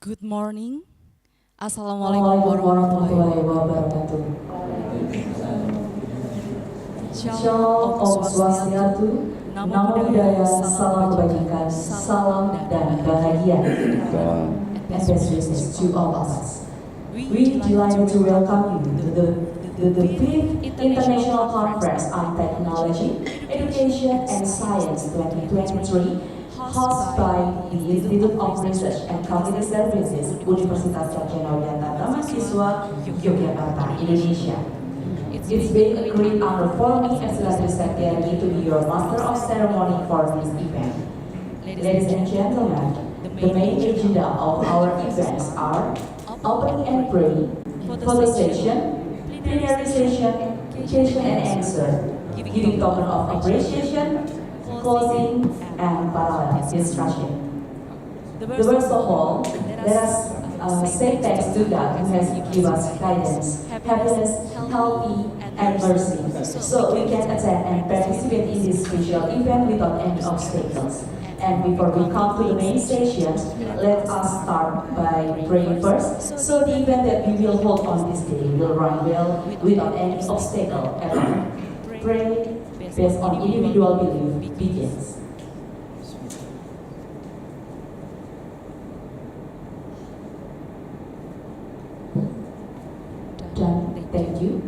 Good morning. Assalamualaikum Assalamualaikum warahmatullahi warahmatullahi wabarakatuh. wabarakatuh. Shalom Shalom Om Swastiastu, Namo Buddhaya, Salam Kebajikan, Salam dan Bahagia. And best wishes to all of us. We delight to welcome you to the 5th International Conference on Technology, Education and Science 2023, hosted by the Institute of Research and Community Services, Universitas Sarjanawiyata Tamansiswa, Yogyakarta, Indonesia. It's been a great honor for me as Lasri Sektiani to be your Master of Ceremony for this event. Ladies and gentlemen, the main agenda of our events are opening and praying, photo session, plenary session, question and answer, giving token of appreciation, closing, and parallel instruction. The words of all, let us say thanks to God who has given us guidance, happiness, healthy, and mercy, so we can attend and participate in this special event without any obstacles. And before we come to the main session, let us start by praying first, so the event that we will hold on this day will run well without any obstacle at all. Pray based on individual belief begins. Done. Thank you.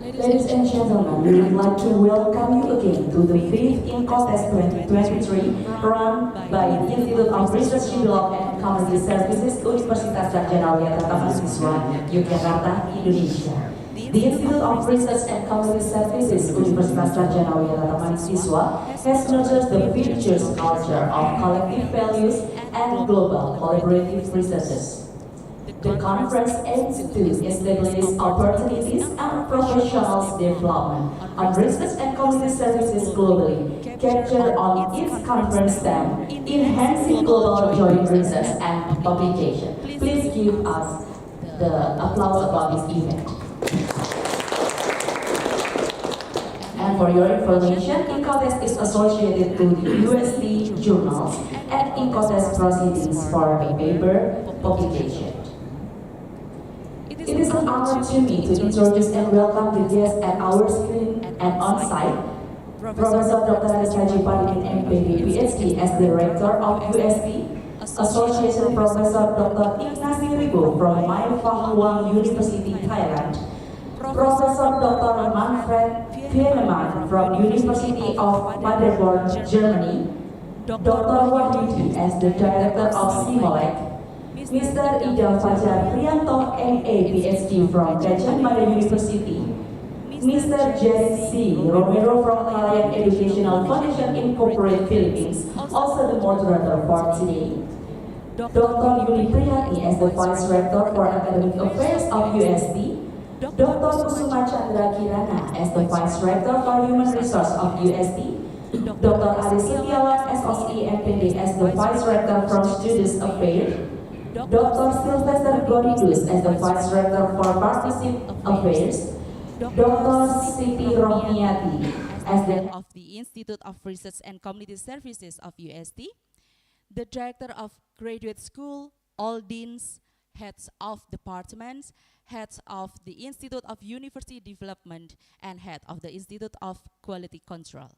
Ladies and gentlemen, we would like to welcome you again to the 5th InCoTES 2023 run by the Institute of Research Development and Community Services, Universitas Sarjanawiyata Tamansiswa, Yogyakarta, Indonesia. The Institute of Research and Community Services, Universitas Sarjanawiyata Tamansiswa, has nurtured the virtuous culture of collective values and global collaborative researches. The conference aims to establish opportunities and professional development on research and community services globally, captured on its conference theme, enhancing global joint research and publication. Please give us the applause about this event. And for your information, InCoTES is associated to the USD journals and InCoTES proceedings for paper publication. It is an honor to me to introduce and welcome the guests at our screen and on-site. Professor Dr. Haji Padimin MPD, PhD as Director of USD, Associate Professor Dr. Ignasi Ribo from Mai Fah Luang University, Thailand, Professor Dr. Manfred Fehnemann from University of Paderborn, Germany, Dr. Wahyudi as the Director of Simolec, Mr. Ida Fajar Priyanto, MA, PhD from Gajah Mada University, Mr. Jesse Romero from Kalayan Educational Foundation Incorporated Philippines, also the moderator for today, Dr. Yuli Priyati as the Vice Rector for Academic Affairs of USD, Dr. Kusuma Chandra Kirana as the Vice Rector for Human Resource of USD, Dr. Adi Setiawan, SOC MPD as the Vice Rector from Students Affairs, Dr. Sylvester Goridus as the Vice Rector for Partnership Affairs, Dr. Siti Rohmiati as the of the Institute of Research and Community Services of UST, the Director of Graduate School, all deans, heads of departments, heads of the Institute of University Development, and head of the Institute of Quality Control,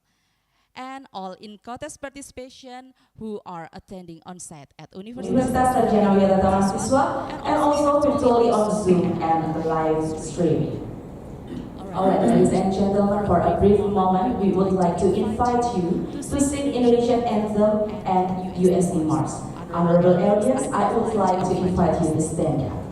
and all InCoTES participation who are attending on site at Universitas Sarjanawiyata Tamansiswa and also virtually on Zoom and live streaming. Alright, ladies and gentlemen, for a brief moment, we would like to invite you to sing Indonesian anthem and USD March. Honorable audience, I would like to invite you to stand up.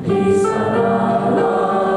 Di sanalah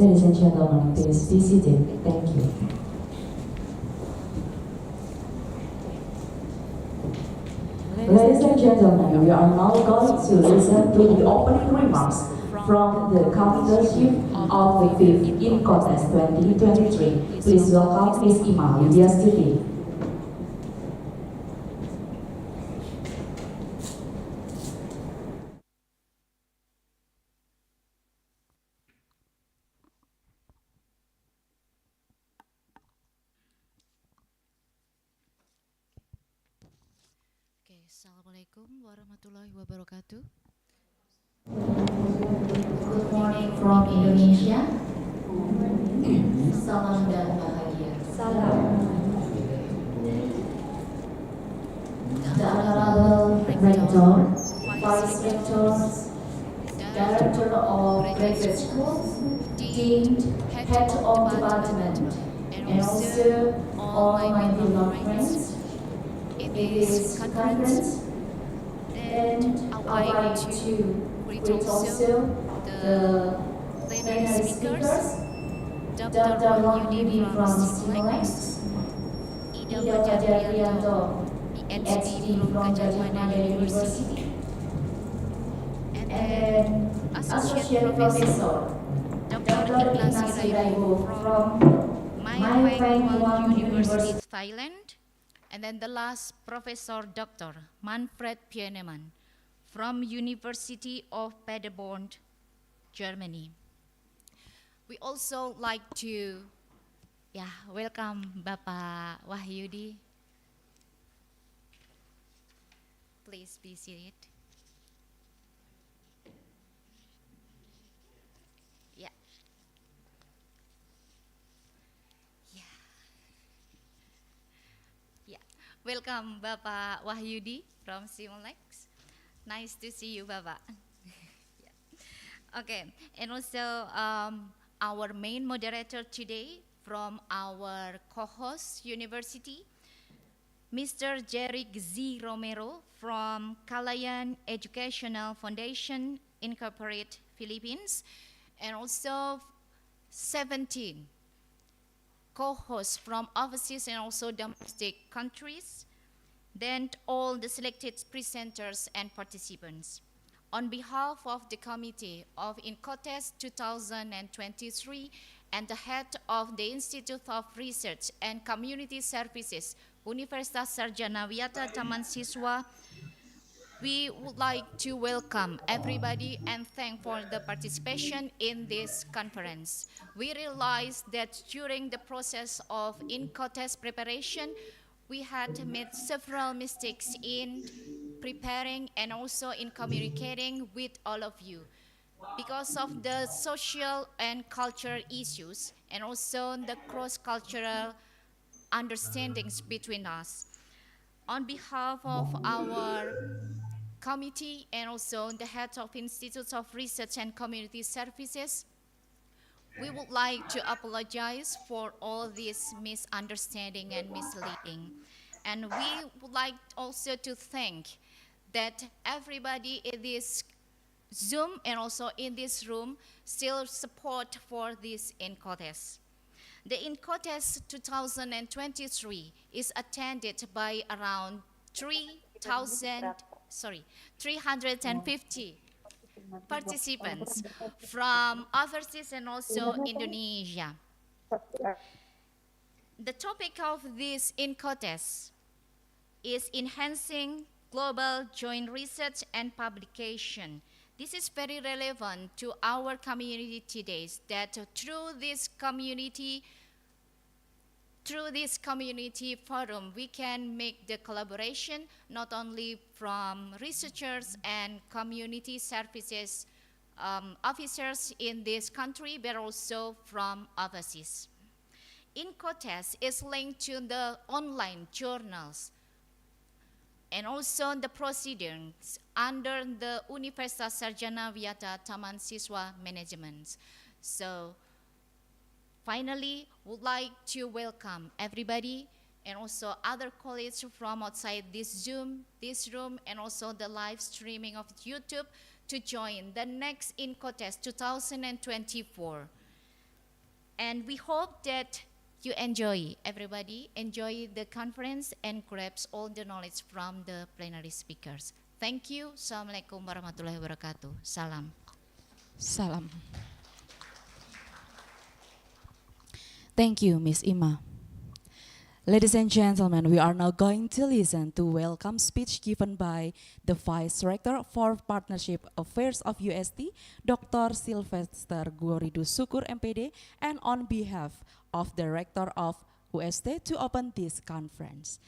Ladies and gentlemen, please be seated. Thank you. Ladies and gentlemen, we are now going to listen to the opening remarks from the commander-in-chief of the 5th InCoTES 2023. Please welcome Ms. Ima Widyastuti. Assalamualaikum warahmatullahi wabarakatuh. Good morning from Indonesia. Salam dan bahagia. Salam. The Honorable Rector, Vice Rectors, Director of Graduate Schools, Dean, Head of Department, and also all my beloved friends. In this conference, then I would like to greet also the plenary speakers, Dr. Wahyudi from Simolex, Ida Fajar PhD from Gajah Mada University, and then Associate Professor Dr. Ignasi Raibo from My Feng Yuan University, Thailand. And then the last, Professor Dr. Manfred Pienemann from University of Paderborn, Germany. We also like to welcome Bapak Wahyudi. Please be seated. Yeah. Yeah. Yeah. Welcome Bapak Wahyudi from Simolex. Nice to see you, Bapak. Yeah. Okay, and also our main moderator today from our co-host university, Mr. Jerick Z. Romero from Kalayan Educational Foundation, Incorporated, Philippines, and also 17 co-hosts from overseas and also domestic countries, then all the selected presenters and participants. On behalf of the committee of InCoTES 2023 and the head of the Institute of Research and Community Services, Universitas Sarjanawiyata Tamansiswa, we would like to welcome everybody and thank for the participation in this conference. We realize that during the process of InCoTES preparation, we had made several mistakes in preparing and also in communicating with all of you because of the social and cultural issues and also the cross-cultural understandings between us. On behalf of our committee and also the head of Institutes of Research and Community Services, we would like to apologize for all this misunderstanding and misleading. And we would like also to thank that everybody in this Zoom and also in this room still support for this InCoTES. The InCoTES 2023 is attended by around 350 participants from overseas and also Indonesia. The topic of this InCoTES is enhancing global joint research and publication. This is very relevant to our community today, that through this community forum, we can make the collaboration not only from researchers and community services officers in this country, but also from overseas. InCoTES is linked to the online journals and also the proceedings under the Universitas Sarjanawiyata Tamansiswa management. So finally, would like to welcome everybody and also other colleagues from outside this room, and also the live streaming of YouTube to join the next InCoTES 2024. And we hope that you everybody enjoy the conference and grabs all the knowledge from the plenary speakers. Thank you. Assalamualaikum warahmatullahi wabarakatuh. Salam. Salam. Thank you, Ms. Ima. Ladies and gentlemen, we are now going to listen to welcome speech given by the Vice Rector for Partnership Affairs of UST, Dr. Sylvester Guoridu Sukur, MPD, and on behalf of the Rector of UST to open this conference.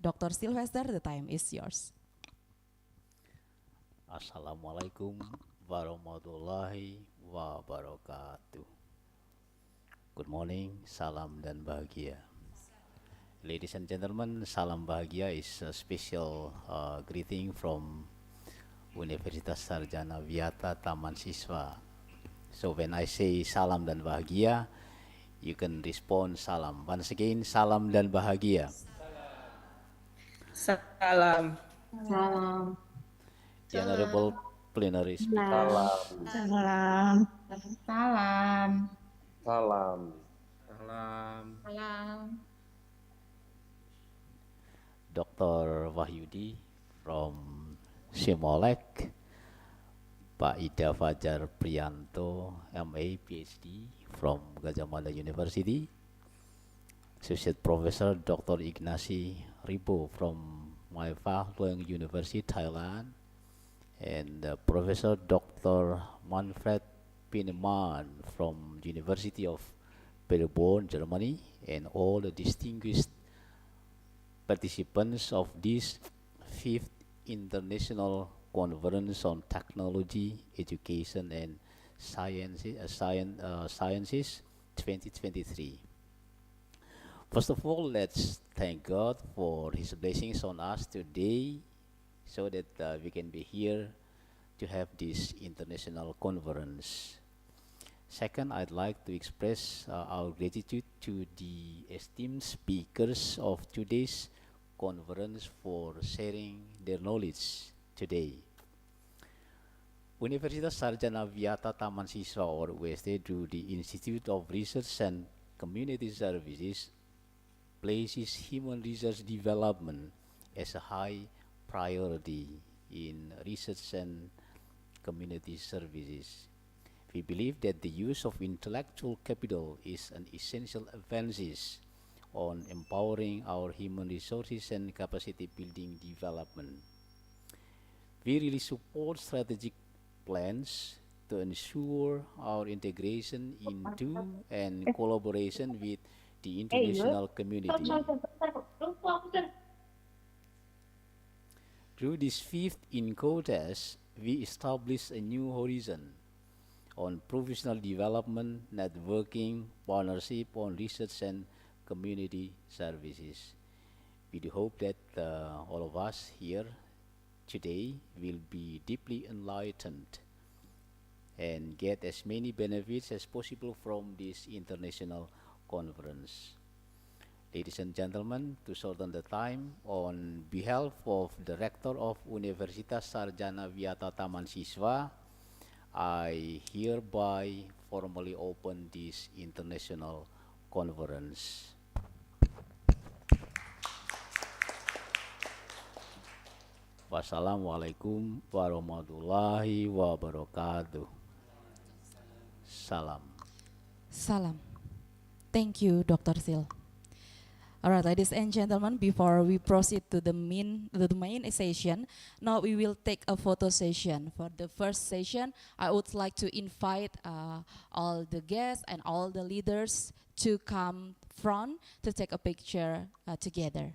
Dr. Sylvester, the time is yours. Assalamualaikum warahmatullahi wabarakatuh. Good morning, salam dan bahagia. Ladies and gentlemen, salam bahagia is a special greeting from Universitas Sarjanawiyata Tamansiswa. So when I say salam dan bahagia, you can respond salam. Once again, salam dan bahagia. Salam. Salam. The Honorable Plenary Speaker. Salam. Salam. Salam. Salam. Malam. Malam. Dr. Wahyudi from Simolek, Pak Ida Fajar Priyanto, MA PhD from Gajah Mada University, Associate Professor Dr. Ignasi Ribo from Mai Fah Luang University, Thailand, and Professor Dr. Manfred Pineman from University of Paderborn, Germany, and all the distinguished participants of this fifth International Conference on Technology, Education, and Sciences 2023. First of all, let's thank God for His blessings on us today so that we can be here to have this international conference. Second, I'd like to express our gratitude to the esteemed speakers of today's conference for sharing their knowledge today. Universitas Sarjanawiyata Tamansiswa, or UST, through the Institute of Research and Community Services, places human research development as a high priority in research and community services. We believe that the use of intellectual capital is an essential advances on empowering our human resources and capacity building development. We really support strategic plans to ensure our integration into and collaboration with the international community. Through this fifth InCoTES, we establish a new horizon on professional development, networking, partnership on research and community services. We do hope that all of us here today will be deeply enlightened and get as many benefits as possible from this international conference. Ladies and gentlemen, to shorten the time, on behalf of the Rector of Universitas Sarjanawiyata Tamansiswa, I hereby formally open this international conference. Wassalamualaikum warahmatullahi wabarakatuh. Salam. Salam. Thank you, Dr. Sil. All right, ladies and gentlemen, before we proceed to the main session, now we will take a photo session. For the first session, I would like to invite all the guests and all the leaders to come front to take a picture together.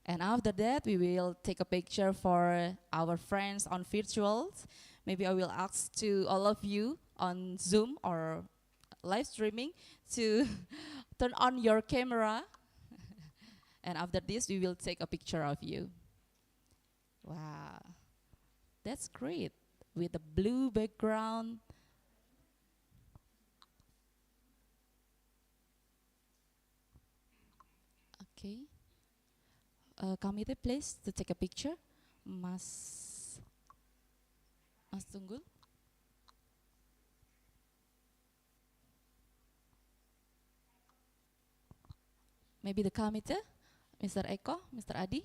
And after that, we will take a picture for our friends on virtuals. Maybe I will ask to all of you on Zoom or live streaming to turn on your camera. And after this, we will take a picture of you. Wow, that's great. With the blue background. Okay. Committee, please, to take a picture. Mas Tunggul. Maybe the committee, Mr. Eko, Mr. Adi.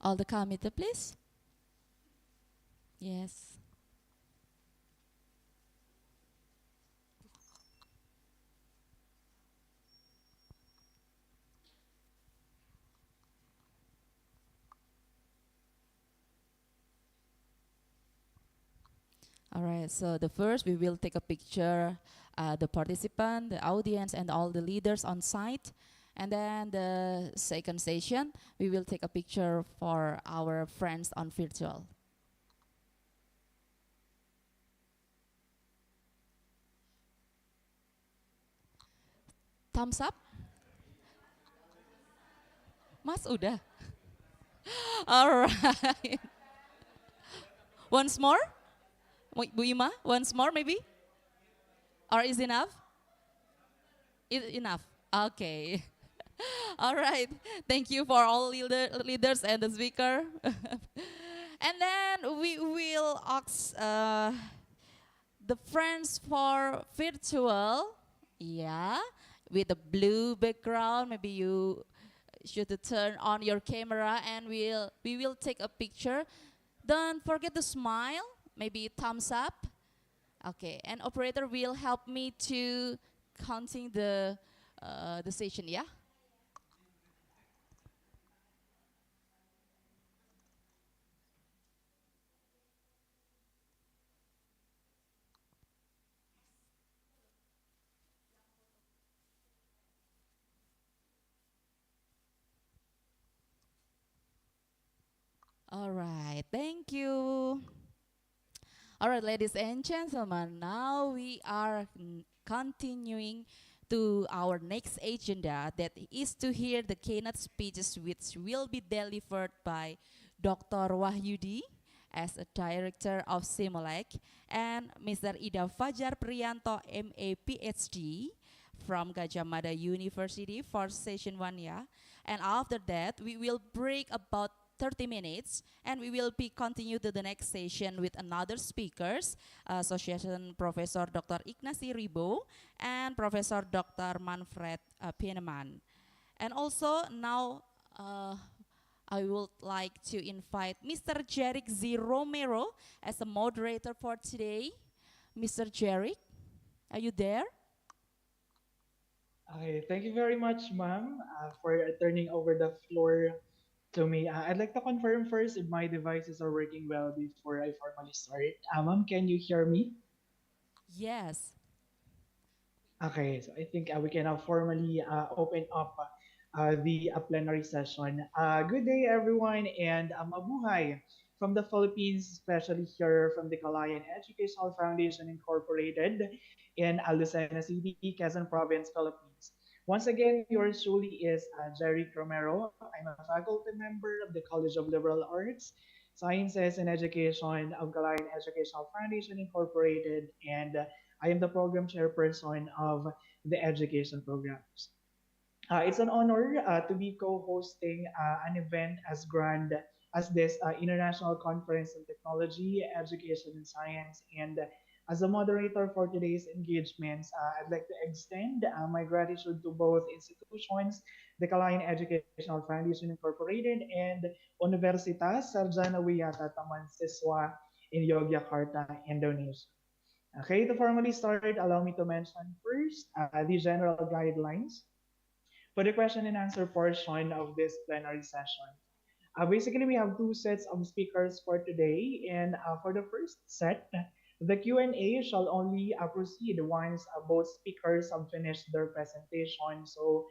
All the committee, please. Yes. All right, so the first we will take a picture, the participant, the audience, and all the leaders on site. And then the second session, we will take a picture for our friends on virtual. Thumbs up? Mas udah? All right. Once more? Bu Ima, once more maybe? Or is enough? Is enough? Okay. All right. Thank you for all leaders and the speaker. And then we will ask the friends for virtual, yeah, with the blue background. Maybe you should turn on your camera and we will take a picture. Don't forget to smile, maybe thumbs up. Okay, and operator will help me to counting the session, yeah? All right, thank you. All right, ladies and gentlemen, now we are continuing to our next agenda, that is to hear the keynote speeches which will be delivered by Dr. Wahyudi as a director of Simulek and Mr. Ida Fajar Priyanto MA PhD from Gajah Mada University for session 1, yeah. And after that, we will break about 30 minutes and we will be continue to the next session with another speakers, Association Professor Dr. Ignasi Ribo and Professor Dr. Manfred Pieneman. And also now I would like to invite Mr. Jerick Z. Romero as a moderator for today. Mr. Jerick, are you there? Okay, thank you very much, ma'am, for turning over the floor to me. I'd like to confirm first if my devices are working well before I formally start. Ma'am, can you hear me? Yes. Okay, so I think we can now formally open up the plenary session. Good day, everyone, and mabuhay from the Philippines, especially here from the Kalayan Educational Foundation Incorporated in Lucena City, Quezon Province, Philippines. Once again, yours truly is Jerry Romero. I'm a faculty member of the College of Liberal Arts, Sciences, and Education of Kalayan Educational Foundation Incorporated, and I am the program chairperson of the education programs. It's an honor to be co-hosting an event as grand as this International Conference on Technology, Education, and Science. And as a moderator for today's engagements, I'd like to extend my gratitude to both institutions, the Kalayan Educational Foundation Incorporated and Universitas Sarjanawiyata Tamansiswa in Yogyakarta, Indonesia. Okay, to formally start, allow me to mention first the general guidelines for the question and answer portion of this plenary session. Basically, we have two sets of speakers for today, and for the first set, the Q&A shall only proceed once both speakers have finished their presentation. So,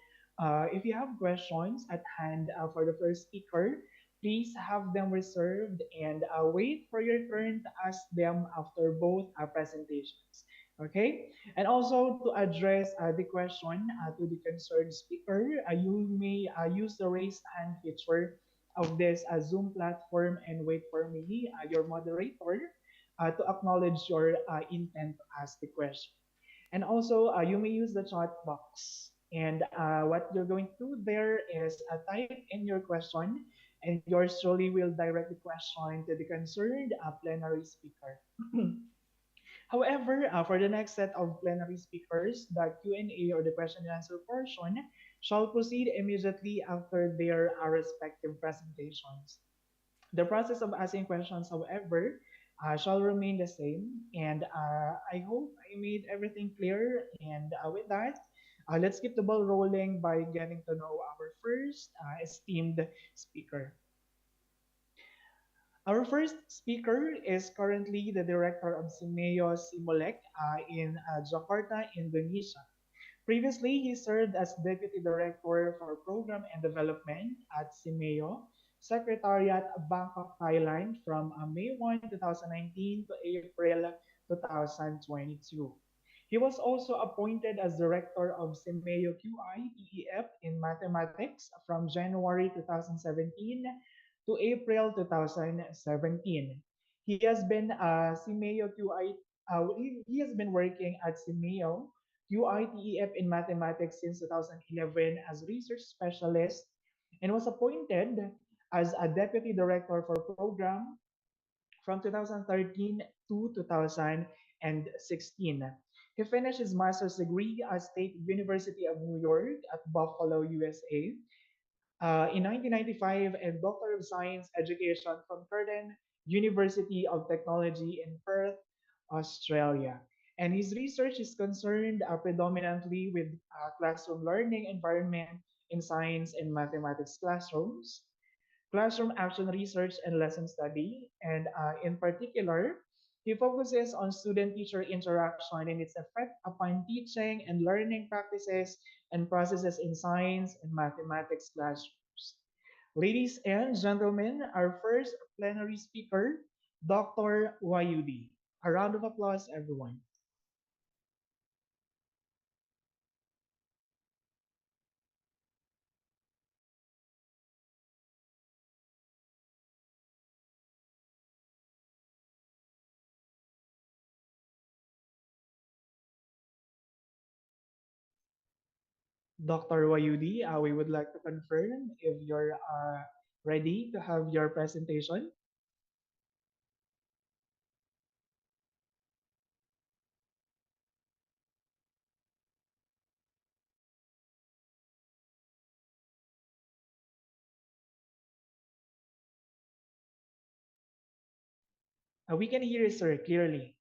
if you have questions at hand for the first speaker, please have them reserved and wait for your turn to ask them after both presentations. Okay, and also to address the question to the concerned speaker, you may use the raise hand feature of this Zoom platform and wait for me, your moderator, to acknowledge your intent to ask the question. And also, you may use the chat box. And what you're going to do there is type in your question, and yours truly will direct the question to the concerned plenary speaker. However, for the next set of plenary speakers, the Q&A or the question and answer portion shall proceed immediately after their respective presentations. The process of asking questions, however, shall remain the same. And I hope I made everything clear. And with that, let's keep the ball rolling by getting to know our first esteemed speaker. Our first speaker is currently the director of Simeo Simolek in Jakarta, Indonesia. Previously, he served as Deputy Director for Program and Development at Simeo, Secretariat Bangkok, Thailand from May 1, 2019 to April 2022. He was also appointed as Director of Simeo QI PEF in Mathematics from January 2017 to April 2017. He has been Simeo QI, he has been working at Simeo QITEF in mathematics since 2011 as research specialist and was appointed as a deputy director for program from 2013 to 2016. He finished his master's degree at State University of New York at Buffalo, USA, in 1995, and Doctor of Science Education from Curtin University of Technology in Perth, Australia. And his research is concerned predominantly with classroom learning environment in science and mathematics classrooms, classroom action research and lesson study. And in particular, he focuses on student-teacher interaction and its effect upon teaching and learning practices and processes in science and mathematics classrooms. Ladies and gentlemen, our first plenary speaker, Dr. Wayudi. A round of applause, everyone. Dr. Wayudi, we would like to confirm if you're ready to have your presentation. We can hear you, sir, clearly.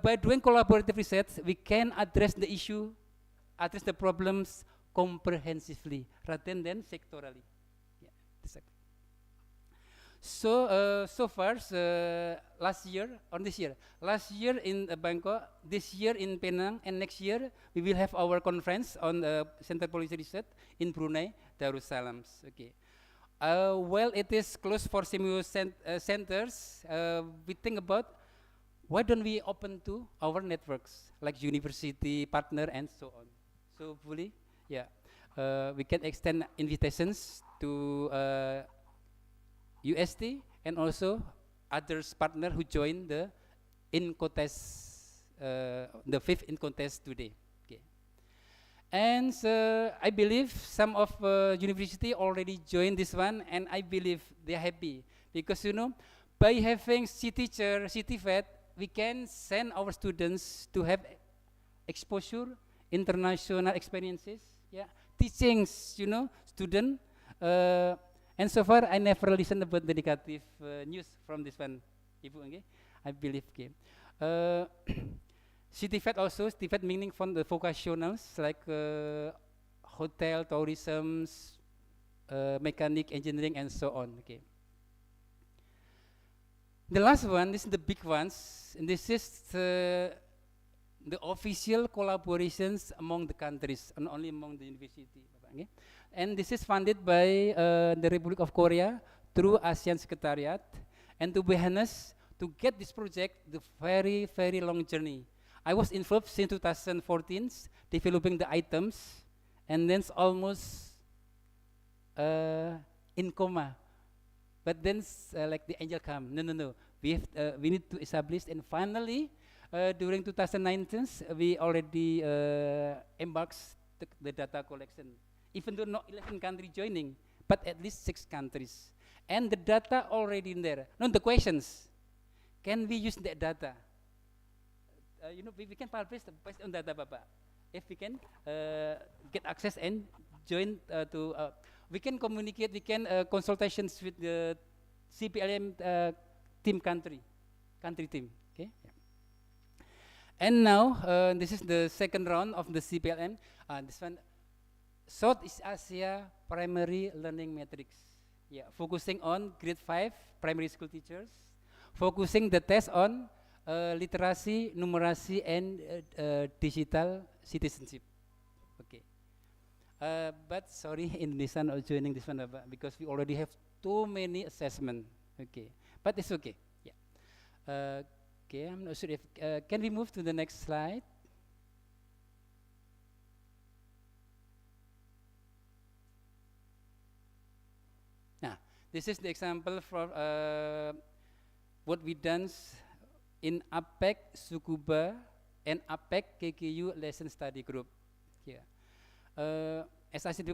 by doing collaborative research, we can address the issue, address the problems comprehensively rather than sectorally. Yeah, exactly. So so far, last year or this year, last year in Bangkok, this year in Penang, and next year we will have our conference on Center Policy Research in Brunei, Darussalam. Okay. While it is closed for centers, we think about why don't we open to our networks like university partner and so on. So hopefully, yeah, we can extend invitations to UST and also others partner who join the InCoTES, the fifth InCoTES today. Okay. And I believe some of university already joined this one, and I believe they are happy because by having C-teacher, C-TVET, we can send our students to have exposure, international experiences, yeah, teachings, student. And so far, I never listened about the negative news from this one, Ibu. Okay, I believe. Okay, CTFET also, CTFET meaning from the vocationals like hotel, tourism, mechanic, engineering, and so on. Okay. The last one, this is the big ones, and this is the official collaborations among the countries, and only among the university. Okay? And this is funded by the Republic of Korea through ASEAN Secretariat. And to be honest, to get this project, the very, very long journey. I was involved since 2014, developing the items, and then almost in coma. But then, like the angel come, no. We need to establish, and finally, during 2019, we already embarked the data collection. Even though not 11 countries joining, but at least 6 countries. And the data already in there. Now the questions, can we use that data? We can publish based on data, Bapak. If we can get access and join we can communicate, we can consultations with the CPLM country team, okay? Yeah. And now, this is the second round of the CPLM. This one, Southeast Asia Primary Learning Matrix. Yeah, focusing on grade 5 primary school teachers, focusing the test on literacy, numeracy, and digital citizenship. Okay. But sorry, Indonesia not joining this one because we already have too many assessment. Okay, but it's okay. Yeah. Okay, I'm not sure if can we move to the next slide? Now, this is the example for what we done in APEC Sukuba and APEC KKU lesson study group. Here, as I said,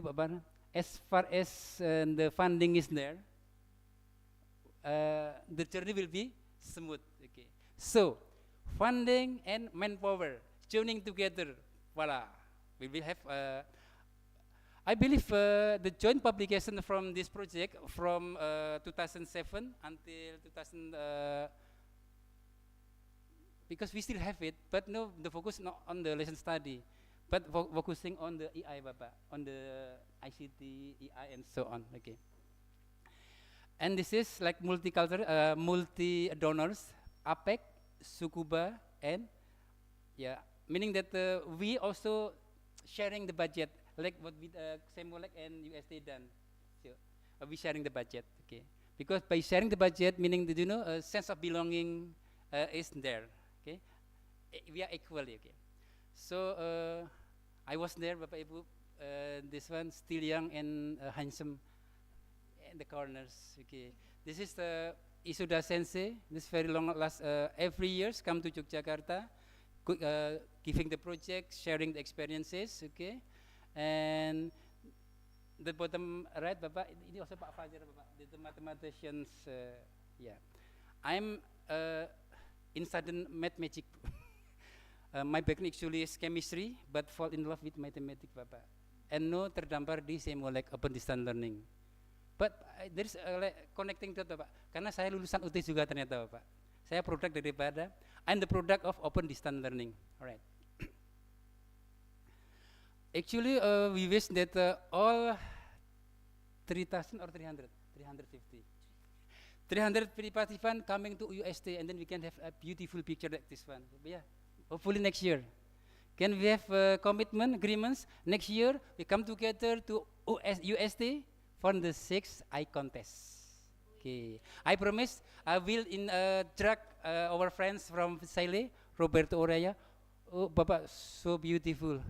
as far as the funding is there, the journey will be smooth. Okay, so funding and manpower joining together, voila, we will have. I believe the joint publication from this project from 2007 until 2000, because we still have it, but no, the focus not on the lesson study, but focusing on the EI, Bapak, on the ICT, EI, and so on. Okay. And this is like multicultural, multi donors, APEC, Sukuba, and yeah, meaning that we also sharing the budget, like what we Semolek and UST done. So we sharing the budget, okay? Because by sharing the budget, meaning that a sense of belonging is there, okay? We are equally, okay? So I was there, Bapak Ibu. This one still young and handsome in the corners, okay? This is the Isuda Sensei. This very long last every years come to Yogyakarta, giving the project, sharing the experiences, okay? And the bottom right, Bapak, ini also Pak Fajar, Bapak, the mathematicians, yeah. I'm in sudden math magic. My background actually is chemistry, but fall in love with mathematics, Bapak. And no terdampar di Semolek open distance learning. But there is like connecting to Bapak, karena saya lulusan UT juga ternyata, Bapak. Saya produk daripada, I'm the product of open distance learning. Alright. Actually, we wish that all 3,000 or 300, 350. 350 participants coming to UST, and then we can have a beautiful picture like this one. Yeah, hopefully next year. Can we have commitment agreements? Next year, we come together to UST for the sixth icon test. Okay, I promise I will drag our friends from Sile, Roberto Oraya. Oh, Bapak, so beautiful.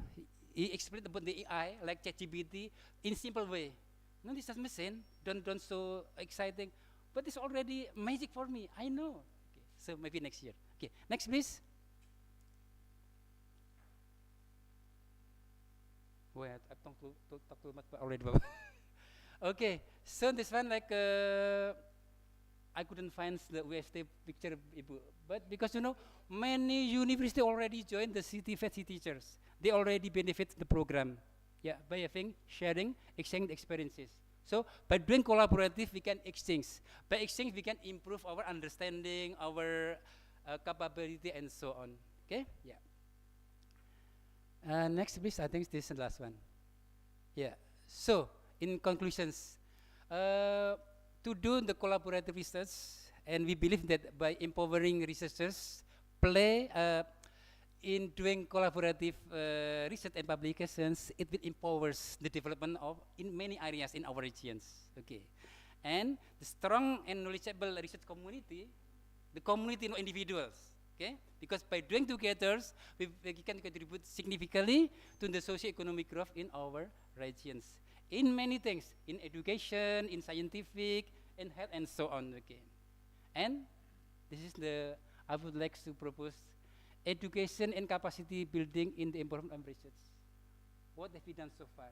He explained about the AI like ChatGPT in simple way. No, this is machine. Don't so exciting, but it's already magic for me. I know. Okay, so maybe next year. Okay, next please. Wait, I talk too much already, Bapak. Okay, so this one like I couldn't find the UST picture, Ibu. But because many university already joined the CTFET teachers. They already benefit the program, yeah, by having sharing, exchange experiences. So by doing collaborative, we can exchange. By exchange, we can improve our understanding, our capability, and so on. Okay, yeah. Next, please. I think this is the last one. Yeah. So in conclusions, to do the collaborative research, and we believe that by empowering researchers play in doing collaborative research and publications, it will empowers the development of in many areas in our regions. Okay, and the strong and knowledgeable research community, the community, no individuals. Okay, because by doing together, we can contribute significantly to the socio-economic growth in our regions. In many things, in education, in scientific, in health, and so on. Okay, and this is the I would like to propose education and capacity building in the environment of research. What have we done so far?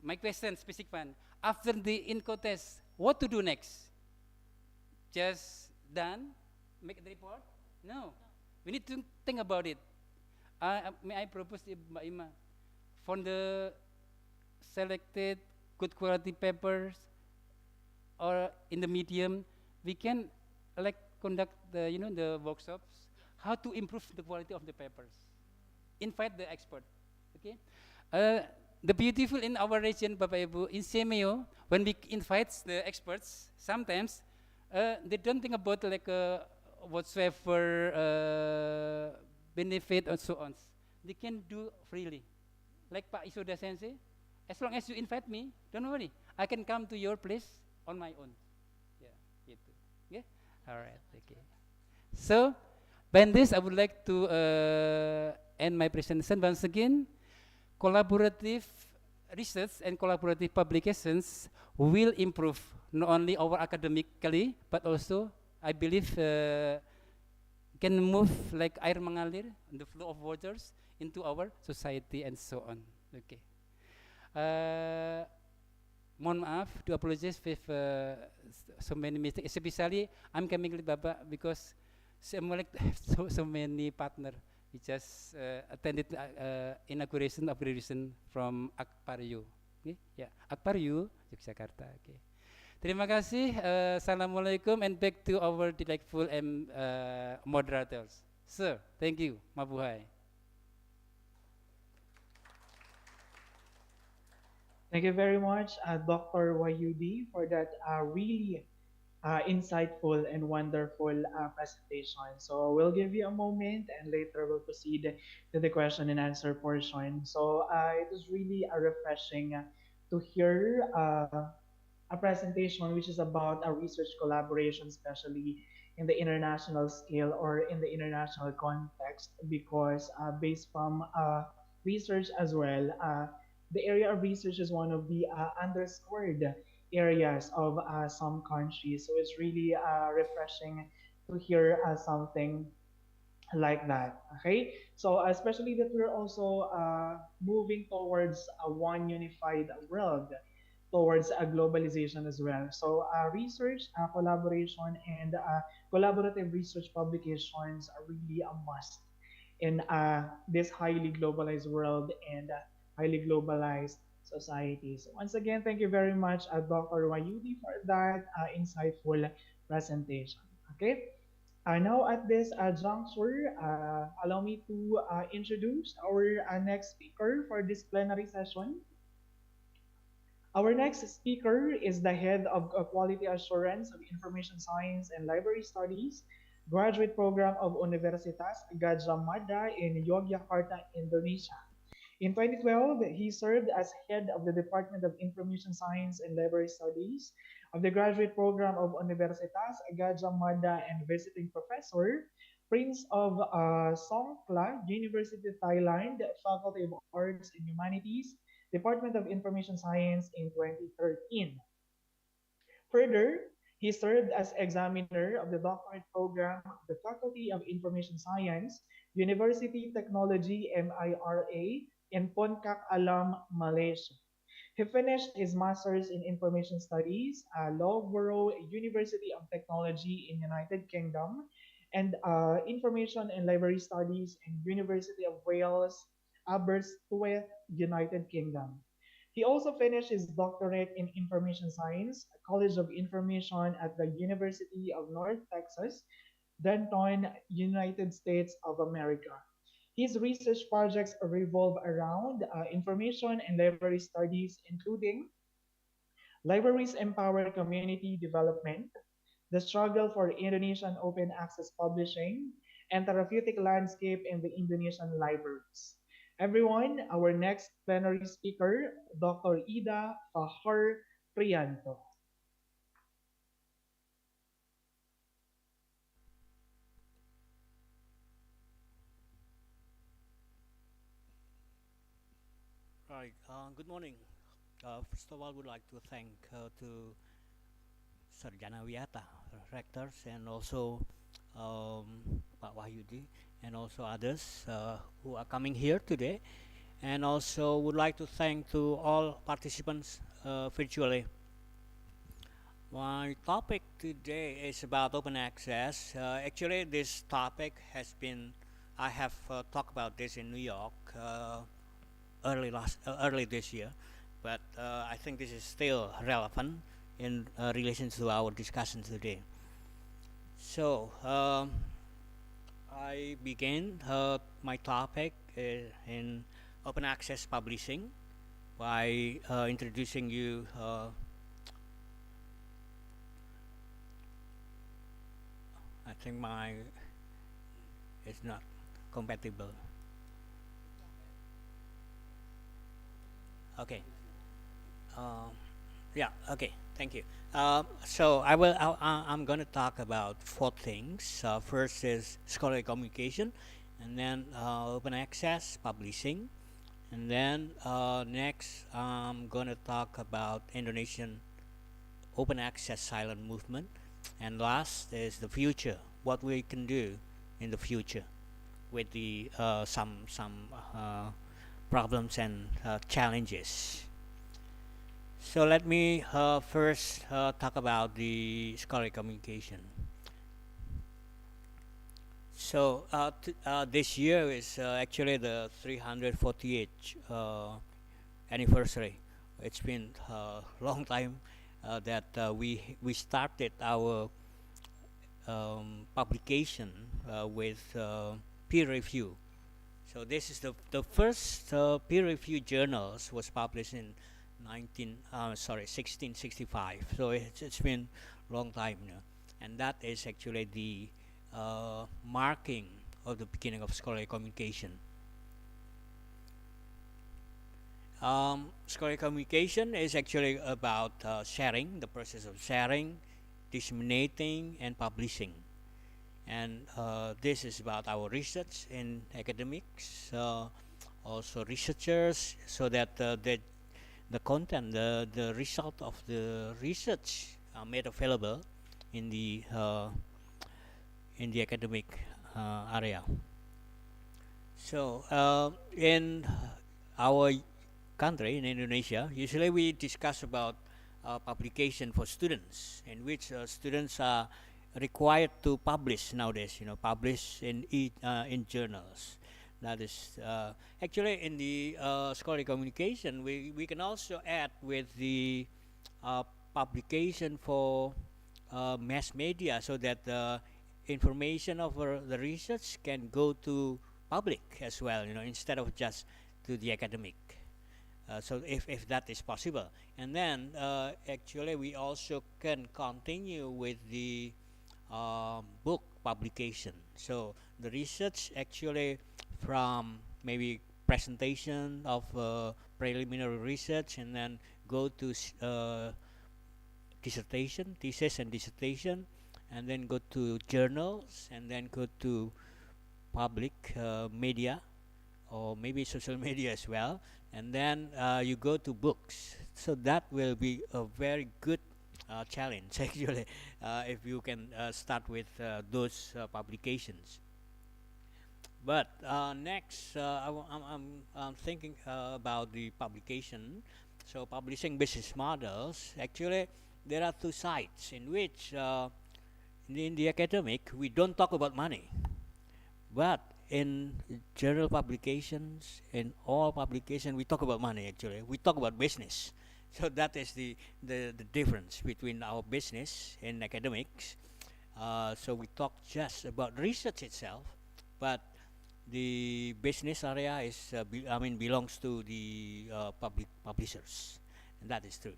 My question, specific one. After the InCoTES, what to do next? Just done? Make the report? No. We need to think about it. May I propose, Mbak Ima, for the selected good quality papers or in the medium, we can like conduct the the workshops how to improve the quality of the papers. Invite the expert. Okay. The beautiful in our region, Bapak Ibu, in CMEO, when we invite the experts, sometimes they don't think about like whatsoever benefit and so on. They can do freely. Like Pak Isoda Sensei, as long as you invite me, don't worry, I can come to your place on my own. Yeah, gitu. Yeah. All right. Okay. So, by this, I would like to end my presentation once again. Collaborative research and collaborative publications will improve not only our academically, but also I believe can move like air mengalir, the flow of waters into our society and so on. Okay. Mohon maaf, to apologize with so many mistakes. Especially, I'm coming with Baba because I'm like so many partner. We just attended inauguration of graduation from Akpariu. Okay? Yeah, Akpariu, Yogyakarta. Okay. Terima kasih. Assalamualaikum and back to our delightful and moderators. Sir, thank you. Mabuhay. Thank you very much, Dr. Wayudi, for that really insightful and wonderful presentation. So we'll give you a moment and later we'll proceed to the question and answer portion. So it was really refreshing to hear a presentation which is about a research collaboration, especially in the international scale or in the international context, because based from research as well, the area of research is one of the underscored areas of some countries. So it's really refreshing to hear something like that. Okay, so especially that we're also moving towards a one unified world, towards a globalization as well. So research, collaboration, and collaborative research publications are really a must in this highly globalized world and highly globalized society. So once again, thank you very much, Dr. Wayudi, for that insightful presentation. Okay. Now at this juncture, allow me to introduce our next speaker for this plenary session. Our next speaker is the head of Quality Assurance of Information Science and Library Studies, graduate program of Universitas Gadjah Mada in Yogyakarta, Indonesia. In 2012, he served as head of the Department of Information Science and Library Studies of the graduate program of Universitas Gadjah Mada and visiting professor, Prince of Songkla, University of Thailand, Faculty of Arts and Humanities, Department of Information Science in 2013. Further, he served as examiner of the doctorate program of the Faculty of Information Science, University Technology MIRA in Ponkak Alam, Malaysia. He finished his master's in information studies, Loughborough University of Technology in United Kingdom, and information and library studies in University of Wales, Aberystwyth, United Kingdom. He also finished his doctorate in information science, College of Information at the University of North Texas, Denton, United States of America. His research projects revolve around information and library studies, including libraries empower community development, the struggle for Indonesian open access publishing, and therapeutic landscape in the Indonesian libraries. Everyone, our next plenary speaker, Dr. Ida Fahar Priyanto. Right. Good morning. First of all, would like to thank to Sarjanawiyata rectors and also Pak Wahyudi and also others who are coming here today, and also would like to thank to all participants virtually. My topic today is about open access. Actually, this topic has been I have talked about this in New York. Early this year, but I think this is still relevant in relation to our discussion today. So I begin my topic in open access publishing by introducing you. I think my is not compatible. Okay. Um, yeah. Okay. Thank you. So I'm going to talk about four things. First is scholarly communication, and then open access publishing, and then next I'm going to talk about Indonesian open access silent movement, and last is the future. What we can do in the future with the some problems and challenges. So let me first talk about the scholarly communication. So this year is actually the 348th anniversary. It's been a long time that we started our publication with peer review. So this is the first peer-reviewed journals was published in 1665. So it's been a long time now, and that is actually the marking of the beginning of scholarly communication. Scholarly communication is actually about sharing, the process of sharing, disseminating, and publishing. And this is about our research in academics, also researchers, so that the content, the result of the research are made available in the academic area. So in our country, in Indonesia, usually we discuss about publication for students, in which students are required to publish nowadays. Publish in journals. That is actually in the scholarly communication. We can also add with the publication for mass media, so that information of the research can go to public as well, instead of just to the academic. So if that is possible, and then actually we also can continue with the book publication. So the research actually from maybe presentation of preliminary research, and then go to dissertation, thesis and dissertation, and then go to journals, and then go to public media, or maybe social media as well, and then you go to books. So that will be a very good challenge actually, if you can start with those publications. But next, I'm thinking about the publication. So publishing business models. Actually, there are two sides in which, in the academic, we don't talk about money, but in journal publications, in all publication, we talk about money. Actually, we talk about business. So that is the difference between our business and academics. So we talk just about research itself, but the business area is belongs to the public publishers, and that is true.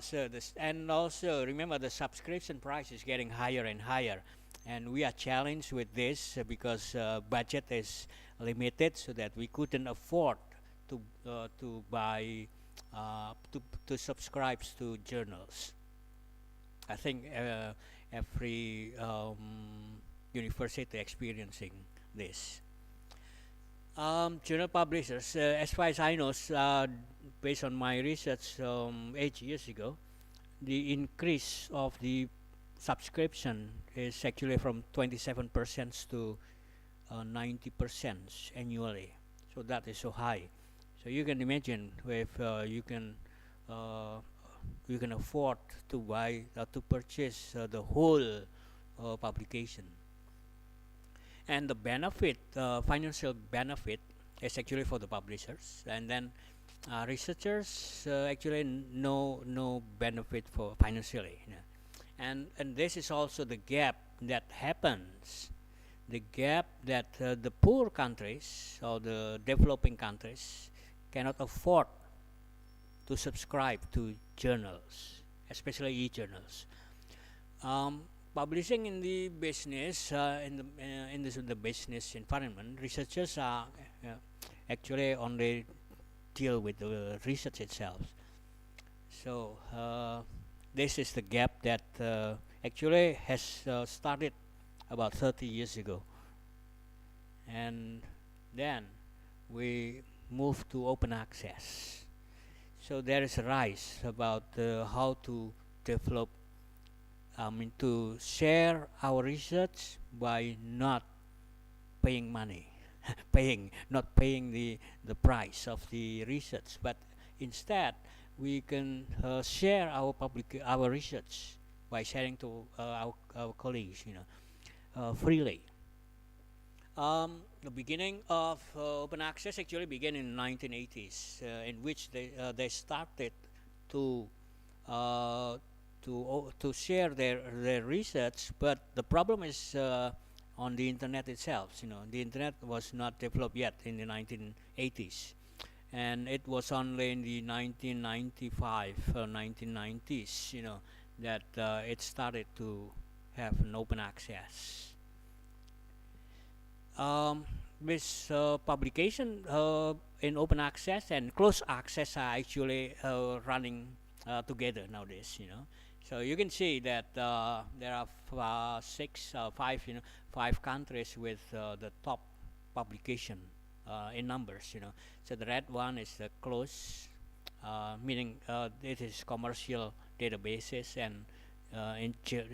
So this, and also remember, the subscription price is getting higher and higher, and we are challenged with this because budget is limited, so that we couldn't afford to buy to subscribe to journals. I think every university experiencing this. Journal publishers, as far as I know, based on my research 8 years ago, the increase of the subscription is actually from 27% to 90% annually. So that is so high. So you can imagine if you can afford to buy to purchase the whole publication. And the benefit, financial benefit, is actually for the publishers, and then researchers actually no benefit for financially. And this is also the gap that happens, the gap that the poor countries or the developing countries cannot afford to subscribe to journals, especially e-journals. Publishing in the business, in the business environment, researchers are actually only deal with the research itself. So this is the gap that actually has started about 30 years ago, and then we moved to open access. So there is a rise about how to develop, to share our research by not paying money, not paying the price of the research, but instead we can share our research by sharing to our colleagues, freely. The beginning of open access actually began in the 1980s, in which they started to to share their research, but the problem is on the internet itself. The internet was not developed yet in the 1980s, and it was only in the 1995 or 1990s, that it started to have an open access. This publication in open access and closed access are actually running together nowadays. So you can see that there are five countries with the top publication in numbers. So the red one is the closed, meaning it is commercial databases and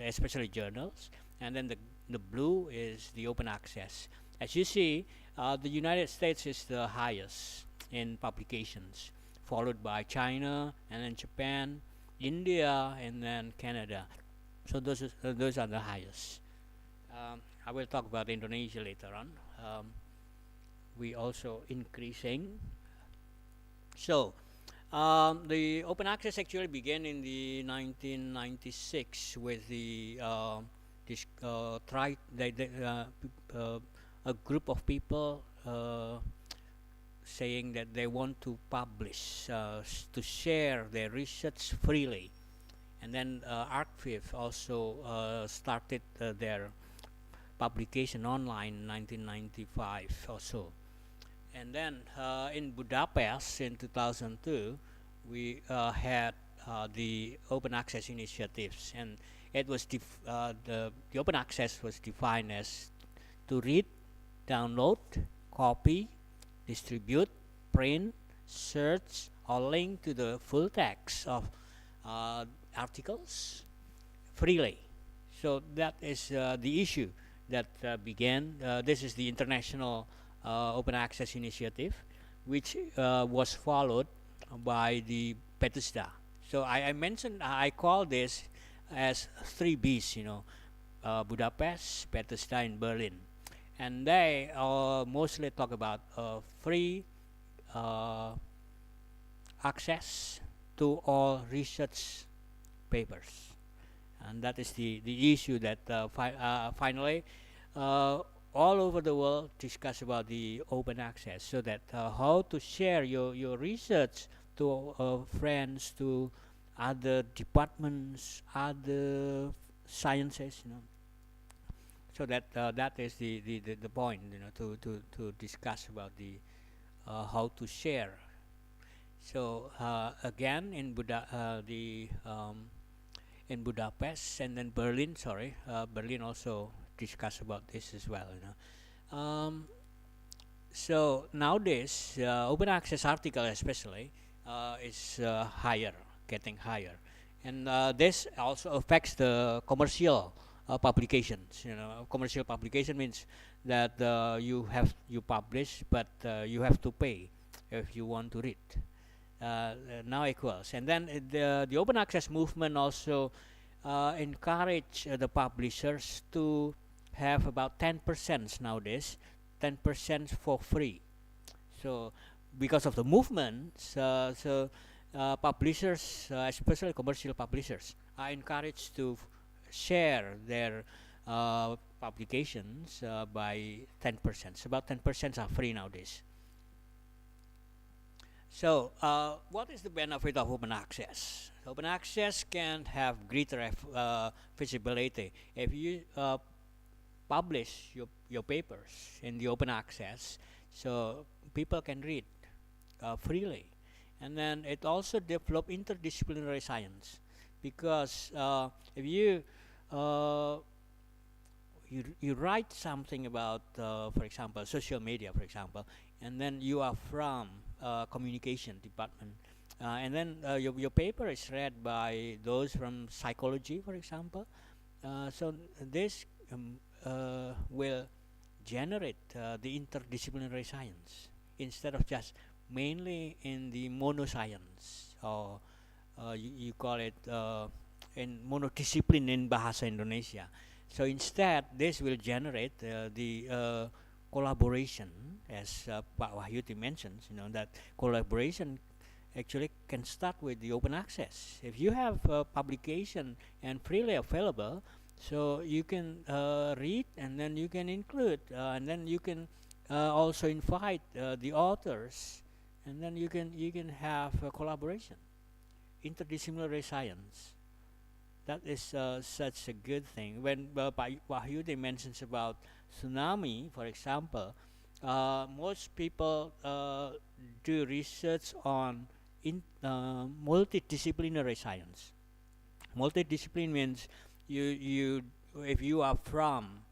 especially journals, and then the blue is the open access. As you see, the United States is the highest in publications, followed by China, and then Japan, India, and then Canada. So those are the highest. I will talk about Indonesia later on. We also increasing. So the open access actually began in the 1996 with the try a group of people saying that they want to publish, to share their research freely. And then ArcViv also started their publication online in 1995 or so. And then in Budapest in 2002, we had the open access initiatives, and it was the open access was defined as to read, download, copy, distribute, print, search, or link to the full text of articles freely. So that is the issue that began. This is the International Open Access Initiative, which was followed by the Bethesda. So I mentioned, I call this as 3Bs, Budapest, Bethesda, and Berlin. And they mostly talk about free access to all research papers. And that is the issue that finally all over the world discuss about the open access, so that how to share your research to friends, to other departments, other sciences, so that that is the point, to discuss about the how to share. So again in in Budapest and then Berlin, Berlin also discuss about this as well. So nowadays, open access article especially is getting higher, and this also affects the commercial publications. Commercial publication means that you publish, but you have to pay if you want to read. Now equals, and then the open access movement also encourage the publishers to have about 10% nowadays, 10% for free. So because of the movement, publishers, especially commercial publishers, are encouraged to share their publications by 10%. So about 10% are free nowadays. So what is the benefit of open access? Open access can have greater visibility. If you publish your papers in the open access, so people can read freely. And then it also develop interdisciplinary science, because if you write something about, for example, social media, for example, and then you are from communication department, and then your paper is read by those from psychology, for example. So this will generate the interdisciplinary science, instead of just mainly in the monoscience, or you call it in monodiscipline in Bahasa Indonesia. So instead, this will generate the collaboration, as Pak Wahyudi mentions, that collaboration actually can start with the open access. If you have publication and freely available, so you can read, and then you can include, and then you can also invite the authors, and then you can have a collaboration, interdisciplinary science. That is such a good thing. When Pak Wahyudi mentions about tsunami, for example, most people do research on multidisciplinary science. Multidiscipline means if you are from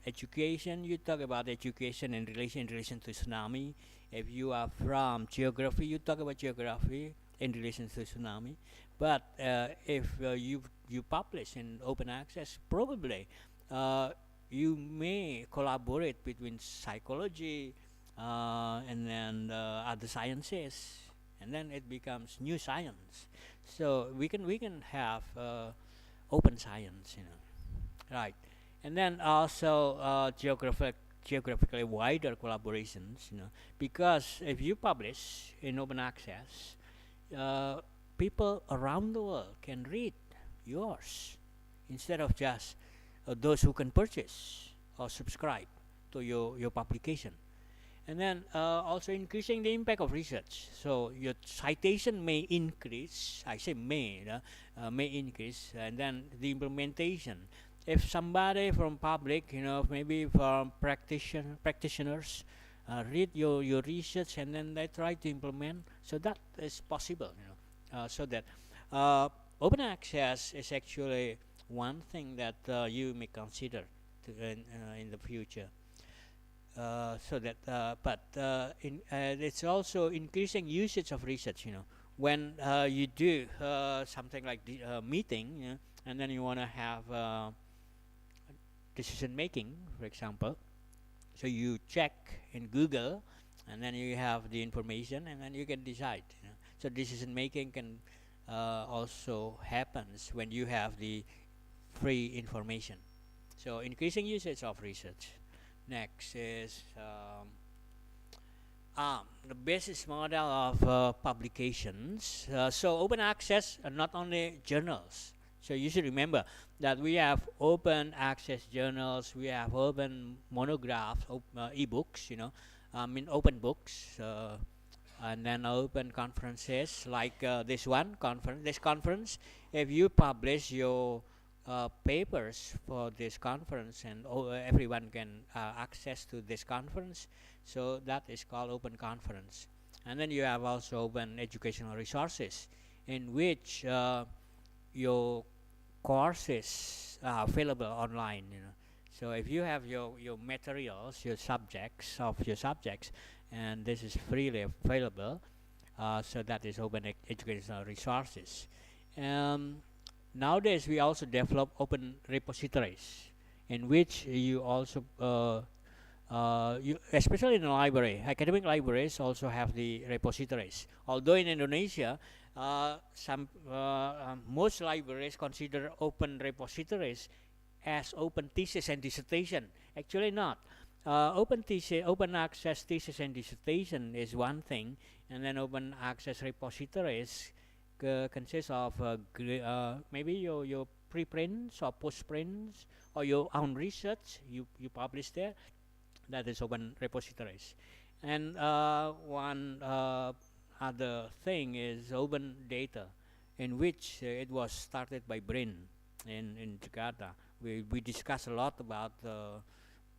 education, you talk about education in relation to tsunami. If you are from geography, you talk about geography in relation to tsunami. But if you publish in open access, probably you may collaborate between psychology and then other sciences, and then it becomes new science. So we can have open science, right? And then also geographically wider collaborations, because if you publish in open access, people around the world can read yours instead of just those who can purchase or subscribe to your publication. And then also increasing the impact of research. So your citation may increase. I say may increase, and then the implementation. If somebody from public, maybe from practitioners, read your research and then they try to implement, so that is possible. So that open access is actually one thing that you may consider in the future. It's also increasing usage of research. When you do something like the meeting, and then you want to have decision making, for example. So you check in Google, and then you have the information, and then you can decide. So decision making can also happens when you have the free information. So increasing usage of research. Next is the business model of publications. So open access are not only journals. So you should remember that we have open access journals, we have open monographs, e-books, open books, and then open conferences like this conference. If you publish your papers for this conference, and everyone can access to this conference, so that is called open conference. And then you have also open educational resources, in which your courses are available online. So if you have your materials, your subjects, and this is freely available, so that is open educational resources. Nowadays we also develop open repositories, in which you also especially in the library, academic libraries also have the repositories. Although in Indonesia, most libraries consider open repositories as open thesis and dissertation. Actually not. Open access thesis and dissertation is one thing, and then open access repositories consists of maybe your preprints or postprints or your own research you publish there. That is open repositories. And one other thing is open data, in which it was started by BRIN in Jakarta. We discussed a lot about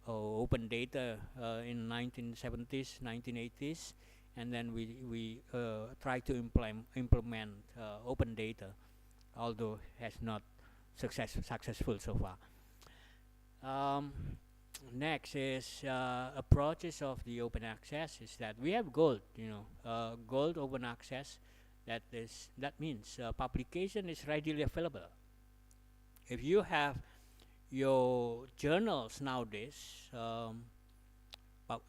open data in 1970s, 1980s, and then we try to implement open data, although has not successful so far. Next is approaches of the open access is that we have gold, gold open access. That means publication is readily available. If you have your journals nowadays,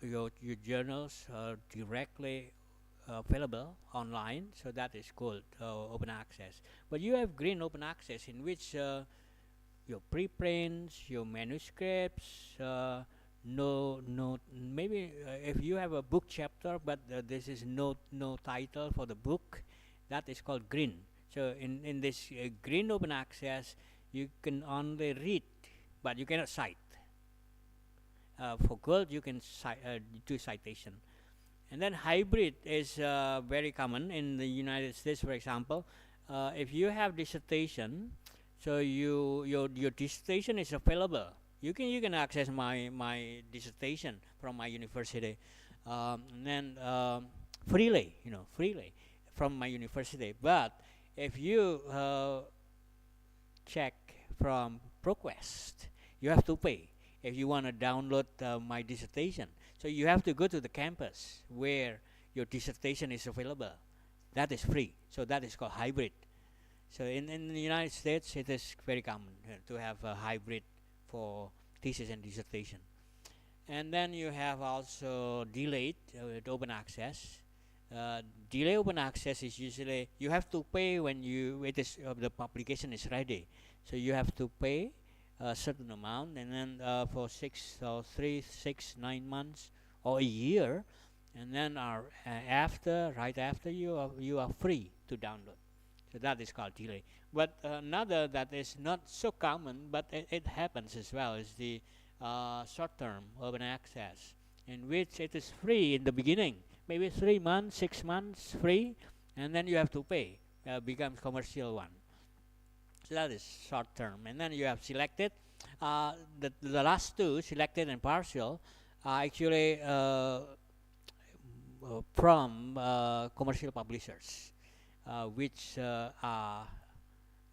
your journals are directly available online, so that is called open access. But you have green open access, in which your preprints, your manuscripts, maybe if you have a book chapter, but this is no title for the book, that is called green. So in this green open access, you can only read, but you cannot cite. For gold, you can do citation. And then hybrid is very common in the United States, for example. If you have dissertation, so your dissertation is available. You can access my dissertation from my university, and then freely from my university. But if you check from ProQuest, you have to pay if you want to download my dissertation. So you have to go to the campus where your dissertation is available. That is free. So that is called hybrid. So in the United States, it is very common to have a hybrid for thesis and dissertation. And then you have also delayed with open access. Delay open access is usually you have to pay when the publication is ready. So you have to pay a certain amount, and then for 9 months or a year, and then right after you are free to download. So that is called delay. But another that is not so common, but it happens as well, is the short-term open access, in which it is free in the beginning, maybe 3 months, 6 months free, and then you have to pay. Becomes commercial one. So that is short-term, and then you have selected. The last two, selected and partial, are actually from commercial publishers, which are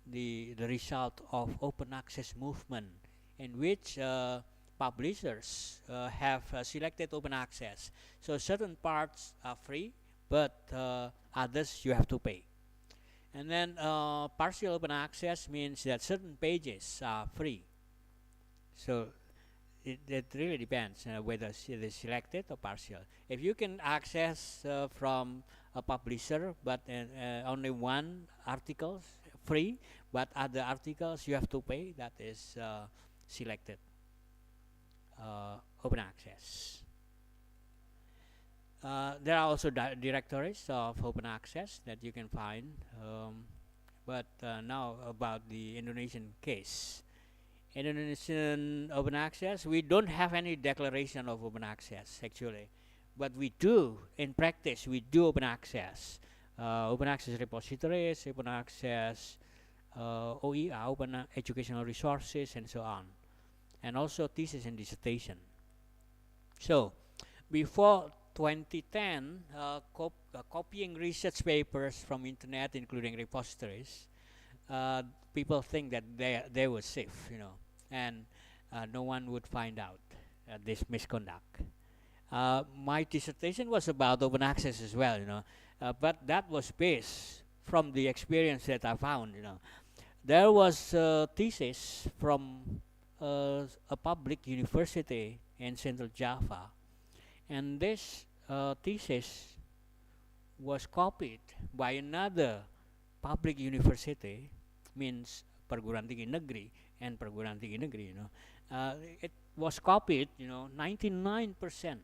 the result of open access movement, in which publishers have selected open access. So certain parts are free, but others you have to pay. And then partial open access means that certain pages are free. So it really depends whether it is selected or partial. If you can access from a publisher, but only one article free, but other articles you have to pay, that is selected open access. There are also directories of open access that you can find. But now about the Indonesian case. In Indonesian open access, we don't have any declaration of open access actually, but we do in practice. We do open access repositories, open access OER, open educational resources, and so on, and also thesis and dissertation. So before 2010, copying research papers from internet, including repositories, people think that they were safe, and no one would find out this misconduct. My dissertation was about open access as well, but that was based from the experience that I found. There was a thesis from a public university in Central Java, and this thesis was copied by another public university, means perguruan tinggi negeri and perguruan tinggi negeri. It was copied, 99%,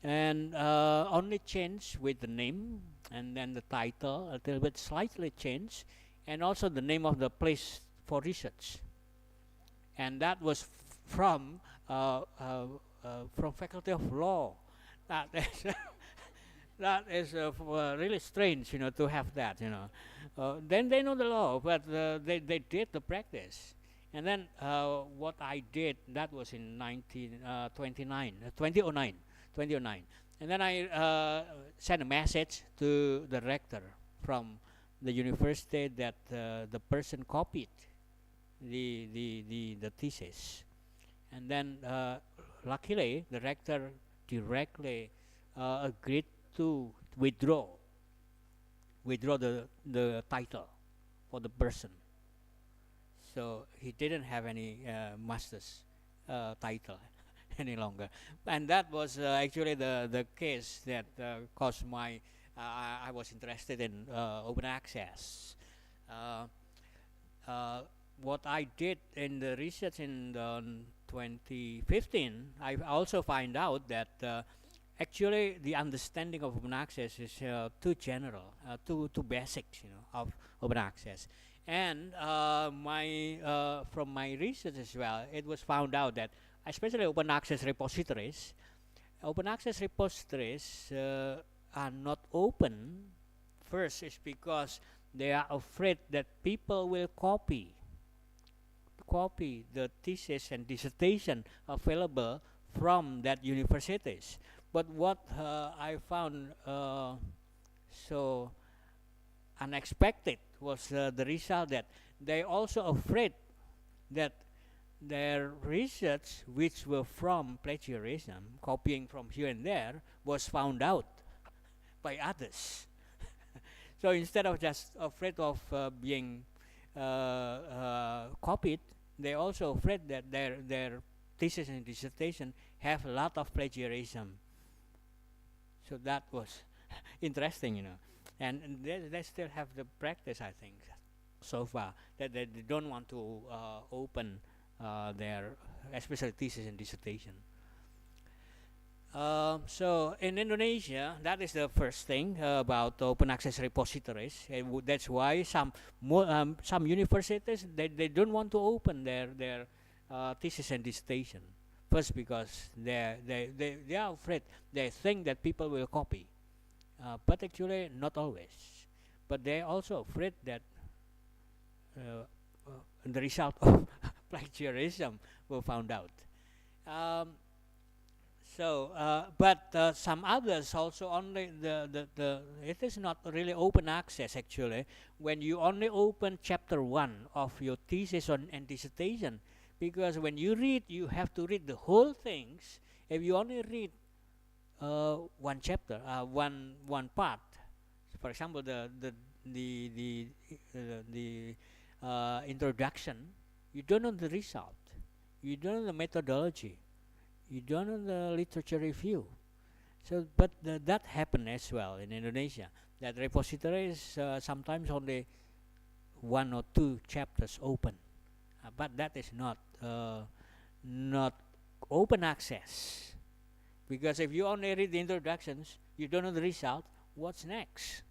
and only changed with the name and then the title a little bit slightly changed, and also the name of the place for research. And that was from Faculty of Law. That is that is really strange, to have that. Then they know the law, but they did the practice. And then what I did, that was in 2009. And then I sent a message to the rector from the university that the person copied the thesis. And then luckily the rector directly agreed to withdraw the title for the person. So he didn't have any master's title any longer. And that was actually the case that caused my I was interested in open access. What I did in the research in 2015, I also find out that actually the understanding of open access is too general, too basic, of open access. And from my research as well, it was found out that especially open access repositories are not open. First is because they are afraid that people will copy the thesis and dissertation available from that universities. But what I found so unexpected was the result that they also afraid that their research, which were from plagiarism, copying from here and there, was found out by others. So instead of just afraid of being copied, they also afraid that their thesis and dissertation have a lot of plagiarism. So that was interesting, and they still have the practice, I think, so far, that they don't want to open their especially thesis and dissertation. So in Indonesia, that is the first thing about open access repositories. That's why some universities they don't want to open their thesis and dissertation. First, because they are afraid. They think that people will copy, but actually not always. But they're also afraid that uh, the result of plagiarism will found out. Um, but some others also only it is not really open access actually. When you only open chapter 1 of your thesis on and dissertation, because when you read, you have to read the whole things. If you only read one chapter, one part, for example, the introduction, you don't know the result, you don't know the methodology, you don't know the literature review. So, but that happen as well in Indonesia. That repository is sometimes only 1 or 2 chapters open, but that is not open access. Because if you only read the introductions, you don't know the result. What's next?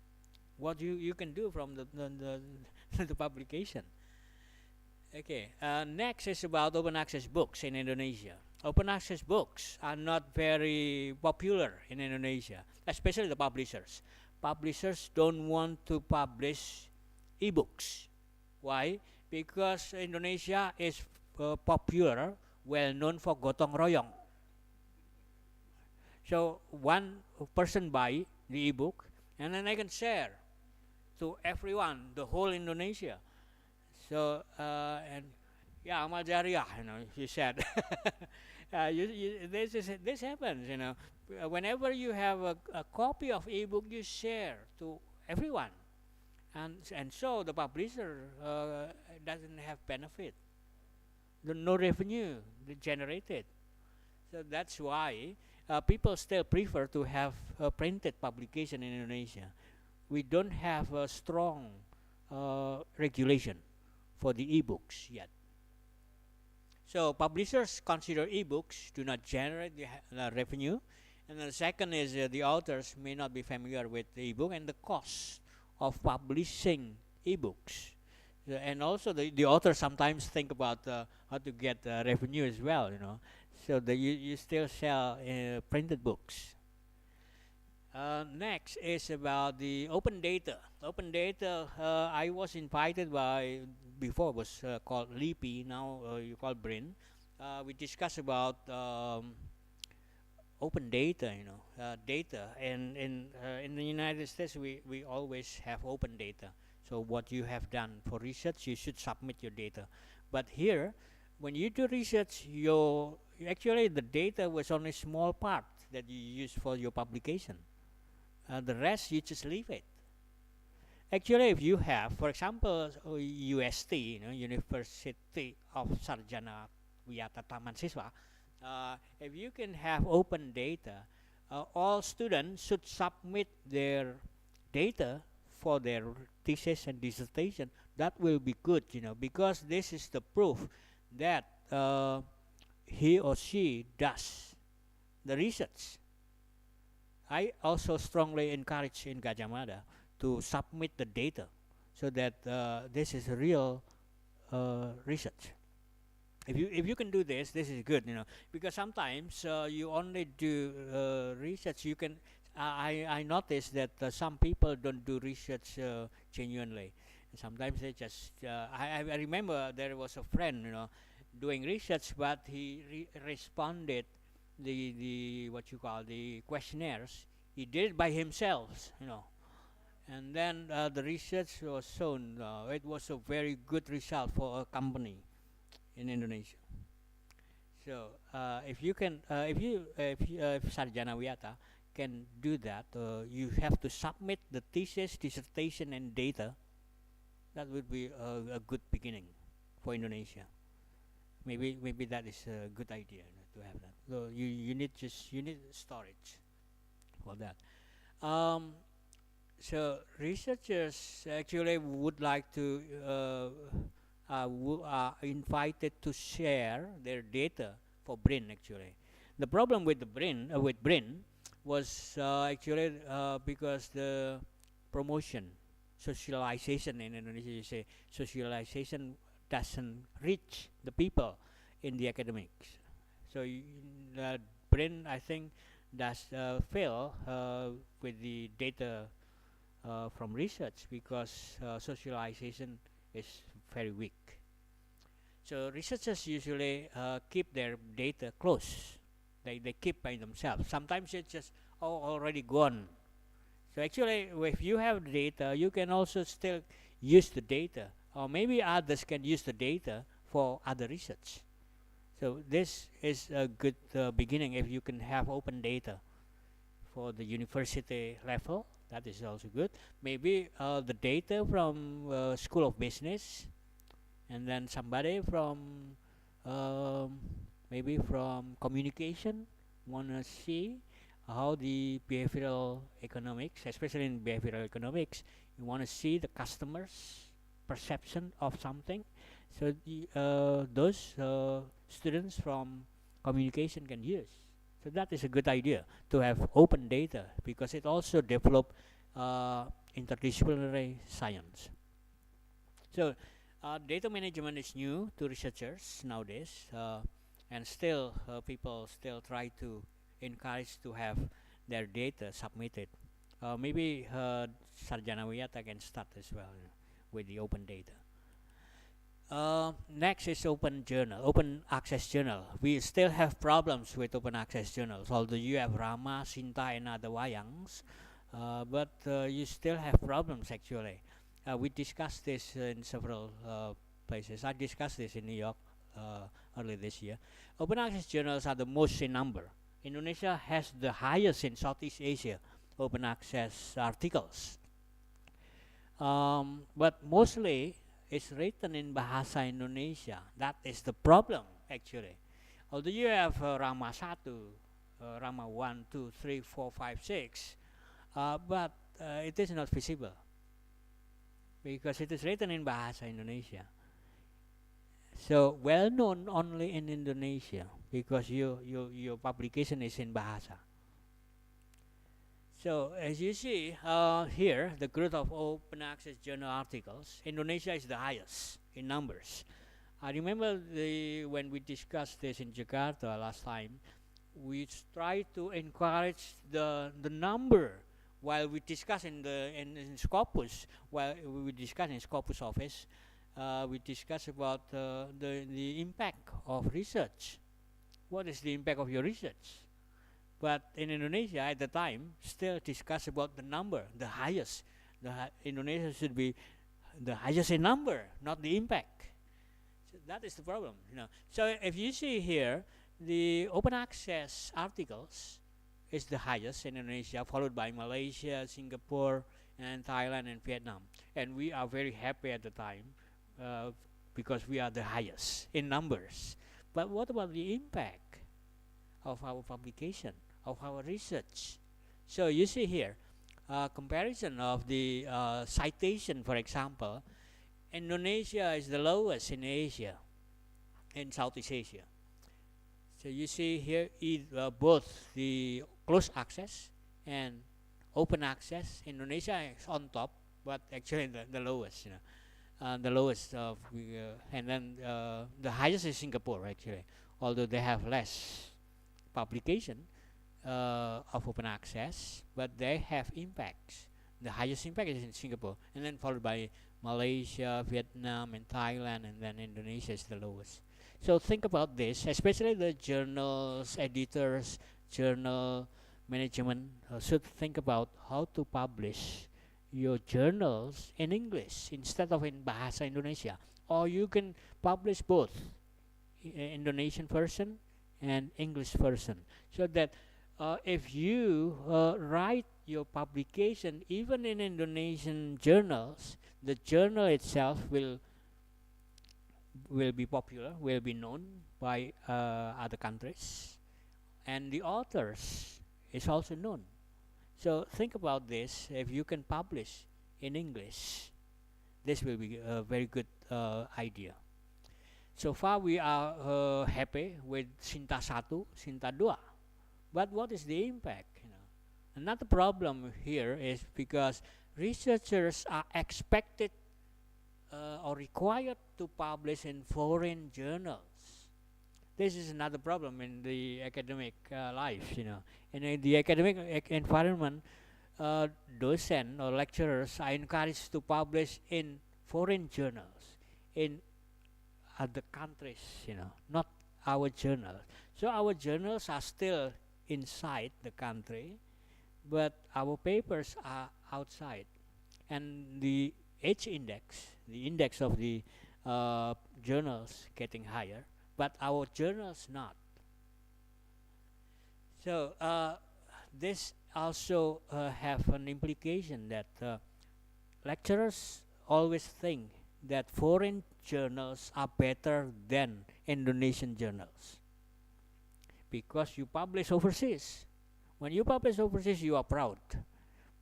What you can do from the publication. Okay. Next is about open access books in Indonesia. Open access books are not very popular in Indonesia, especially the publishers. Publishers don't want to publish e-books. Why? Because Indonesia is popular, well known for gotong royong. So one person buy the e-book, and then I can share to everyone, the whole Indonesia. So and yeah, Amal Jariah, he said. This happens, Whenever you have a copy of ebook, you share to everyone, and so the publisher doesn't have benefit, no revenue generated. So that's why people still prefer to have a printed publication in Indonesia. We don't have a strong regulation for the ebooks yet. So publishers consider ebooks do not generate the revenue, and the second is the authors may not be familiar with the ebook and the cost of publishing ebooks, and also the authors sometimes think about how to get revenue as well, So you still sell printed books. Next is about the open data. Open data, I was invited by, before it was called LIPI, now you call BRIN. We discussed about open data, data. And in the United States, we always have open data. So what you have done for research, you should submit your data. But here, when you do research, actually the data was only a small part that you use for your publication. The rest you just leave it. Actually, if you have, for example, UST, University of Sarjanawiyata Tamansiswa, if you can have open data, all students should submit their data for their thesis and dissertation. That will be good, because this is the proof that he or she does the research. I also strongly encourage in Gajah Mada to submit the data so that this is real research. If you can do this is good, because sometimes you only do research. You can. I noticed that some people don't do research genuinely. Sometimes they just. I remember there was a friend, doing research, but he responded the what you call the questionnaires. He did it by himself, and then the research was shown. It was a very good result for a company in Indonesia. So if you can, if Sarjanawiyata can do that, you have to submit the thesis, dissertation, and data. That would be a good beginning for Indonesia. Maybe that is a good idea to have that. So you need storage for that. So researchers actually would like to are invited to share their data for BRIN actually. The problem with the brain was actually because the promotion, socialization in Indonesia, you say socialization doesn't reach the people in the academics. So the brain, I think, does fail with the data from research because socialization is very weak. So researchers usually keep their data close. They keep by themselves. Sometimes it's just already gone. So actually, if you have data, you can also still use the data, or maybe others can use the data for other research. So this is a good beginning if you can have open data for the university level. That is also good. Maybe the data from School of Business, and then somebody from um, maybe from communication wanna see how the behavioral economics, especially in behavioral economics, you want to see the customer's perception of something. So those students from communication can use. So that is a good idea to have open data because it also develop interdisciplinary science. So data management is new to researchers nowadays, and still people still try to encourage to have their data submitted. Maybe Sarjanawiyata can start as well with the open data. Next is open access journal. We still have problems with open access journals, although you have Rama, Sinta, and other wayangs, but you still have problems actually. We discussed this in several places. I discussed this in New York early this year. Open access journals are the most in number. Indonesia has the highest in Southeast Asia open access articles. But mostly it's written in Bahasa Indonesia. That is the problem actually. Although you have Rama 1, Rama 1, 2, 3, 4, 5, 6, but it is not visible because it is written in Bahasa Indonesia. So well known only in Indonesia because your publication is in Bahasa. So as you see here, the growth of open access journal articles, Indonesia is the highest in numbers. I remember when we discussed this in Jakarta last time, we tried to encourage the number while we discuss in Scopus, while we discuss in Scopus office, we discuss about the impact of research. What is the impact of your research? But in Indonesia at the time, still discuss about the number, the highest. Indonesia should be the highest in number, not the impact. So that is the problem, you know. So if you see here, the open access articles is the highest in Indonesia, followed by Malaysia, Singapore, and Thailand and Vietnam. And we are very happy at the time because we are the highest in numbers. But what about the impact of our publication, of our research? So you see here, comparison of the citation, for example, Indonesia is the lowest in Asia, in Southeast Asia. So you see here both the closed access and open access. Indonesia is on top, but actually the lowest, you know, the lowest of, and then the highest is Singapore actually, although they have less publication of open access, but they have impacts. The highest impact is in Singapore, and then followed by Malaysia, Vietnam, and Thailand, and then Indonesia is the lowest. So think about this, especially the journals, editors, journal management should think about how to publish your journals in English instead of in Bahasa Indonesia. Or you can publish both, Indonesian version and English version. So that if you write your publication even in Indonesian journals, the journal itself will be popular, will be known by other countries, and the authors is also known. So think about this. If you can publish in English, this will be a very good idea. So far we are happy with Sinta 1, Sinta 2. But what is the impact? Another problem here is because researchers are expected or required to publish in foreign journals. This is another problem in the academic life. In the academic environment, docents or lecturers are encouraged to publish in foreign journals in other countries, not our journals. So our journals are still inside the country, but our papers are outside. And the H index, the index of the journals getting higher, but our journals not. So this also have an implication that lecturers always think that foreign journals are better than Indonesian journals because you publish overseas. When you publish overseas, you are proud.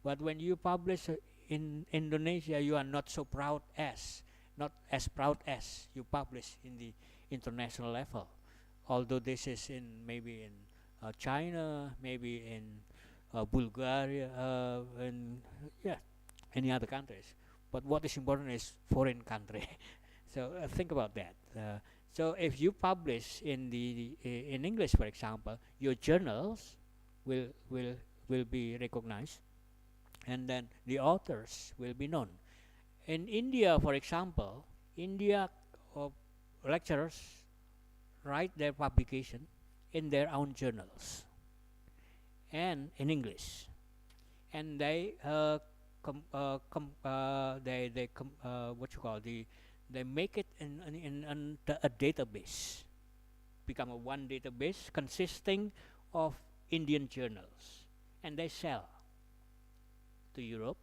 But when you publish in Indonesia, you are not so proud as, not as proud as you publish in the international level. Although this is in maybe in China, maybe in Bulgaria, and yeah, any other countries. But what is important is foreign country. So think about that. So if you publish in the in English, for example, your journals will be recognized, and then the authors will be known. In India, for example, India lecturers write their publication in their own journals and in English, and they what you call they make it in a database, become a one database consisting of Indian journals, and they sell to Europe,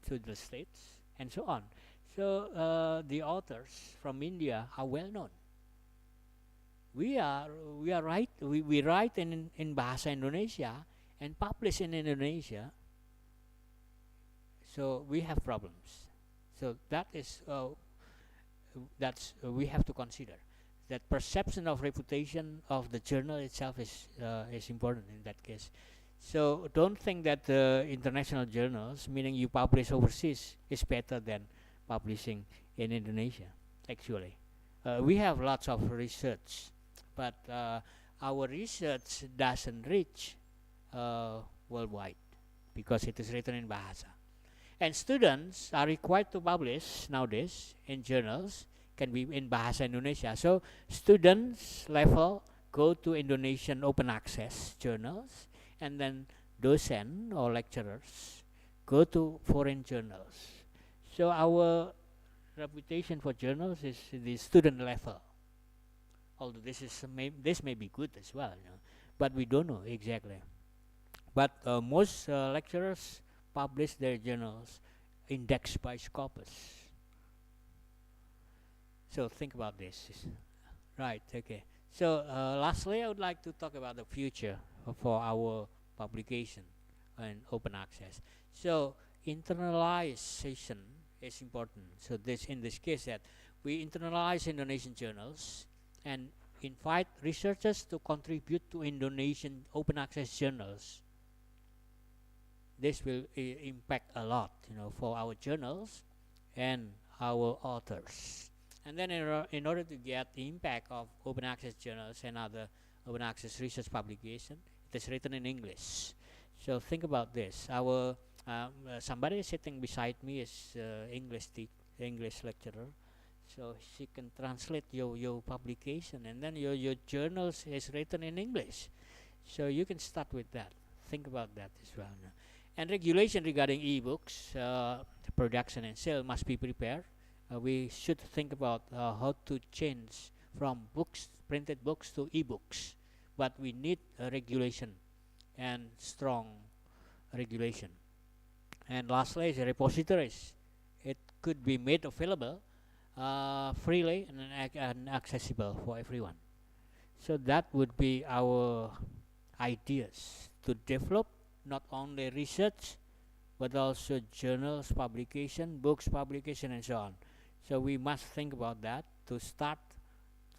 to the States, and so on. So the authors from India are well known. We write in Bahasa Indonesia and publish in Indonesia. So we have problems. So we have to consider that perception of reputation of the journal itself is important in that case. So don't think that international journals, meaning you publish overseas, is better than publishing in Indonesia. Actually, we have lots of research, but our research doesn't reach worldwide because it is written in Bahasa. And students are required to publish nowadays in journals, can be in Bahasa Indonesia. So students level go to Indonesian open access journals, and then docent or lecturers go to foreign journals. So our reputation for journals is the student level. Although this may be good as well, but we don't know exactly. But most lecturers publish their journals indexed by Scopus. So think about this. Right, okay. So lastly, I would like to talk about the future for our publication and open access. So internalization is important. So in this case that we internalize Indonesian journals and invite researchers to contribute to Indonesian open access journals. This will impact a lot, for our journals and our authors. And then in order to get the impact of open access journals and other open access research publication, it is written in English. So think about this. Our somebody sitting beside me is English lecturer. So she can translate your publication, and then your journals is written in English. So you can start with that. Think about that as well. And regulation regarding e-books, production and sale must be prepared. We should think about how to change from printed books to e-books. But we need regulation and strong regulation. And lastly, is repositories. It could be made available freely and accessible for everyone. So that would be our ideas to develop not only research, but also journals publication, books publication, and so on. So we must think about that to start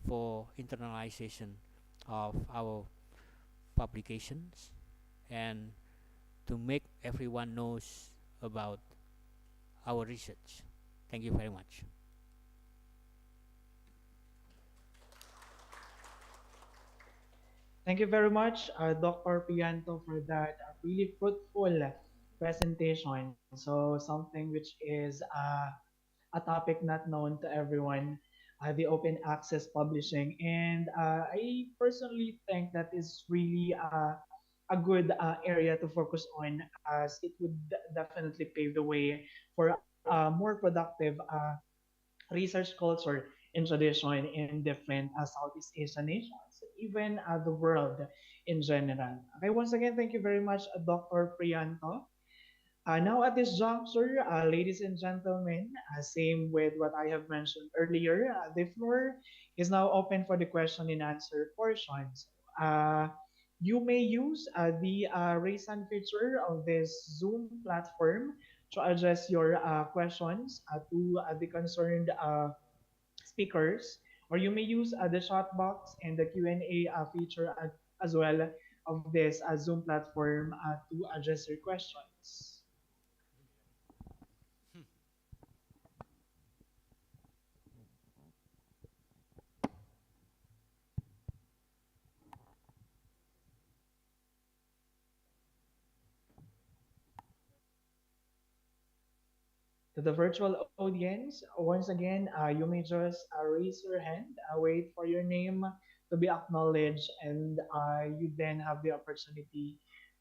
for internalization of our publications and to make everyone knows about our research. Thank you very much. Thank you very much, Dr. Pianto, for that really fruitful presentation. So something which is a topic not known to everyone, the open access publishing. And I personally think that is really a good area to focus on, as it would definitely pave the way for a more productive research culture and tradition in different Southeast Asian nations, even the world in general. Okay, once again, thank you very much, Dr. Priyanto. Now, at this juncture, ladies and gentlemen, same with what I have mentioned earlier, the floor is now open for the question and answer portions. You may use the raise hand feature of this Zoom platform to address your questions to the concerned speakers, or you may use the chat box and the Q&A feature as well of this Zoom platform to address your questions. To the virtual audience, once again, you may just raise your hand, wait for your name to be acknowledged, and you then have the opportunity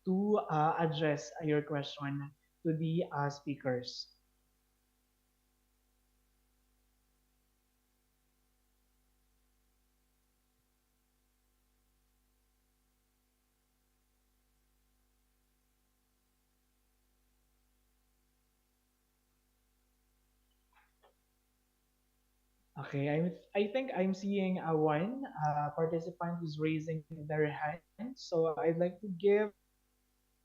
to address your question to the speakers. Okay, I think I'm seeing one participant who's raising their hand. So I'd like to give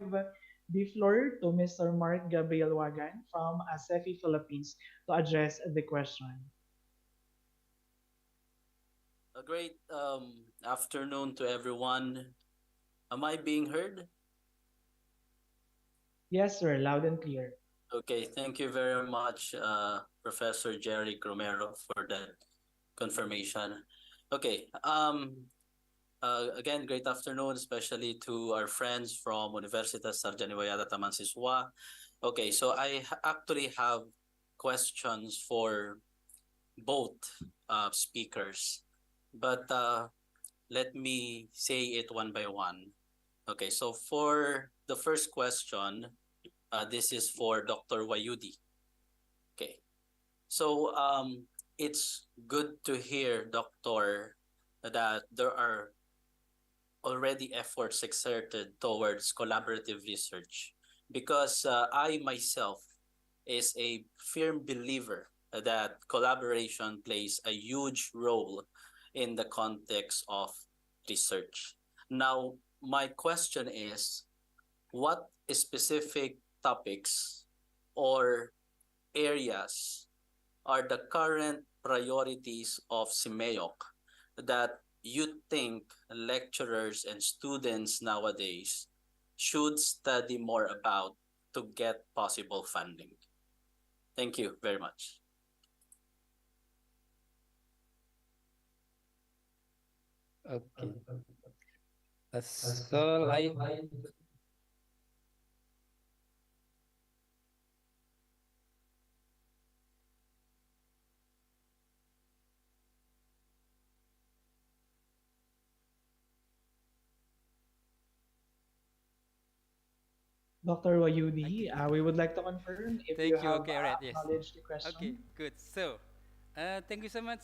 the floor to Mr. Mark Gabriel Wagan from ASEFI Philippines to address the question. A great afternoon to everyone. Am I being heard? Yes, sir, loud and clear. Okay, thank you very much, Professor Jerry Romero, for that confirmation. Okay, again, great afternoon, especially to our friends from Universitas Sarjanawiyata Tamansiswa. Okay, so actually have questions for both speakers, but let me say it one by one. Okay, so for the first question, this is for Dr. Wayudi. Okay, so it's good to hear, Doctor, that there are already efforts exerted towards collaborative research, because I myself is a firm believer that collaboration plays a huge role in the context of research. Now, my question is, what specific topics or areas are the current priorities of SIMEOC that you think lecturers and students nowadays should study more about to get possible funding? Thank you very much. Okay. So I Dr. Wayudi, okay. we would like to confirm if you Thank you. have Okay, all right. Yes. acknowledged the Okay, question. good. So, thank you so much,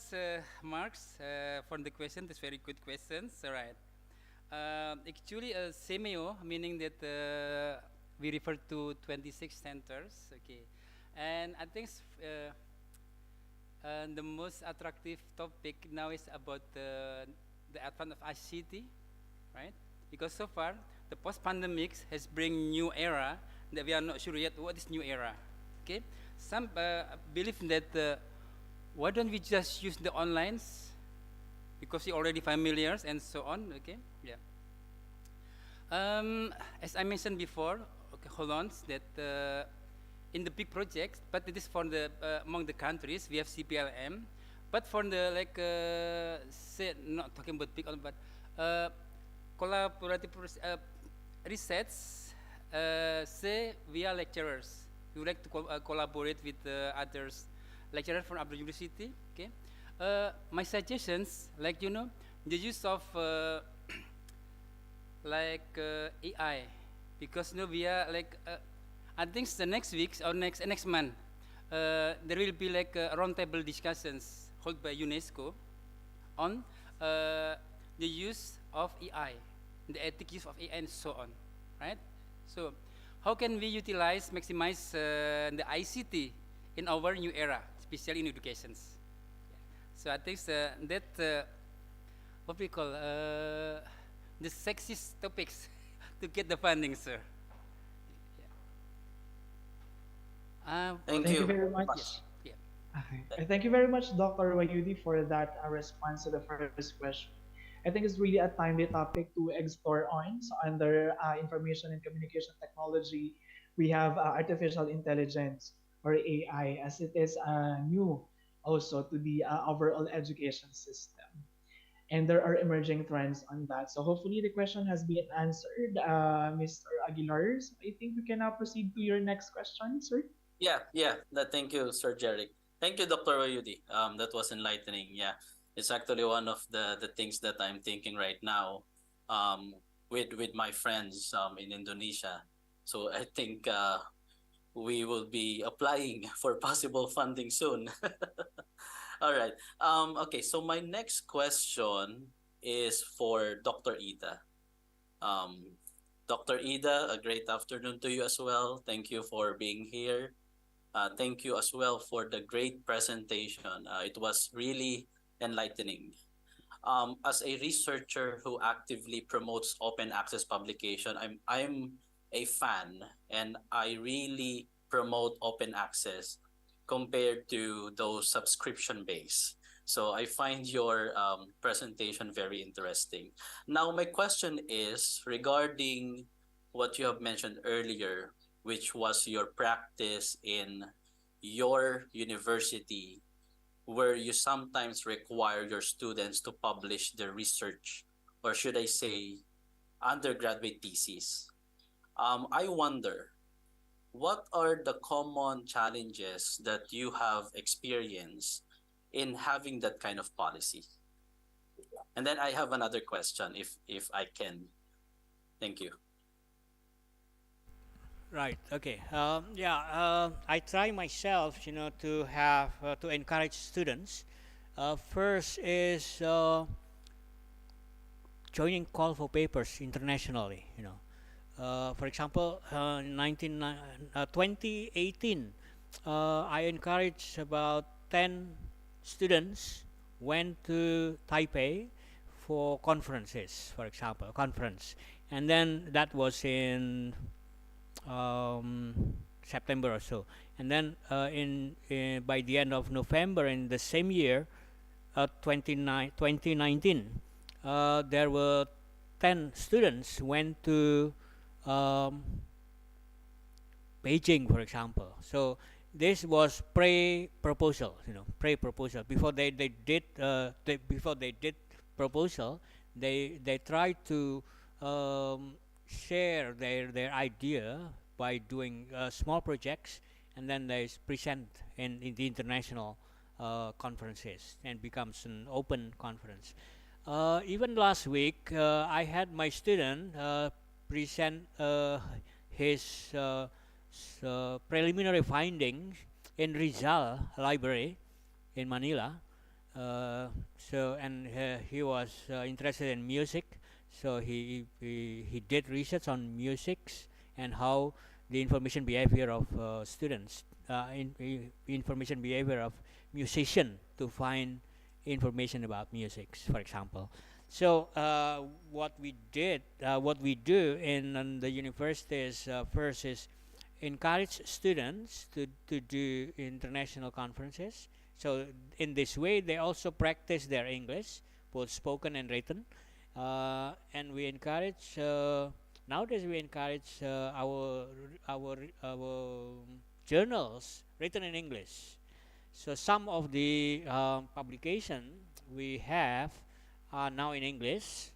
Marks, for the question. That's very good questions. All right. Actually, SEMEO, meaning that we refer to 26 centers. Okay, and I think the most attractive topic now is about the advent of ICT, right? Because so far, the post-pandemics has bring new era that we are not sure yet what is new era. Okay, some believe that why don't we just use the onlines because you're already familiar and so on. Okay, yeah. As I mentioned before, okay, hold on, that in the big projects, but it is for the among the countries we have CPLM, but for the like say not talking about big, but uh, collaborative research, say via lecturers. We would like to collaborate with others, lecturers from other university. Okay, my suggestions, like you know, the use of like AI, because you know we are like I think the next weeks or next month there will be like roundtable discussions held by UNESCO on the use of AI, the ethic use of AI, and so on, right? So, how can we utilize, maximize the ICT in our new era, especially in educations? So I think that what we call the sexist topics to get the funding, sir. Thank Thank you you. very much. Yes. Yeah. Okay. Thank you very much, Dr. Wayudi, for that response to the first question. I think it's really a timely topic to explore on. So under information and communication technology, we have artificial intelligence or AI, as it is new also to the overall education system. And there are emerging trends on that. So hopefully the question has been answered, Mr. Aguilar. So I think we can now proceed to your next question, sir. Yeah. Thank you, Sir Jeric. Thank you, Dr. Wayudi. That was enlightening. Yeah, it's actually one of the things that I'm thinking right now, um, with my friends in Indonesia. So I think we will be applying for possible funding soon. All right. Okay. So my next question is for Dr. Ida. Um, Dr. Ida, a great afternoon to you as well. Thank you for being here. Thank you as well for the great presentation. It was really enlightening. As a researcher who actively promotes open access publication, I'm a fan, and I really promote open access compared to those subscription based. So I find your presentation very interesting. Now my question is regarding what you have mentioned earlier, which was your practice in your university, where you sometimes require your students to publish their research, or should I say, undergraduate thesis. I wonder, what are the common challenges that you have experienced in having that kind of policy? And then I have another question, if I can. Thank you. Right. Okay. Yeah. I try myself, to have to encourage students. First is joining call for papers internationally. For example, 2018, I encouraged about 10 students went to Taipei for conferences. For example, conference, and then that was in September or so, and then in by the end of November in the same year, 2019, there were 10 students went to um, Beijing, for example. So this was pre-proposal, pre-proposal. Before they did proposal, they tried to share their idea by doing small projects, and then they present in the international conferences and becomes an open conference. Even last week, I had my student present his preliminary findings in Rizal Library in Manila. And he was interested in music, so he did research on musics and how the information behavior of students, information behavior of musician to find information about musics, for example. So what we do in the university is first is encourage students to do international conferences. So in this way, they also practice their English, both spoken and written. And we encourage Nowadays, we encourage our journals written in English. So some of the publication we have are now in English,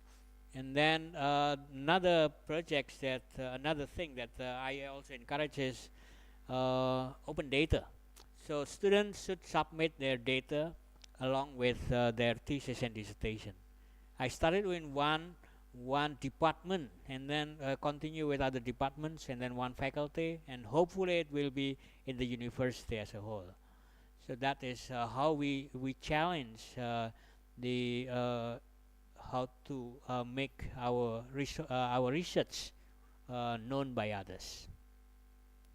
and then another thing that I also encourage is open data. So students should submit their data along with their thesis and dissertation. I started with one department and then continue with other departments and then one faculty, and hopefully it will be in the university as a whole. So that is how we challenge the how to make our research known by others.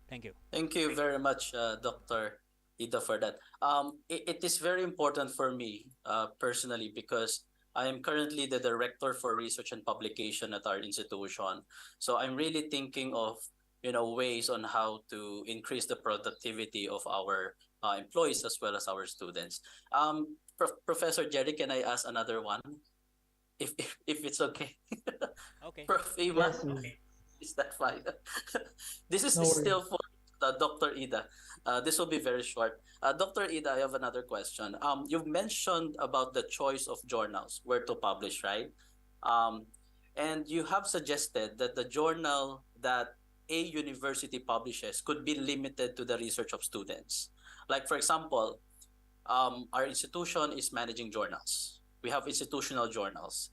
Thank you. Thank you very much, Dr. Ida, for that. It is very important for me personally because I am currently the director for research and publication at our institution. So I'm really thinking of ways on how to increase the productivity of our employees as well as our students. Professor Jerry, can I ask another one, if it's okay? Okay. Prof. Ima, Yes, sir. is that fine? This is No worries. still for Dr. Ida. This will be very short. Dr. Ida, I have another question. You've mentioned about the choice of journals, where to publish, right? Um, and you have suggested that the journal that a university publishes could be limited to the research of students. Like, for example, our institution is managing journals. We have institutional journals.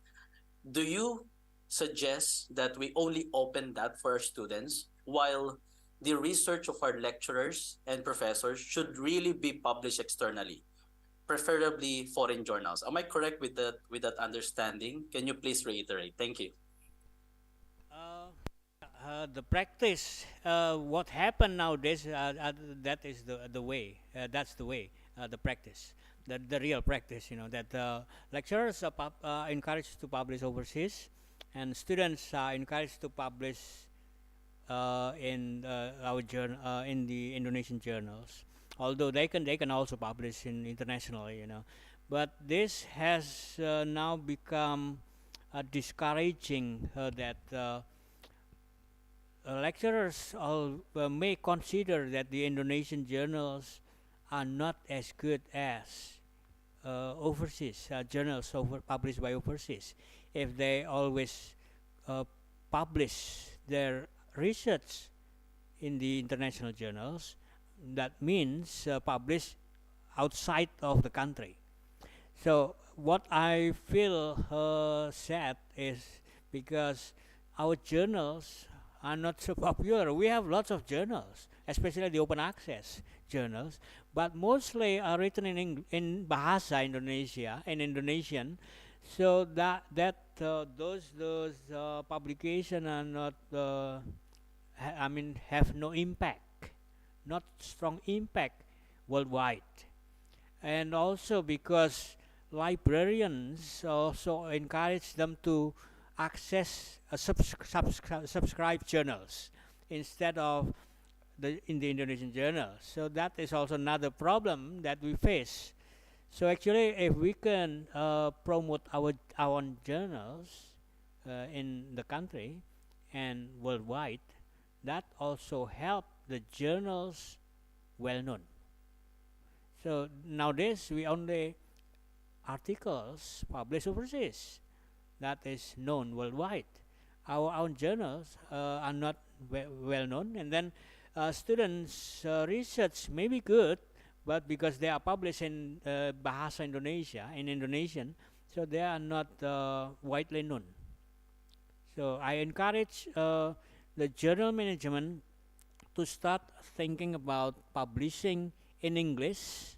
Do you suggest that we only open that for our students, while the research of our lecturers and professors should really be published externally, preferably foreign journals? Am I correct with that understanding? Can you please reiterate? Thank you. Uh, the practice, what happened nowadays, that is the way. That's the way. The practice, the real practice. That lecturers are encouraged to publish overseas, and students are encouraged to publish in our in the Indonesian journals. Although they can also publish in internationally. But this has now become discouraging that. Lecturers may consider that the Indonesian journals are not as good as overseas journals published by overseas. If they always uh, publish their research in the international journals, that means publish outside of the country. So what I feel sad is because our journals are not so popular. We have lots of journals, especially the open access journals, but mostly are written in Bahasa Indonesia, in Indonesian. So those publication are not, have no impact, not strong impact worldwide. And also because librarians also encourage them to access subscribe journals instead of in the Indonesian journals. So that is also another problem that we face. So actually, if we can promote our journals in the country and worldwide, that also help the journals well known. So nowadays we only articles published overseas that is known worldwide. Our own journals are not well known, and then students' research may be good, but because they are published in Bahasa Indonesia, in Indonesian, so they are not widely known. So I encourage the journal management to start thinking about publishing in English,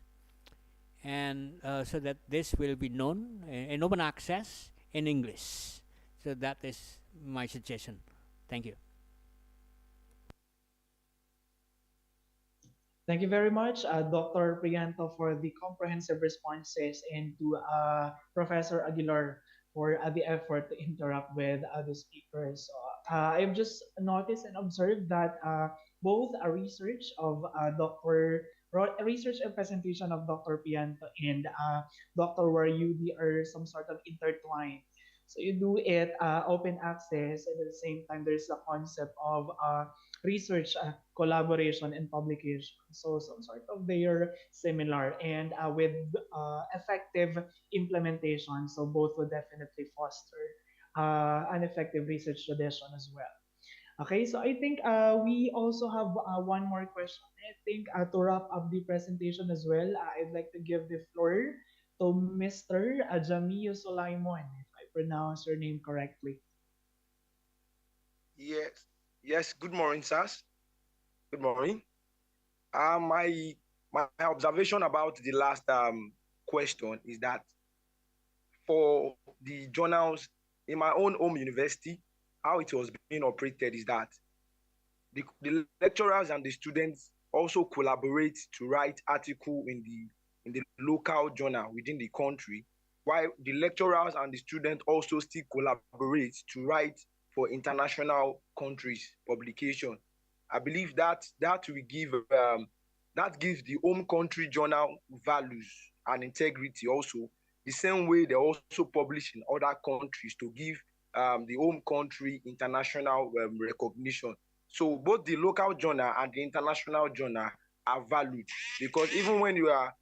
and so that this will be known in open access in English. So that is my suggestion. Thank you. Thank you very much, Dr. Priyanto, for the comprehensive responses, and to Professor Aguilar for the effort to interact with the speakers. So, I've just noticed and observed that both a research of research and presentation of Dr. Priyanto and Dr. Waryudi are some sort of intertwined So you do it open access, and at the same time, there's the concept of research collaboration and publication. So some sort of they are similar, and with effective implementation. So both will definitely foster an effective research tradition as well. Okay, so I think we also have one more question. I think to wrap up the presentation as well, I'd like to give the floor to Mr. Jamio Sulaimon, if I pronounce your name correctly. Yes, yes. Good morning, sirs. Good morning. My observation about the last question is that for the journals in my own home university, how it was being operated is that the lecturers and the students also collaborate to write article in the local journal within the country, while the lecturers and the students also still collaborate to write for international countries publication. I believe that that will give that gives the home country journal values and integrity also, the same way they also publish in other countries to give the home country international recognition. So both the local journal and the international journal are valued, because even when you are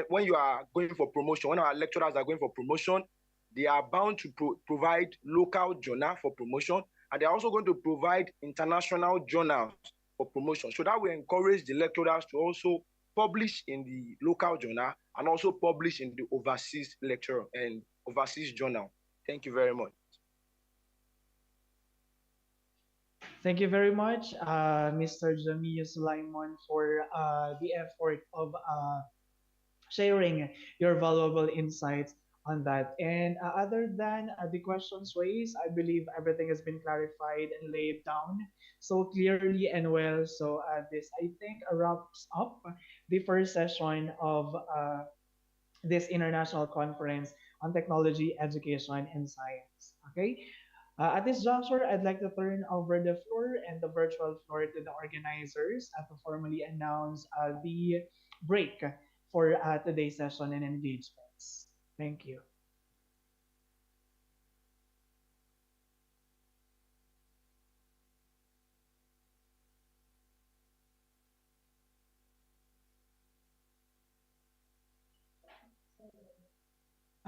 when you are going for promotion, when our lecturers are going for promotion, they are bound to provide local journal for promotion, and they're also going to provide international journals for promotion. So that will encourage the lecturers to also publish in the local journal and also publish in the overseas lecture and overseas journal. Thank you very much. Thank you very much, Mr. Jamio Sulaimon, for the effort of sharing your valuable insights on that. And other than the questions raised, I believe everything has been clarified and laid down so clearly and well. So this, I think, wraps up the first session of this international conference on technology, education, and science. Okay. At this juncture, I'd like to turn over the floor and the virtual floor to the organizers to formally announce the break for today's session and engagements. Thank you.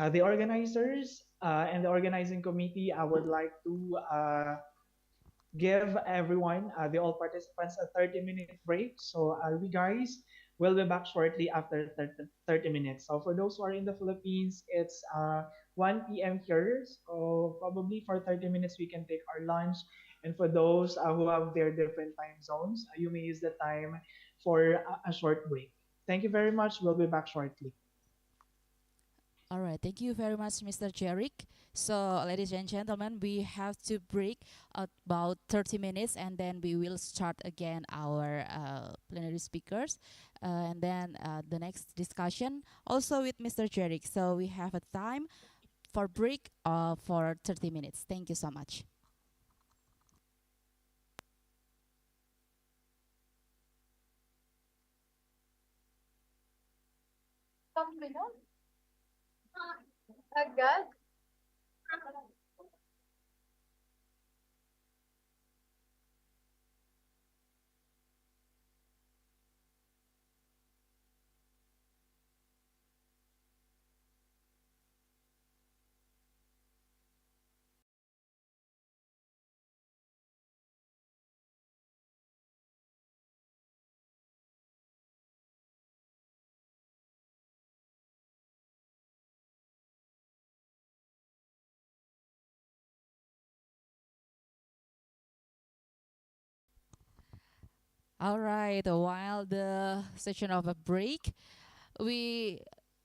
The organizers and the organizing committee, I would like to give everyone, the all participants, a 30-minute break. So we guys will be back shortly after 30 minutes. So for those who are in the Philippines, it's 1 p.m. here. So probably for 30 minutes, we can take our lunch. And for those who have their different time zones, you may use the time for a short break. Thank you very much. We'll be back shortly. All right, thank you very much, Mr. Jerick. So, ladies and gentlemen, we have to break about 30 minutes and then we will start again our plenary speakers. And then the next discussion also with Mr. Jerick. So, we have a time for break for 30 minutes. Thank you so much. Agad? All right, while the session of a break, we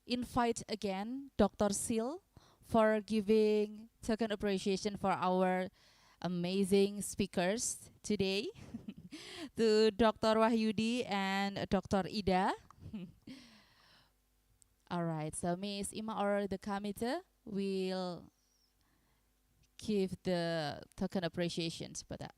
invite again Dr. Sil for giving token appreciation for our amazing speakers today to Dr. Wahyudi and Dr. Ida. All right, so Miss Ima or the committee will give the token appreciations for that.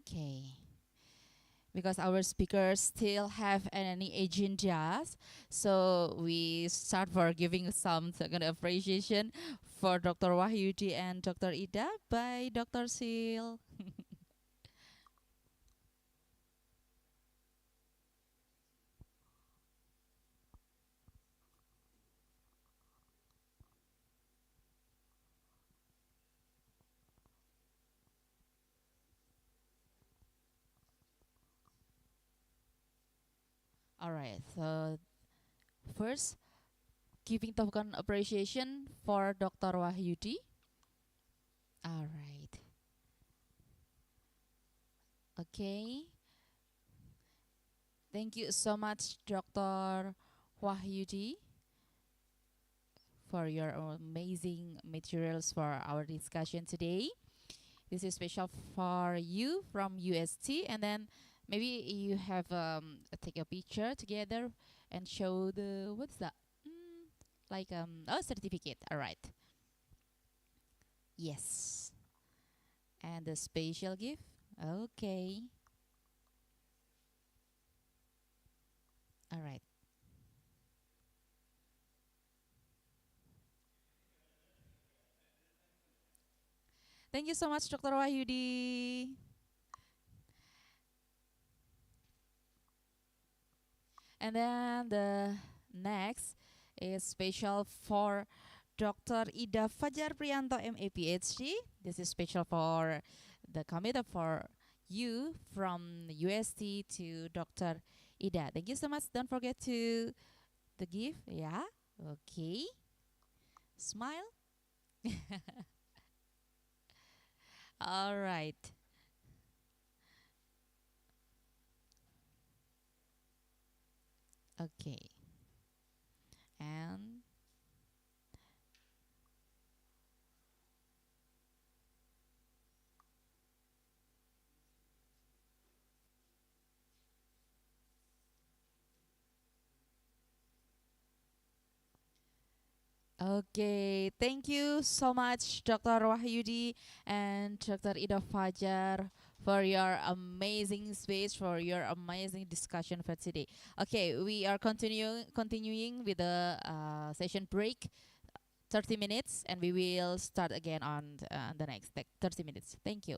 Okay. Because our speakers still have any agendas, so we start for giving some second appreciation for Dr. Wahyudi and Dr. Ida by Dr. Sil. All right, so first, giving token appreciation for Dr. Wahyudi. All right, okay. Thank you so much, Dr. Wahyudi, for your amazing materials for our discussion today. This is special for you from UST, and then maybe you have take a picture together and show the what's that? Like oh, certificate. All right. Yes. And the special gift. Okay. All right. Thank you so much, Dr. Wahyudi. And then the next is special for Dr. Ida Fajar Priyanto, MA PhD. This is special for the committee for you from UST to Dr. Ida. Thank you so much. Don't forget to the gift. Yeah. Okay. Smile. All right. Okay. And okay, thank you so much, Dr. Wahyudi and Dr. Ida Fajar, for your amazing speech, for your amazing discussion for today. Okay, we are continuing with the session break, 30 minutes, and we will start again on the next 30 minutes. Thank you.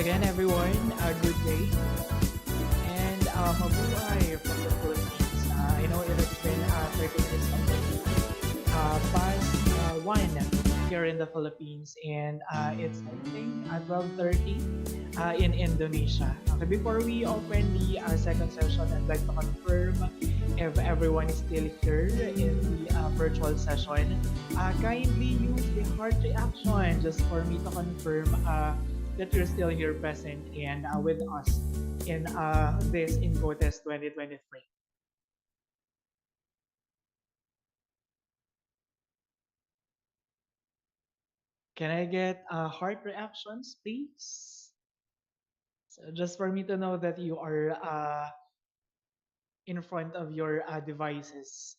again, everyone, a good day. And mabuhay from the Philippines. I know it has been 30 minutes past 1 here in the Philippines, and it's, I think, 12:30 in Indonesia. Okay, before we open the second session, I'd like to confirm if everyone is still here in the virtual session. Kindly use the heart reaction just for me to confirm that you're still here present and with us in this InCoTES 2023. Can I get heart reactions, please? So just for me to know that you are in front of your devices.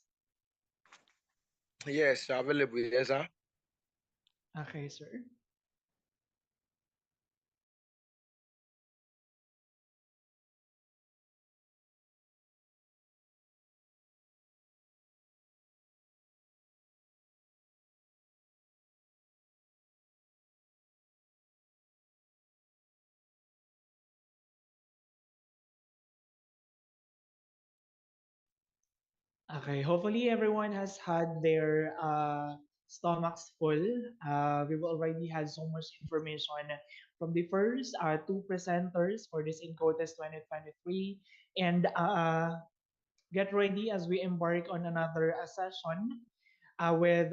Yes, available. Yes, sir. Okay, sir. Okay, hopefully everyone has had their stomachs full. We've already had so much information from the first two presenters for this InCoTES 2023. And get ready as we embark on another session with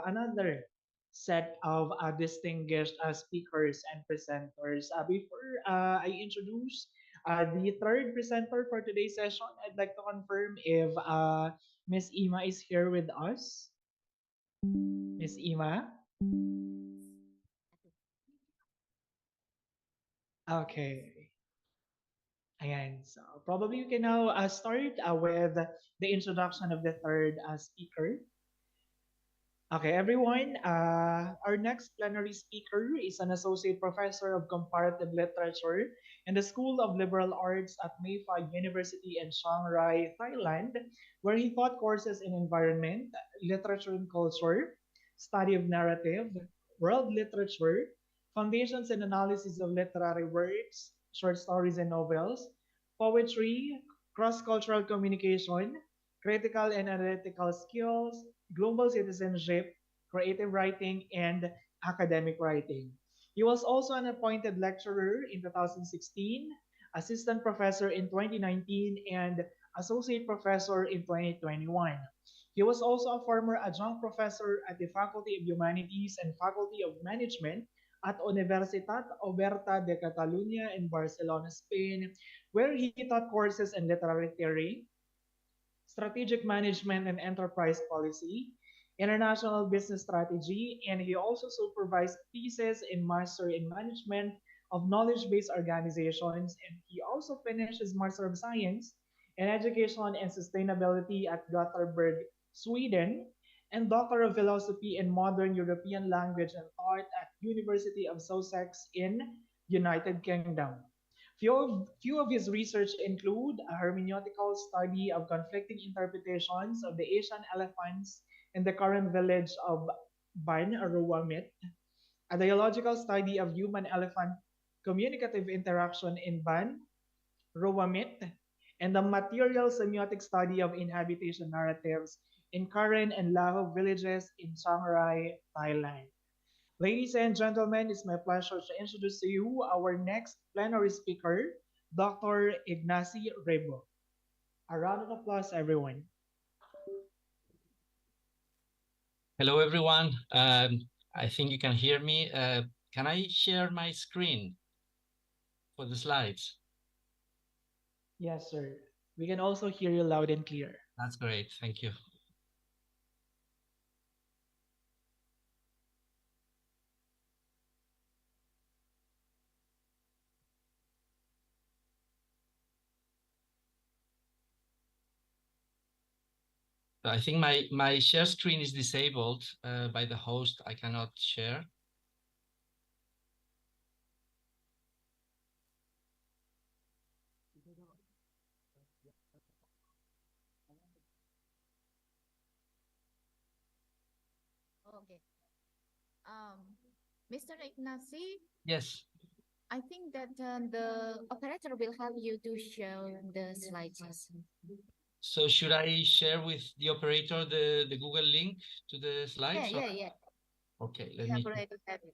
another set of distinguished speakers and presenters. Before I introduce the third presenter for today's session, I'd like to confirm if Miss Ima is here with us. Miss Ima? Okay. Ayan. So probably we can now start with the introduction of the third speaker. Okay, everyone. Our next plenary speaker is an associate professor of comparative literature in the School of Liberal Arts at Mayfa University in Chiang Rai, Thailand, where he taught courses in environment, literature and culture, study of narrative, world literature, foundations and analysis of literary works, short stories and novels, poetry, cross-cultural communication, critical and analytical skills, global citizenship, creative writing, and academic writing. He was also an appointed lecturer in 2016, assistant professor in 2019, and associate professor in 2021. He was also a former adjunct professor at the Faculty of Humanities and Faculty of Management at Universitat Oberta de Catalunya in Barcelona, Spain, where he taught courses in literary theory, strategic management and enterprise policy, international business strategy, and he also supervised thesis in Master in Management of Knowledge-Based Organizations, and he also finished his Master of Science in Education and Sustainability at Gothenburg, Sweden, and Doctor of Philosophy in Modern European Language and Thought at University of Sussex in United Kingdom. Few of his research include a hermeneutical study of conflicting interpretations of the Asian elephants in the current village of Ban Aruwamit, a dialogical study of human-elephant communicative interaction in Ban Ruwamit, and a material semiotic study of inhabitation narratives in Karen and Lahu villages in Chiang Rai, Thailand. Ladies and gentlemen, it's my pleasure to introduce to you our next plenary speaker, Dr. Ignacy Rebo. A round of applause, everyone. Hello, everyone. I think you can hear me. Can I share my screen for the slides? Yes, sir. We can also hear you loud and clear. That's great. Thank you. So I think my share screen is disabled by the host. I cannot share. Okay. Mr. Ignacy, Yes. I think that the operator will help you to show the slides. So should I share with the operator the Google link to the slides? Yeah. Okay, The operator have it.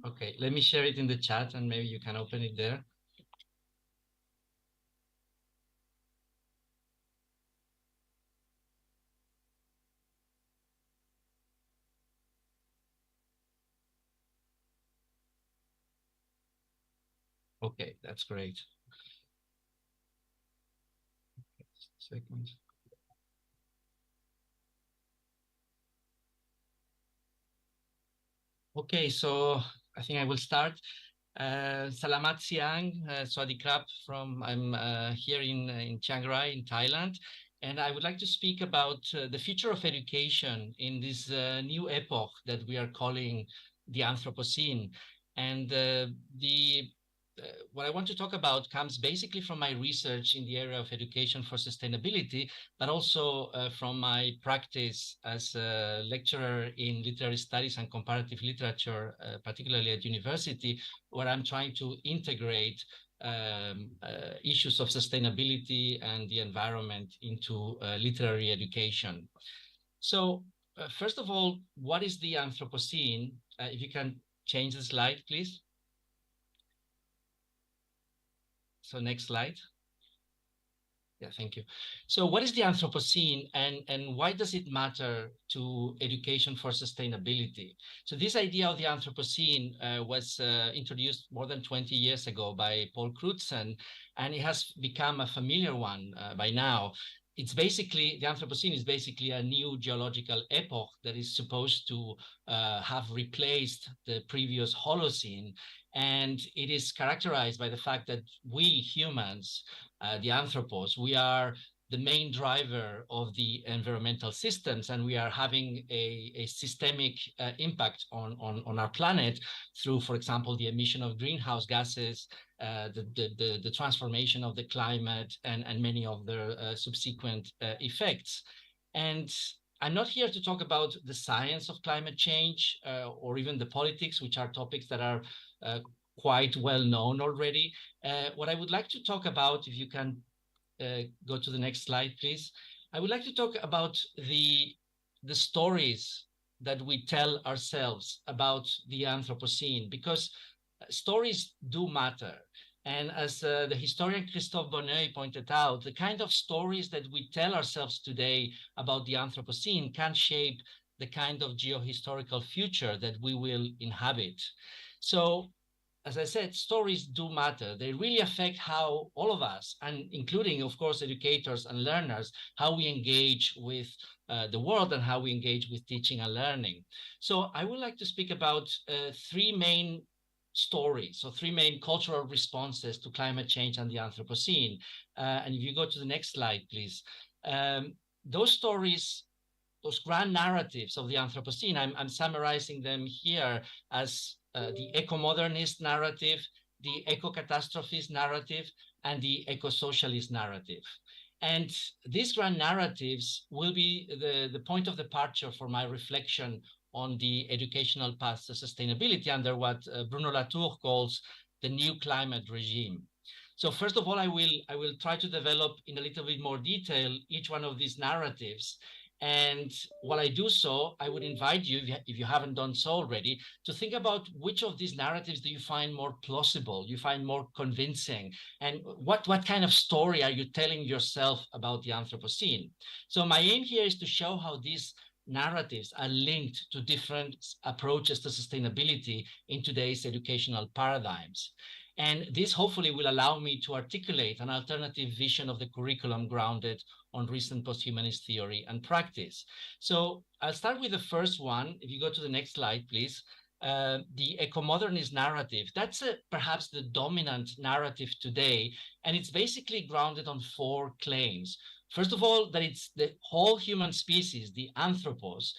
okay, let me share it in the chat and maybe you can open it there. Okay, that's great. Second. Okay, so I think I will start. Salamat siang, Sawasdee krap from, I'm here in Chiang Rai in Thailand. And I would like to speak about the future of education in this new epoch that we are calling the Anthropocene. And what I want to talk about comes basically from my research in the area of education for sustainability, but also from my practice as a lecturer in literary studies and comparative literature, particularly at university, where I'm trying to integrate issues of sustainability and the environment into literary education. So first of all, what is the Anthropocene? If you can change the slide, please. So next slide. Yeah, thank you. So what is the Anthropocene and why does it matter to education for sustainability? So this idea of the Anthropocene was introduced more than 20 years ago by Paul Crutzen, and it has become a familiar one by now. It's basically, the Anthropocene is basically a new geological epoch that is supposed to have replaced the previous Holocene. And it is characterized by the fact that we humans, the anthropos, we are the main driver of the environmental systems, and we are having a systemic impact on our planet through, for example, the emission of greenhouse gases, the transformation of the climate, and many of the subsequent effects. And I'm not here to talk about the science of climate change or even the politics, which are topics that are quite well known already. What I would like to talk about, if you can go to the next slide, please. I would like to talk about the stories that we tell ourselves about the Anthropocene, because stories do matter. And as the historian Christophe Bonneuil pointed out, the kind of stories that we tell ourselves today about the Anthropocene can shape the kind of geohistorical future that we will inhabit. So, as I said, stories do matter. They really affect how all of us, and including, of course, educators and learners, how we engage with the world and how we engage with teaching and learning. So I would like to speak about three main stories, so three main cultural responses to climate change and the Anthropocene. And if you go to the next slide, please. Those stories, those grand narratives of the Anthropocene, I'm summarizing them here as the eco-modernist narrative, the eco-catastrophist narrative, and the eco-socialist narrative. And these grand narratives will be the point of departure for my reflection on the educational path to sustainability under what Bruno Latour calls the new climate regime. So first of all, I will try to develop in a little bit more detail each one of these narratives. And while I do so, I would invite you, if you haven't done so already, to think about which of these narratives do you find more plausible, you find more convincing, and what kind of story are you telling yourself about the Anthropocene? So my aim here is to show how these narratives are linked to different approaches to sustainability in today's educational paradigms. And this hopefully will allow me to articulate an alternative vision of the curriculum grounded on recent posthumanist theory and practice. So I'll start with the first one. If you go to the next slide, please. The eco-modernist narrative, that's perhaps the dominant narrative today, and it's basically grounded on four claims. First of all, that it's the whole human species, the anthropos,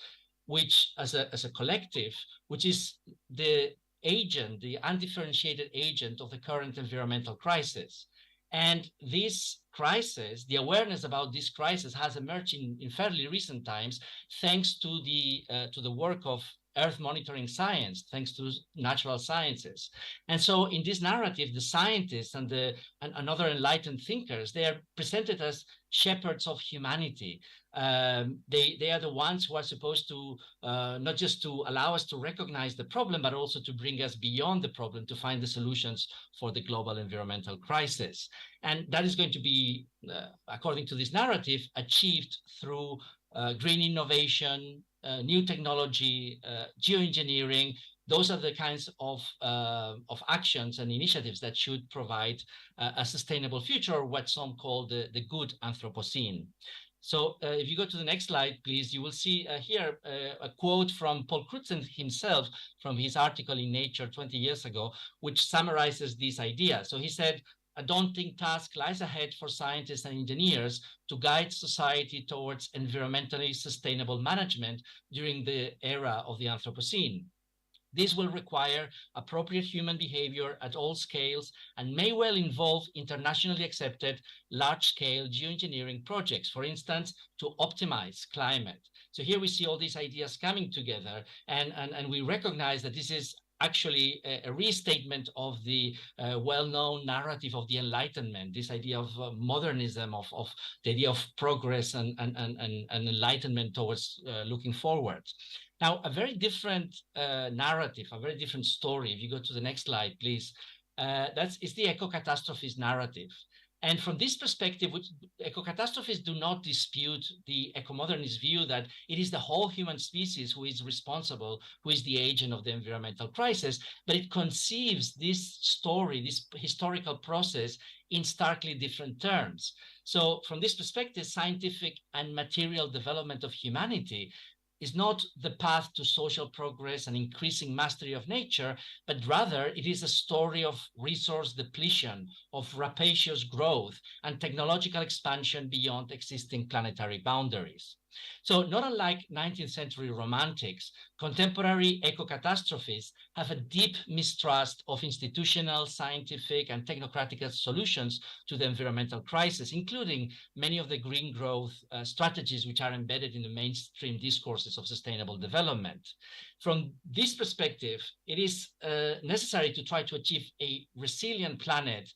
which as a collective, which is the agent, the undifferentiated agent of the current environmental crisis. And this crisis, the awareness about this crisis has emerged in fairly recent times, thanks to the work of Earth monitoring science, thanks to natural sciences. And so in this narrative, the scientists and other enlightened thinkers, they are presented as shepherds of humanity. They are the ones who are supposed to not just to allow us to recognize the problem, but also to bring us beyond the problem to find the solutions for the global environmental crisis. And that is going to be, according to this narrative, achieved through green innovation, new technology, geoengineering. Those are the kinds of actions and initiatives that should provide a sustainable future, or what some call the good Anthropocene. So if you go to the next slide, please, you will see here a quote from Paul Crutzen himself from his article in Nature 20 years ago, which summarizes this idea. So he said, a daunting task lies ahead for scientists and engineers to guide society towards environmentally sustainable management during the era of the Anthropocene. This will require appropriate human behavior at all scales and may well involve internationally accepted large-scale geoengineering projects, for instance, to optimize climate. So here we see all these ideas coming together, and we recognize that this is actually a restatement of the well-known narrative of the Enlightenment, this idea of modernism, of the idea of progress and enlightenment towards looking forward. Now, a very different narrative, a very different story. If you go to the next slide, please, is the eco-catastrophes narrative. And from this perspective, eco-catastrophes do not dispute the eco-modernist view that it is the whole human species who is responsible, who is the agent of the environmental crisis, but it conceives this story, this historical process in starkly different terms. So from this perspective, scientific and material development of humanity is not the path to social progress and increasing mastery of nature, but rather it is a story of resource depletion, of rapacious growth, and technological expansion beyond existing planetary boundaries. So not unlike 19th century romantics, contemporary eco-catastrophes have a deep mistrust of institutional, scientific, and technocratic solutions to the environmental crisis, including many of the green growth strategies which are embedded in the mainstream discourses of sustainable development. From this perspective, it is necessary to try to achieve a resilient planet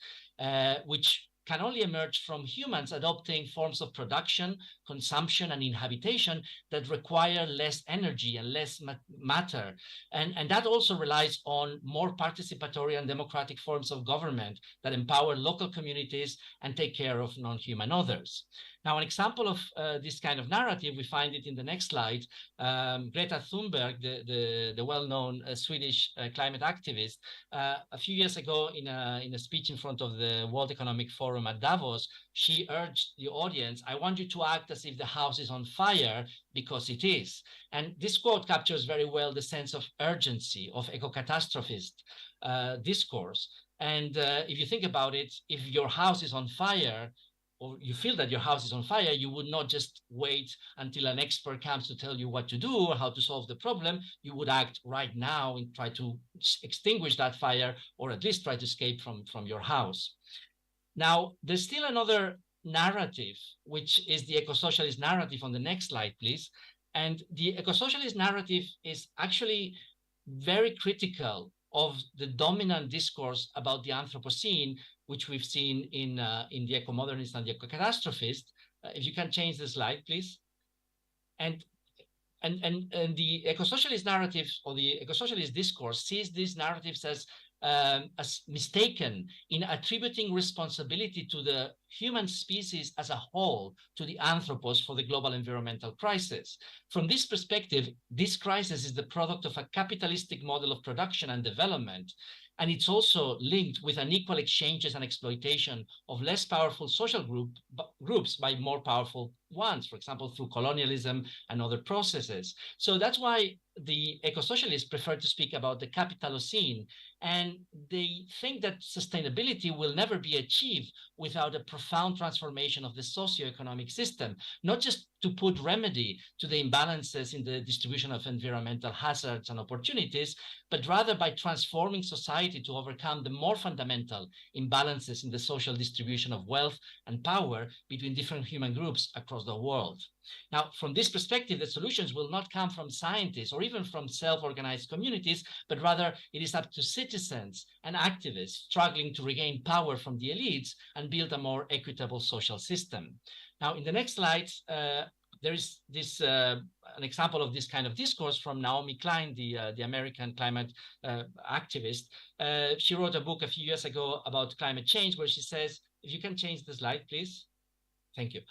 which can only emerge from humans adopting forms of production, consumption, and inhabitation that require less energy and less matter. And that also relies on more participatory and democratic forms of government that empower local communities and take care of non-human others. Now, an example of this kind of narrative, we find it in the next slide. Greta Thunberg, the well-known Swedish climate activist, a few years ago in a speech in front of the World Economic Forum at Davos, she urged the audience, I want you to act as if the house is on fire, because it is. And this quote captures very well the sense of urgency of eco-catastrophist discourse. And if you think about it, if your house is on fire, or you feel that your house is on fire, you would not just wait until an expert comes to tell you what to do or how to solve the problem. You would act right now and try to extinguish that fire, or at least try to escape from your house. Now, there's still another narrative, which is the eco-socialist narrative on the next slide, please. And the eco-socialist narrative is actually very critical of the dominant discourse about the Anthropocene, which we've seen in the eco-modernist and the eco-catastrophist. If you can change the slide, please. And the eco-socialist narrative, or the eco-socialist discourse, sees these narratives as mistaken in attributing responsibility to the human species as a whole, to the anthropos, for the global environmental crisis. From this perspective, this crisis is the product of a capitalistic model of production and development, and it's also linked with unequal exchanges and exploitation of less powerful social groups by more powerful ones, for example, through colonialism and other processes. So that's why the eco-socialists prefer to speak about the capitalocene, and they think that sustainability will never be achieved without a profound transformation of the socio-economic system, not just to put remedy to the imbalances in the distribution of environmental hazards and opportunities, but rather by transforming society to overcome the more fundamental imbalances in the social distribution of wealth and power between different human groups across the world. Now, from this perspective, the solutions will not come from scientists or even from self-organized communities, but rather it is up to citizens and activists struggling to regain power from the elites and build a more equitable social system. Now, in the next slide, there is this an example of this kind of discourse from Naomi Klein, the American climate activist. She wrote a book a few years ago about climate change, where she says, if you can change the slide, please. Thank you.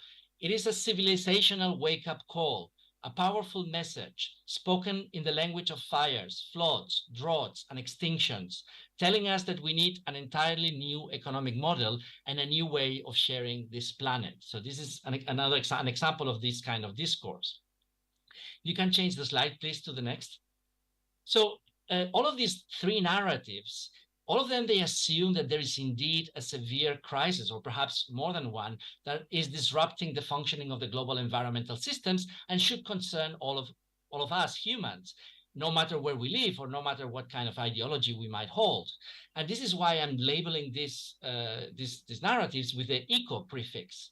It is a civilizational wake-up call, a powerful message spoken in the language of fires, floods, droughts, and extinctions, telling us that we need an entirely new economic model and a new way of sharing this planet. So this is an example of this kind of discourse. You can change the slide, please, to the next. So all of these three narratives, all of them, they assume that there is indeed a severe crisis, or perhaps more than one, that is disrupting the functioning of the global environmental systems and should concern all of us humans, no matter where we live or no matter what kind of ideology we might hold. And this is why I'm labeling these narratives with the eco prefix.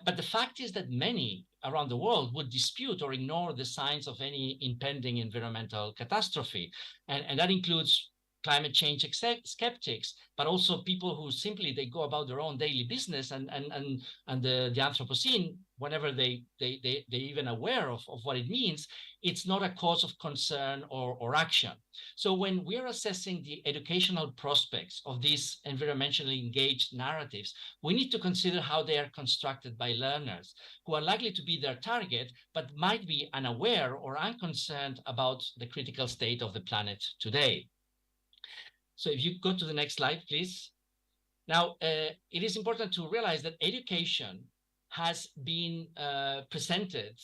But the fact is that many around the world would dispute or ignore the signs of any impending environmental catastrophe. And that includes climate change skeptics, but also people who simply they go about their own daily business and the Anthropocene, whenever they even aware of what it means, it's not a cause of concern or action. So when we're assessing the educational prospects of these environmentally engaged narratives, we need to consider how they are constructed by learners who are likely to be their target, but might be unaware or unconcerned about the critical state of the planet today. So if you go to the next slide, please. Now, it is important to realize that education has been presented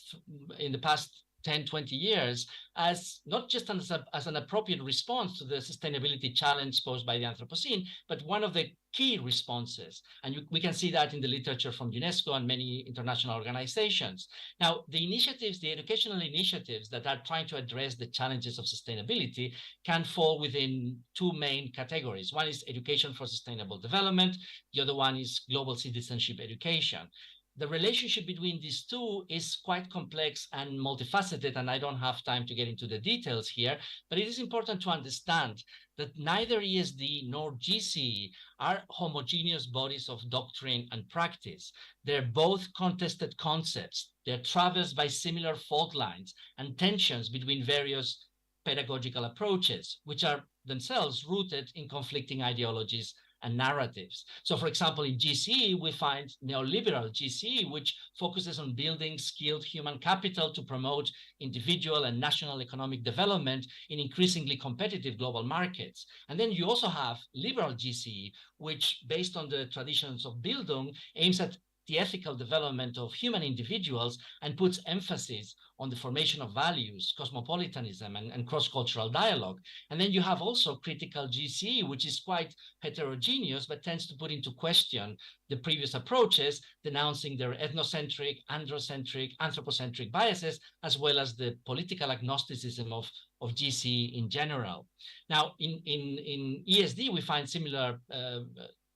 in the past 10, 20 years as not just as an appropriate response to the sustainability challenge posed by the Anthropocene, but one of the key responses. And we can see that in the literature from UNESCO and many international organizations. Now, the educational initiatives that are trying to address the challenges of sustainability can fall within two main categories. One is education for sustainable development. The other one is global citizenship education. The relationship between these two is quite complex and multifaceted, and I don't have time to get into the details here, but it is important to understand that neither ESD nor GCE are homogeneous bodies of doctrine and practice. They're both contested concepts. They're traversed by similar fault lines and tensions between various pedagogical approaches, which are themselves rooted in conflicting ideologies and narratives. So for example, in GCE, we find neoliberal GCE, which focuses on building skilled human capital to promote individual and national economic development in increasingly competitive global markets. And then you also have liberal GCE, which based on the traditions of Bildung, aims at the ethical development of human individuals and puts emphasis on the formation of values, cosmopolitanism, and cross-cultural dialogue. And then you have also critical GCE, which is quite heterogeneous, but tends to put into question the previous approaches, denouncing their ethnocentric, androcentric, anthropocentric biases, as well as the political agnosticism of GCE in general. Now, in ESD, we find similar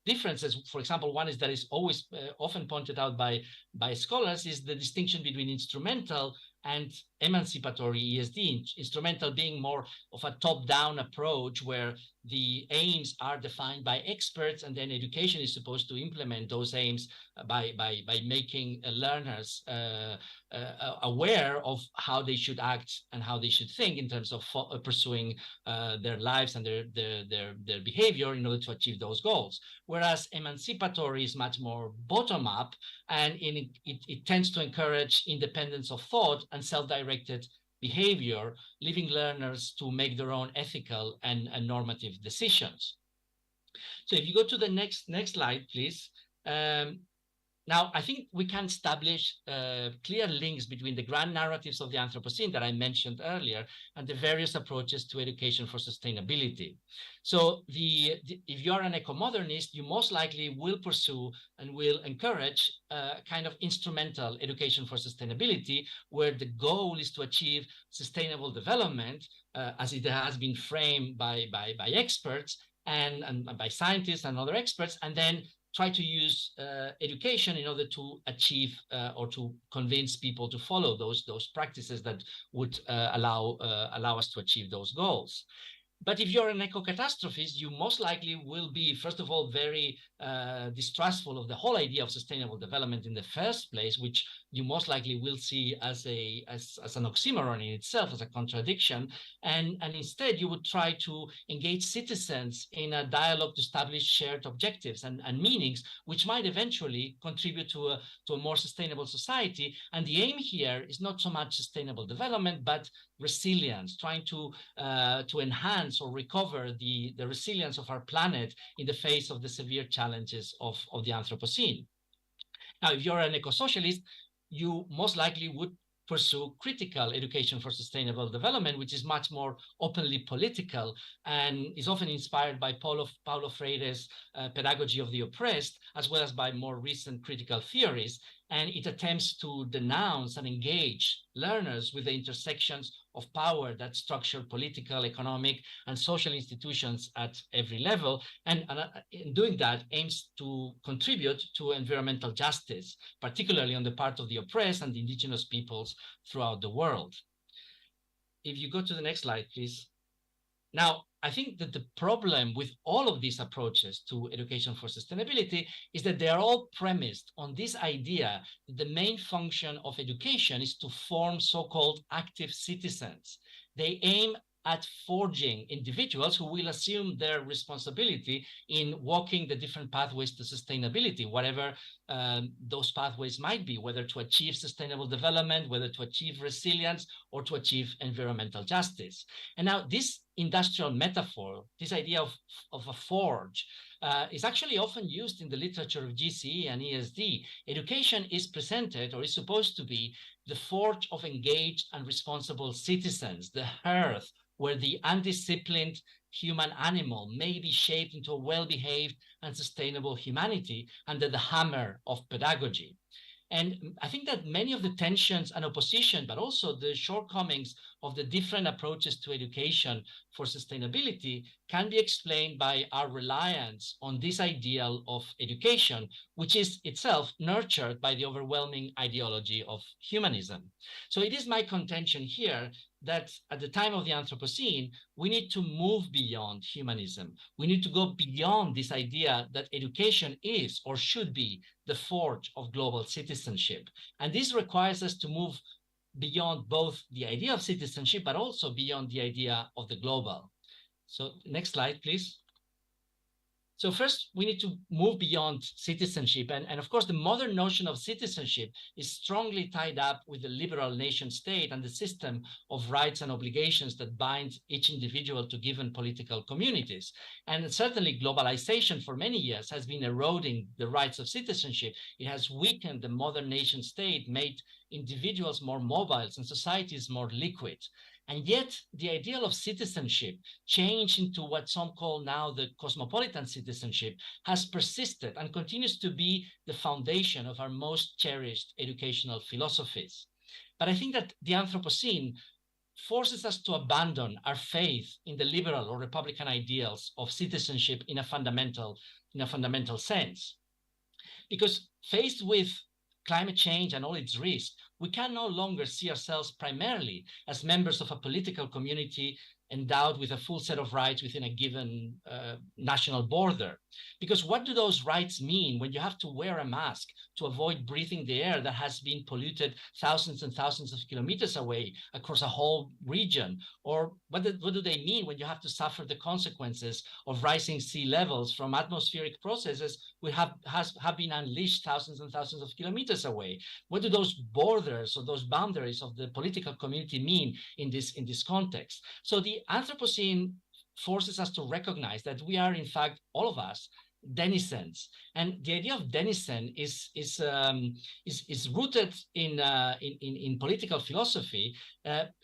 differences. For example, one is that is always often pointed out by scholars is the distinction between instrumental and emancipatory ESD, instrumental being more of a top-down approach where the aims are defined by experts and then education is supposed to implement those aims by making learners aware of how they should act and how they should think in terms of pursuing their lives and their behavior in order to achieve those goals. Whereas emancipatory is much more bottom-up, and it tends to encourage independence of thought and self-directed behavior, leaving learners to make their own ethical and normative decisions. So if you go to the next slide, please. Now, I think we can establish clear links between the grand narratives of the Anthropocene that I mentioned earlier and the various approaches to education for sustainability. So if you're an eco-modernist, you most likely will pursue and will encourage kind of instrumental education for sustainability, where the goal is to achieve sustainable development as it has been framed by experts and by scientists and other experts, and then try to use education in order to achieve or to convince people to follow those practices that would allow us to achieve those goals. But if you're an eco-catastrophist, you most likely will be, first of all, very distrustful of the whole idea of sustainable development in the first place, which you most likely will see as an oxymoron in itself, as a contradiction. And instead, you would try to engage citizens in a dialogue to establish shared objectives and meanings, which might eventually contribute to a more sustainable society. And the aim here is not so much sustainable development, but resilience, trying to enhance or recover the resilience of our planet in the face of the severe challenges of the Anthropocene. Now, if you're an eco-socialist, you most likely would pursue critical education for sustainable development, which is much more openly political and is often inspired by Paulo Freire's pedagogy of the oppressed, as well as by more recent critical theories. And it attempts to denounce and engage learners with the intersections of power that structure political, economic, and social institutions at every level. And in doing that, aims to contribute to environmental justice, particularly on the part of the oppressed and the indigenous peoples throughout the world. If you go to the next slide, please. Now, I think that the problem with all of these approaches to education for sustainability is that they are all premised on this idea that the main function of education is to form so-called active citizens. They aim at forging individuals who will assume their responsibility in walking the different pathways to sustainability, whatever those pathways might be, whether to achieve sustainable development, whether to achieve resilience, or to achieve environmental justice. And now this industrial metaphor, this idea of a forge, is actually often used in the literature of GCE and ESD. Education is presented, or is supposed to be, the forge of engaged and responsible citizens, the hearth where the undisciplined human animal may be shaped into a well-behaved and sustainable humanity under the hammer of pedagogy. And I think that many of the tensions and opposition, but also the shortcomings of the different approaches to education for sustainability can be explained by our reliance on this ideal of education, which is itself nurtured by the overwhelming ideology of humanism. So it is my contention here that at the time of the Anthropocene, we need to move beyond humanism. We need to go beyond this idea that education is or should be the forge of global citizenship. And this requires us to move beyond both the idea of citizenship, but also beyond the idea of the global. So next slide, please. So first, we need to move beyond citizenship. And of course, the modern notion of citizenship is strongly tied up with the liberal nation state and the system of rights and obligations that bind each individual to given political communities. And certainly globalization for many years has been eroding the rights of citizenship. It has weakened the modern nation state, made individuals more mobile and societies more liquid. And yet the ideal of citizenship, changed into what some call now the cosmopolitan citizenship, has persisted and continues to be the foundation of our most cherished educational philosophies. But I think that the Anthropocene forces us to abandon our faith in the liberal or republican ideals of citizenship in a fundamental sense. Because faced with climate change and all its risks, we can no longer see ourselves primarily as members of a political community endowed with a full set of rights within a given national border. Because what do those rights mean when you have to wear a mask to avoid breathing the air that has been polluted thousands and thousands of kilometers away across a whole region? Or what do they mean when you have to suffer the consequences of rising sea levels from atmospheric processes which have been unleashed thousands and thousands of kilometers away? What do those borders or those boundaries of the political community mean in this context? So the Anthropocene forces us to recognize that we are, in fact, all of us, denizens, and the idea of denizen is rooted in political philosophy.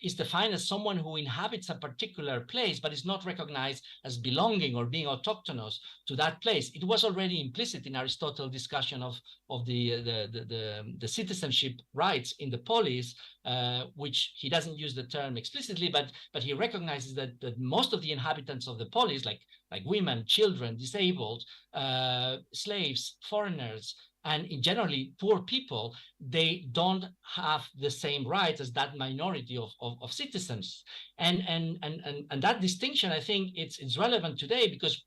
Is defined as someone who inhabits a particular place but is not recognized as belonging or being autochthonous to that place. It was already implicit in Aristotle's discussion of the citizenship rights in the polis, which he doesn't use the term explicitly, but he recognizes that most of the inhabitants of the polis, like like women, children, disabled, slaves, foreigners, and in generally poor people, they don't have the same rights as that minority of citizens. And that distinction, I think it's relevant today because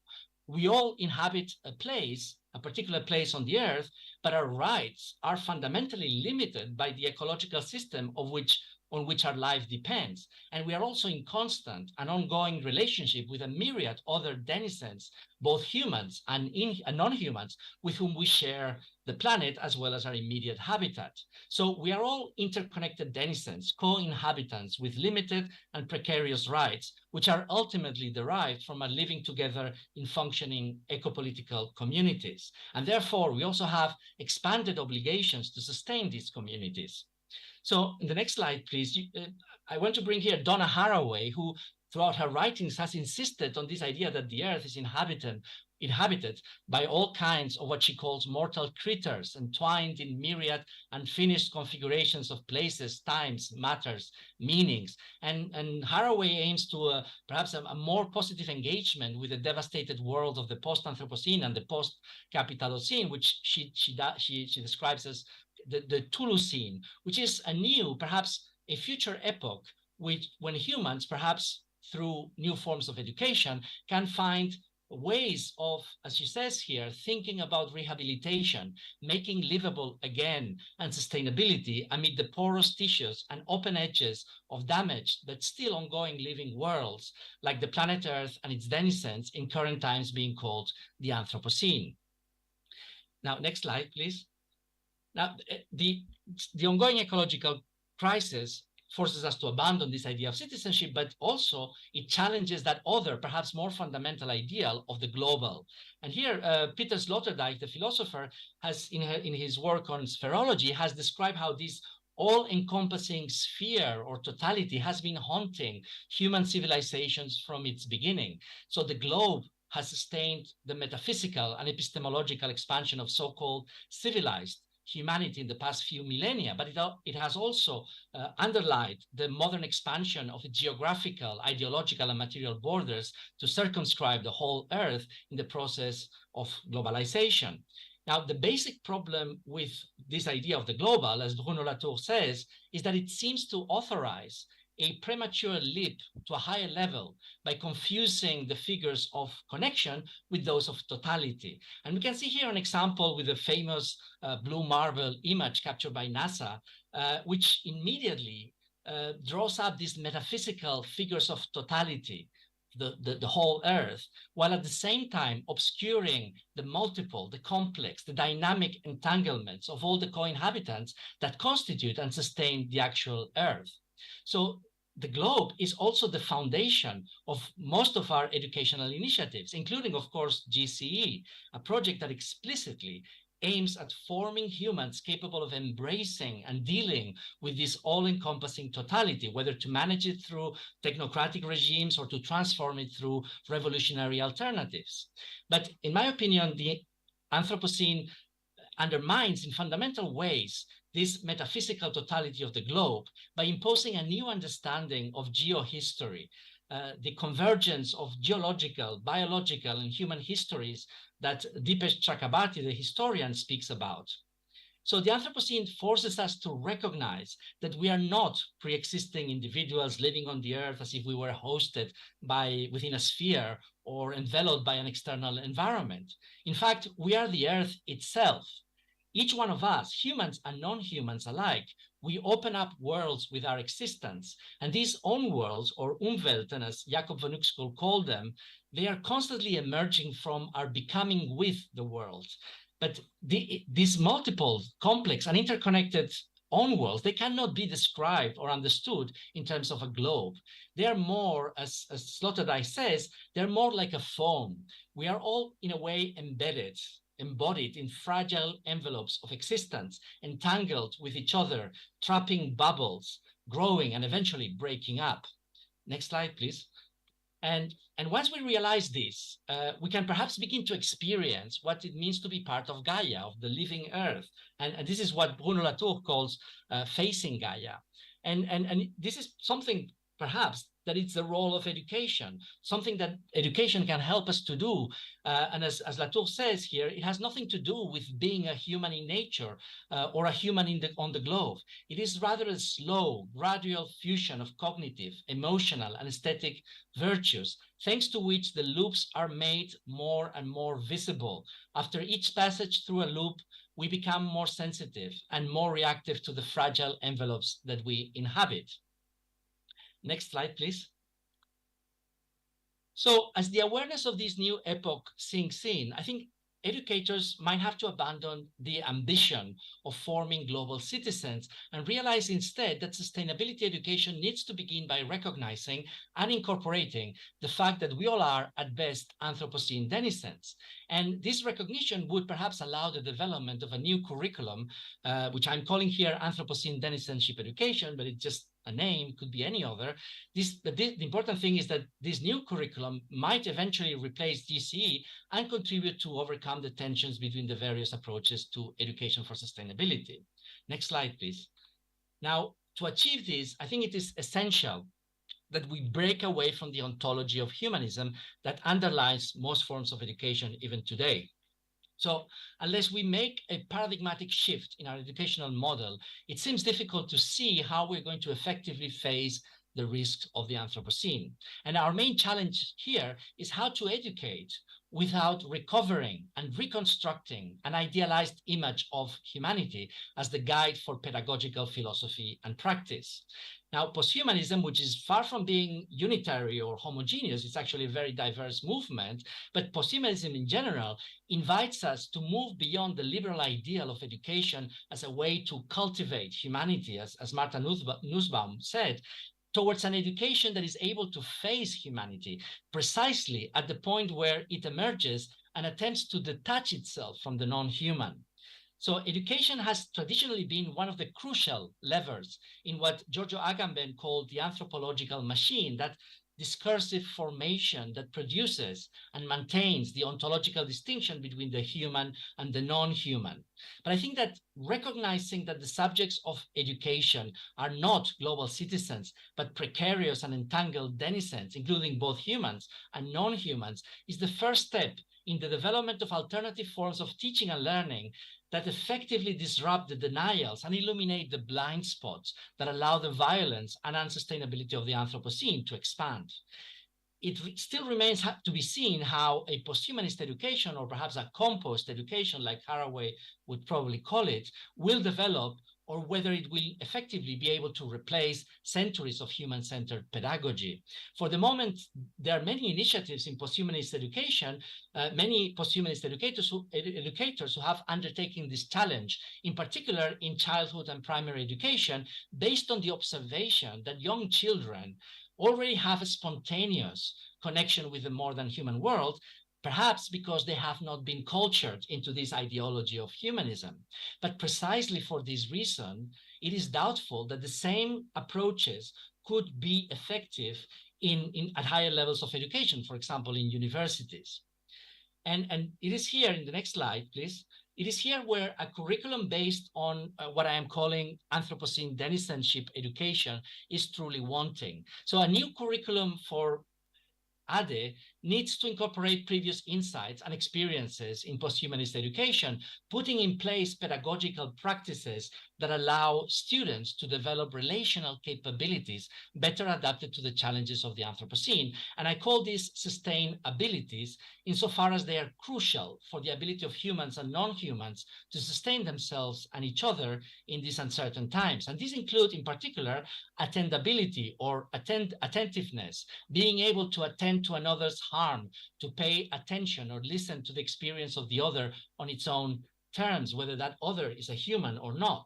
we all inhabit a place, a particular place on the earth, but our rights are fundamentally limited by the ecological system on which our life depends. And we are also in constant and ongoing relationship with a myriad other denizens, both humans and non-humans, with whom we share the planet as well as our immediate habitat. So we are all interconnected denizens, co-inhabitants with limited and precarious rights, which are ultimately derived from our living together in functioning eco-political communities. And therefore, we also have expanded obligations to sustain these communities. So in the next slide, please, I want to bring here Donna Haraway, who throughout her writings has insisted on this idea that the earth is inhabited by all kinds of what she calls mortal critters, entwined in myriad unfinished configurations of places, times, matters, meanings. And Haraway aims to perhaps a more positive engagement with the devastated world of the post-Anthropocene and the post-Capitalocene, which she describes as the Tulucene, which is a new, perhaps a future epoch, when humans, perhaps through new forms of education, can find ways of, as she says here, thinking about rehabilitation, making livable again, and sustainability amid the porous tissues and open edges of damaged but still ongoing living worlds, like the planet Earth and its denizens in current times being called the Anthropocene. Now, next slide, please. Now, the ongoing ecological crisis forces us to abandon this idea of citizenship, but also it challenges that other, perhaps more fundamental ideal of the global. And here, Peter Sloterdijk, the philosopher, has, in his work on spherology, has described how this all-encompassing sphere or totality has been haunting human civilizations from its beginning. So the globe has sustained the metaphysical and epistemological expansion of so-called civilized humanity in the past few millennia, but it has also underlined the modern expansion of the geographical, ideological, and material borders to circumscribe the whole Earth in the process of globalization. Now, the basic problem with this idea of the global, as Bruno Latour says, is that it seems to authorize a premature leap to a higher level by confusing the figures of connection with those of totality. And we can see here an example with the famous blue marble image captured by NASA, which immediately draws up these metaphysical figures of totality, the whole Earth, while at the same time obscuring the multiple, the complex, the dynamic entanglements of all the co-inhabitants that constitute and sustain the actual Earth. So the globe is also the foundation of most of our educational initiatives, including, of course, GCE, a project that explicitly aims at forming humans capable of embracing and dealing with this all-encompassing totality, whether to manage it through technocratic regimes or to transform it through revolutionary alternatives. But in my opinion, the Anthropocene undermines in fundamental ways this metaphysical totality of the globe by imposing a new understanding of geohistory, the convergence of geological, biological, and human histories that Dipesh Chakrabarty, the historian, speaks about. So the Anthropocene forces us to recognize that we are not pre-existing individuals living on the earth as if we were hosted within a sphere or enveloped by an external environment. In fact, we are the earth itself. Each one of us, humans and non-humans alike, we open up worlds with our existence. And these own worlds, or Umwelten, as Jacob van Uxkol called them, they are constantly emerging from our becoming with the world. But these multiple, complex, and interconnected own worlds, they cannot be described or understood in terms of a globe. They are more, as Sloterdijk says, they're more like a foam. We are all, in a way, embodied in fragile envelopes of existence, entangled with each other, trapping bubbles, growing and eventually breaking up. Next slide, please. And once we realize this, we can perhaps begin to experience what it means to be part of Gaia, of the living earth. And this is what Bruno Latour calls facing Gaia. And this is something perhaps that it's the role of education, something that education can help us to do. And as Latour says here, it has nothing to do with being a human in nature or a human on the globe. It is rather a slow, gradual fusion of cognitive, emotional, and aesthetic virtues, thanks to which the loops are made more and more visible. After each passage through a loop, we become more sensitive and more reactive to the fragile envelopes that we inhabit. Next slide, please. So as the awareness of this new epoch sinks in, I think educators might have to abandon the ambition of forming global citizens and realize instead that sustainability education needs to begin by recognizing and incorporating the fact that we all are, at best, Anthropocene denizens. And this recognition would perhaps allow the development of a new curriculum, which I'm calling here Anthropocene denizenship education, but it's just a name, could be any other. The important thing is that this new curriculum might eventually replace GCE and contribute to overcome the tensions between the various approaches to education for sustainability. Next slide, please. Now, to achieve this, I think it is essential that we break away from the ontology of humanism that underlies most forms of education even today. So unless we make a paradigmatic shift in our educational model, it seems difficult to see how we're going to effectively face the risks of the Anthropocene. And our main challenge here is how to educate without recovering and reconstructing an idealized image of humanity as the guide for pedagogical philosophy and practice. Now, posthumanism, which is far from being unitary or homogeneous, it's actually a very diverse movement, but posthumanism in general invites us to move beyond the liberal ideal of education as a way to cultivate humanity, as Martha Nussbaum said, towards an education that is able to face humanity precisely at the point where it emerges and attempts to detach itself from the non-human. So education has traditionally been one of the crucial levers in what Giorgio Agamben called the anthropological machine, that discursive formation that produces and maintains the ontological distinction between the human and the non-human. But I think that recognizing that the subjects of education are not global citizens, but precarious and entangled denizens, including both humans and non-humans, is the first step in the development of alternative forms of teaching and learning that effectively disrupt the denials and illuminate the blind spots that allow the violence and unsustainability of the Anthropocene to expand. It still remains to be seen how a posthumanist education, or perhaps a compost education like Haraway would probably call it, will develop, or whether it will effectively be able to replace centuries of human-centered pedagogy. For the moment, there are many initiatives in posthumanist education, many posthumanist educators who have undertaken this challenge, in particular in childhood and primary education, based on the observation that young children already have a spontaneous connection with the more than human world, perhaps because they have not been cultured into this ideology of humanism. But precisely for this reason, it is doubtful that the same approaches could be effective at higher levels of education, for example, in universities. And it is here in the next slide, please. It is here where a curriculum based on what I am calling Anthropocene denizenship education is truly wanting. So a new curriculum for ADE needs to incorporate previous insights and experiences in posthumanist education, putting in place pedagogical practices that allow students to develop relational capabilities better adapted to the challenges of the Anthropocene. And I call these sustained abilities insofar as they are crucial for the ability of humans and non-humans to sustain themselves and each other in these uncertain times. And these include, in particular, attendability or attentiveness, being able to attend to another's harm, to pay attention or listen to the experience of the other on its own terms, whether that other is a human or not.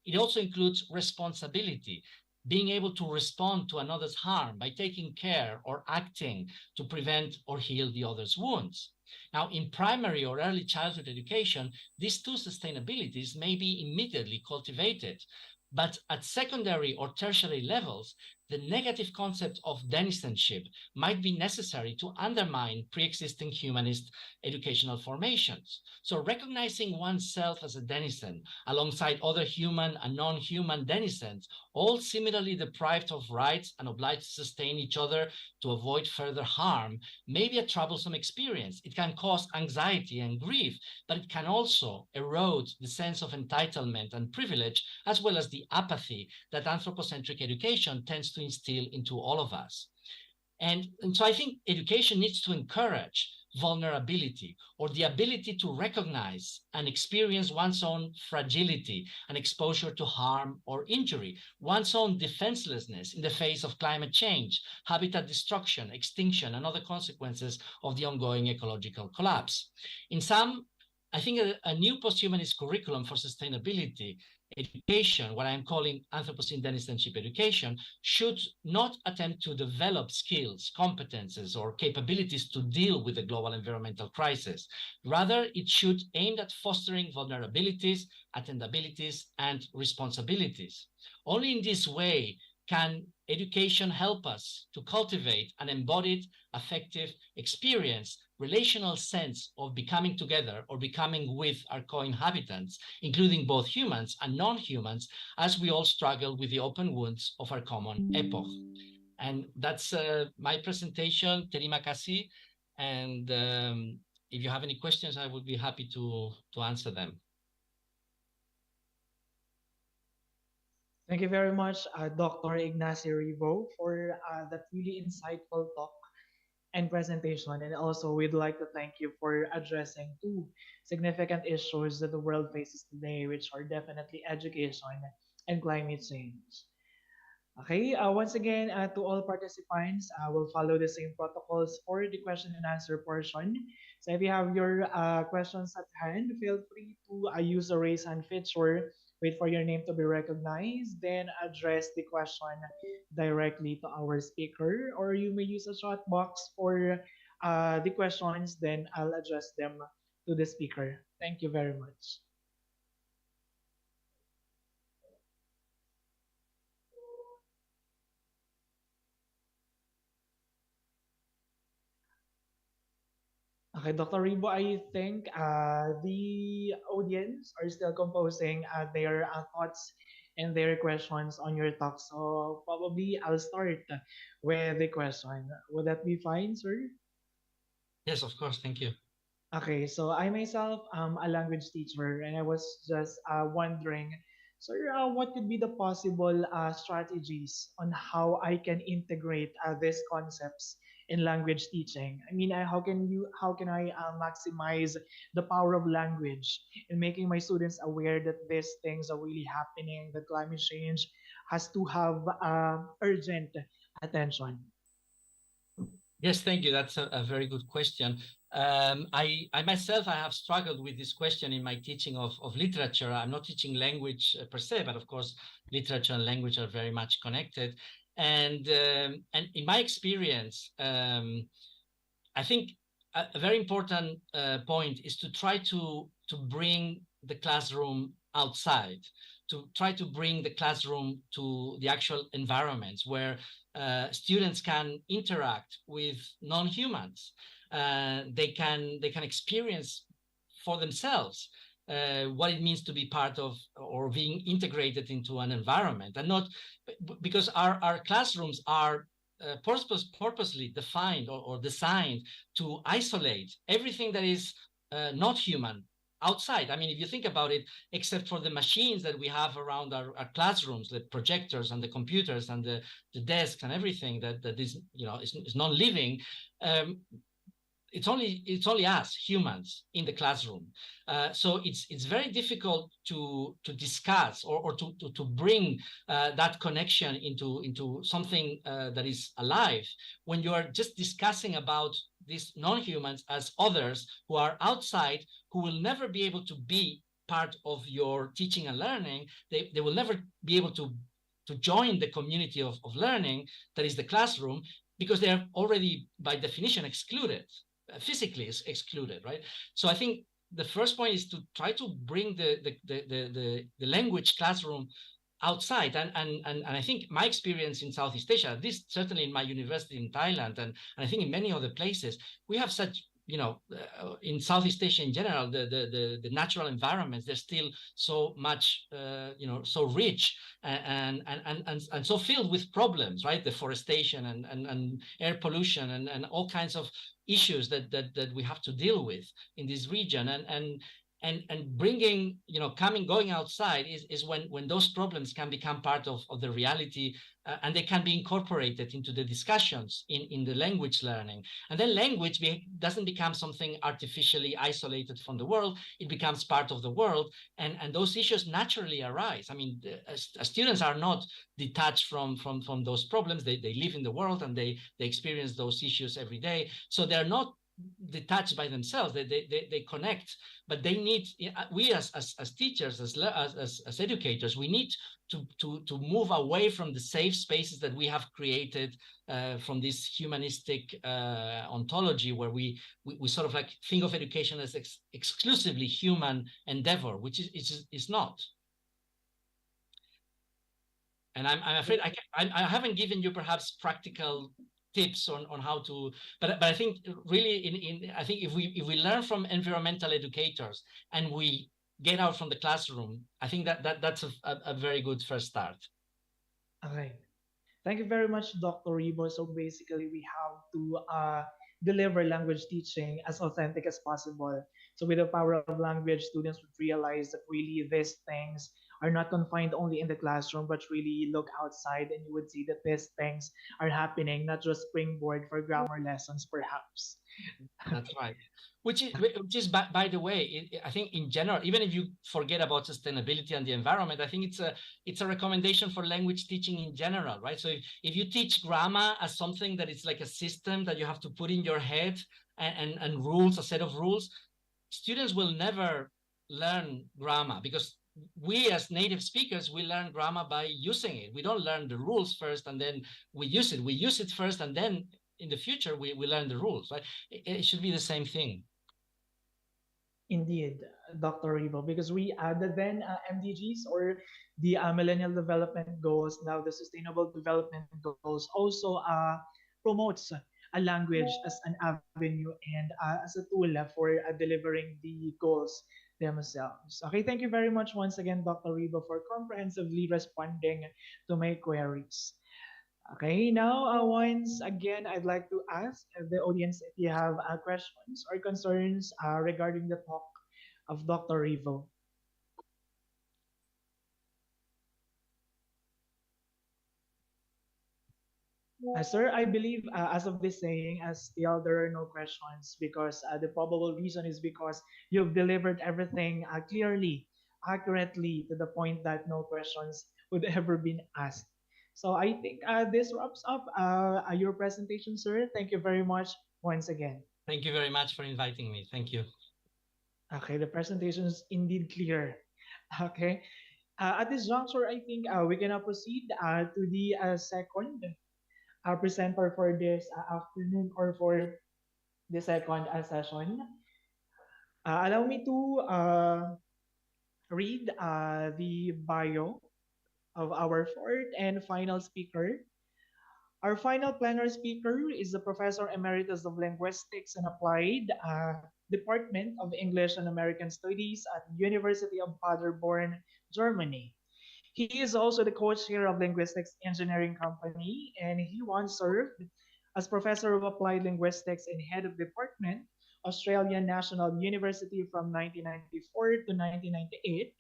It also includes responsibility, being able to respond to another's harm by taking care or acting to prevent or heal the other's wounds. Now, in primary or early childhood education, these two sustainabilities may be immediately cultivated, but at secondary or tertiary levels, the negative concept of denizenship might be necessary to undermine pre-existing humanist educational formations. So recognizing oneself as a denizen alongside other human and non-human denizens, all similarly deprived of rights and obliged to sustain each other to avoid further harm, may be a troublesome experience. It can cause anxiety and grief, but it can also erode the sense of entitlement and privilege, as well as the apathy that anthropocentric education tends to instill into all of us. And so I think education needs to encourage vulnerability, or the ability to recognize and experience one's own fragility and exposure to harm or injury, one's own defenselessness in the face of climate change, habitat destruction, extinction, and other consequences of the ongoing ecological collapse. In sum, I think a new posthumanist curriculum for sustainability education, what I'm calling Anthropocene denizenship education, should not attempt to develop skills, competences, or capabilities to deal with the global environmental crisis. Rather, it should aim at fostering vulnerabilities, attendabilities, and responsibilities. Only in this way can education help us to cultivate an embodied, affective experience, relational sense of becoming together or becoming with our co-inhabitants, including both humans and non-humans, as we all struggle with the open wounds of our common epoch. And that's my presentation. Terima kasih. And if you have any questions, I would be happy to answer them. Thank you very much, Dr. Ignacio Rivo, for that really insightful talk and presentation. And also, we'd like to thank you for addressing two significant issues that the world faces today, which are definitely education and climate change. Okay, once again, to all participants, we'll follow the same protocols for the question and answer portion. So if you have your questions at hand, feel free to use the raise hand feature, wait for your name to be recognized, then address the question directly to our speaker, or you may use a chat box for the questions, then I'll address them to the speaker. Thank you very much. Okay, Dr. Ribo, I think the audience are still composing their thoughts and their questions on your talk. So probably I'll start with the question. Would that be fine, sir? Yes, of course. Thank you. Okay, so I myself am a language teacher, and I was just wondering, sir, what could be the possible strategies on how I can integrate these concepts in language teaching? I mean, how can I maximize the power of language in making my students aware that these things are really happening, that climate change has to have urgent attention? Yes, thank you. That's a very good question. I myself, I have struggled with this question in my teaching of literature. I'm not teaching language per se, but of course, literature and language are very much connected. And in my experience, I think a very important point is to try to bring the classroom outside, to try to bring the classroom to the actual environments where students can interact with non-humans. They can experience for themselves what it means to be part of or being integrated into an environment, and not because our classrooms are purposely defined or designed to isolate everything that is not human outside. I mean, if you think about it, except for the machines that we have around our classrooms, the projectors and the computers and the desks and everything that is, you know, is non-living, it's only us humans in the classroom. So it's very difficult to discuss or to bring that connection into something that is alive when you are just discussing about these non-humans as others who are outside, who will never be able to be part of your teaching and learning. They will never be able to join the community of learning that is the classroom, because they are already by definition excluded, physically is excluded, right? So I think the first point is to try to bring the language classroom outside. And I think my experience in Southeast Asia, this certainly in my university in Thailand, and I think in many other places, we have such, in Southeast Asia in general, the natural environments, they're still so much, so rich and so filled with problems, right? Deforestation and air pollution and all kinds of issues that we have to deal with in this region. And bringing, going outside is when those problems can become part of the reality, and they can be incorporated into the discussions in the language learning. And then language doesn't become something artificially isolated from the world. It becomes part of the world, and those issues naturally arise. I mean, students are not detached from those problems. They live in the world, and they experience those issues every day. So they're not detached by themselves. They connect, but they need, we as teachers, as educators, we need to move away from the safe spaces that we have created from this humanistic ontology, where we sort of like think of education as exclusively human endeavor, which is not. And I'm afraid I haven't given you perhaps practical tips on how to, but I think really I think if we learn from environmental educators and we get out from the classroom, I think that's a very good first start. Okay. Thank you very much, Dr. Rebo. So basically, we have to deliver language teaching as authentic as possible. So with the power of language, students would realize that really these things are not confined only in the classroom, but really look outside and you would see that these things are happening, not just springboard for grammar lessons, perhaps. That's right. Which is by the way, I think in general, even if you forget about sustainability and the environment, I think it's a recommendation for language teaching in general, right? So if you teach grammar as something that is like a system that you have to put in your head and rules, a set of rules, students will never learn grammar, because we as native speakers, we learn grammar by using it. We don't learn the rules first and then we use it. We use it first and then in the future we learn the rules, right? It should be the same thing. Indeed, Dr. Rebo, because we added then MDGs, or the Millennial Development Goals. Now, the Sustainable Development Goals also promotes a language as an avenue and as a tool for delivering the goals themselves. Okay, thank you very much once again, Dr. Rebo, for comprehensively responding to my queries. Okay, now once again, I'd like to ask the audience if you have questions or concerns regarding the talk of Dr. Revo. Sir, I believe as of this saying, as still there are no questions, because the probable reason is because you've delivered everything clearly, accurately, to the point that no questions would ever been asked. So I think this wraps up your presentation, sir. Thank you very much once again. Thank you very much for inviting me. Thank you. Okay, the presentation is indeed clear. Okay, at this juncture, I think we can proceed to the second presenter for this afternoon, or for the second session. Allow me to read the bio of our fourth and final speaker. Our final plenary speaker is the Professor Emeritus of Linguistics and Applied Department of English and American Studies at the University of Paderborn, Germany. He is also the co-chair of Linguistics Engineering Company, and he once served as Professor of Applied Linguistics and Head of Department, Australian National University from 1994 to 1998,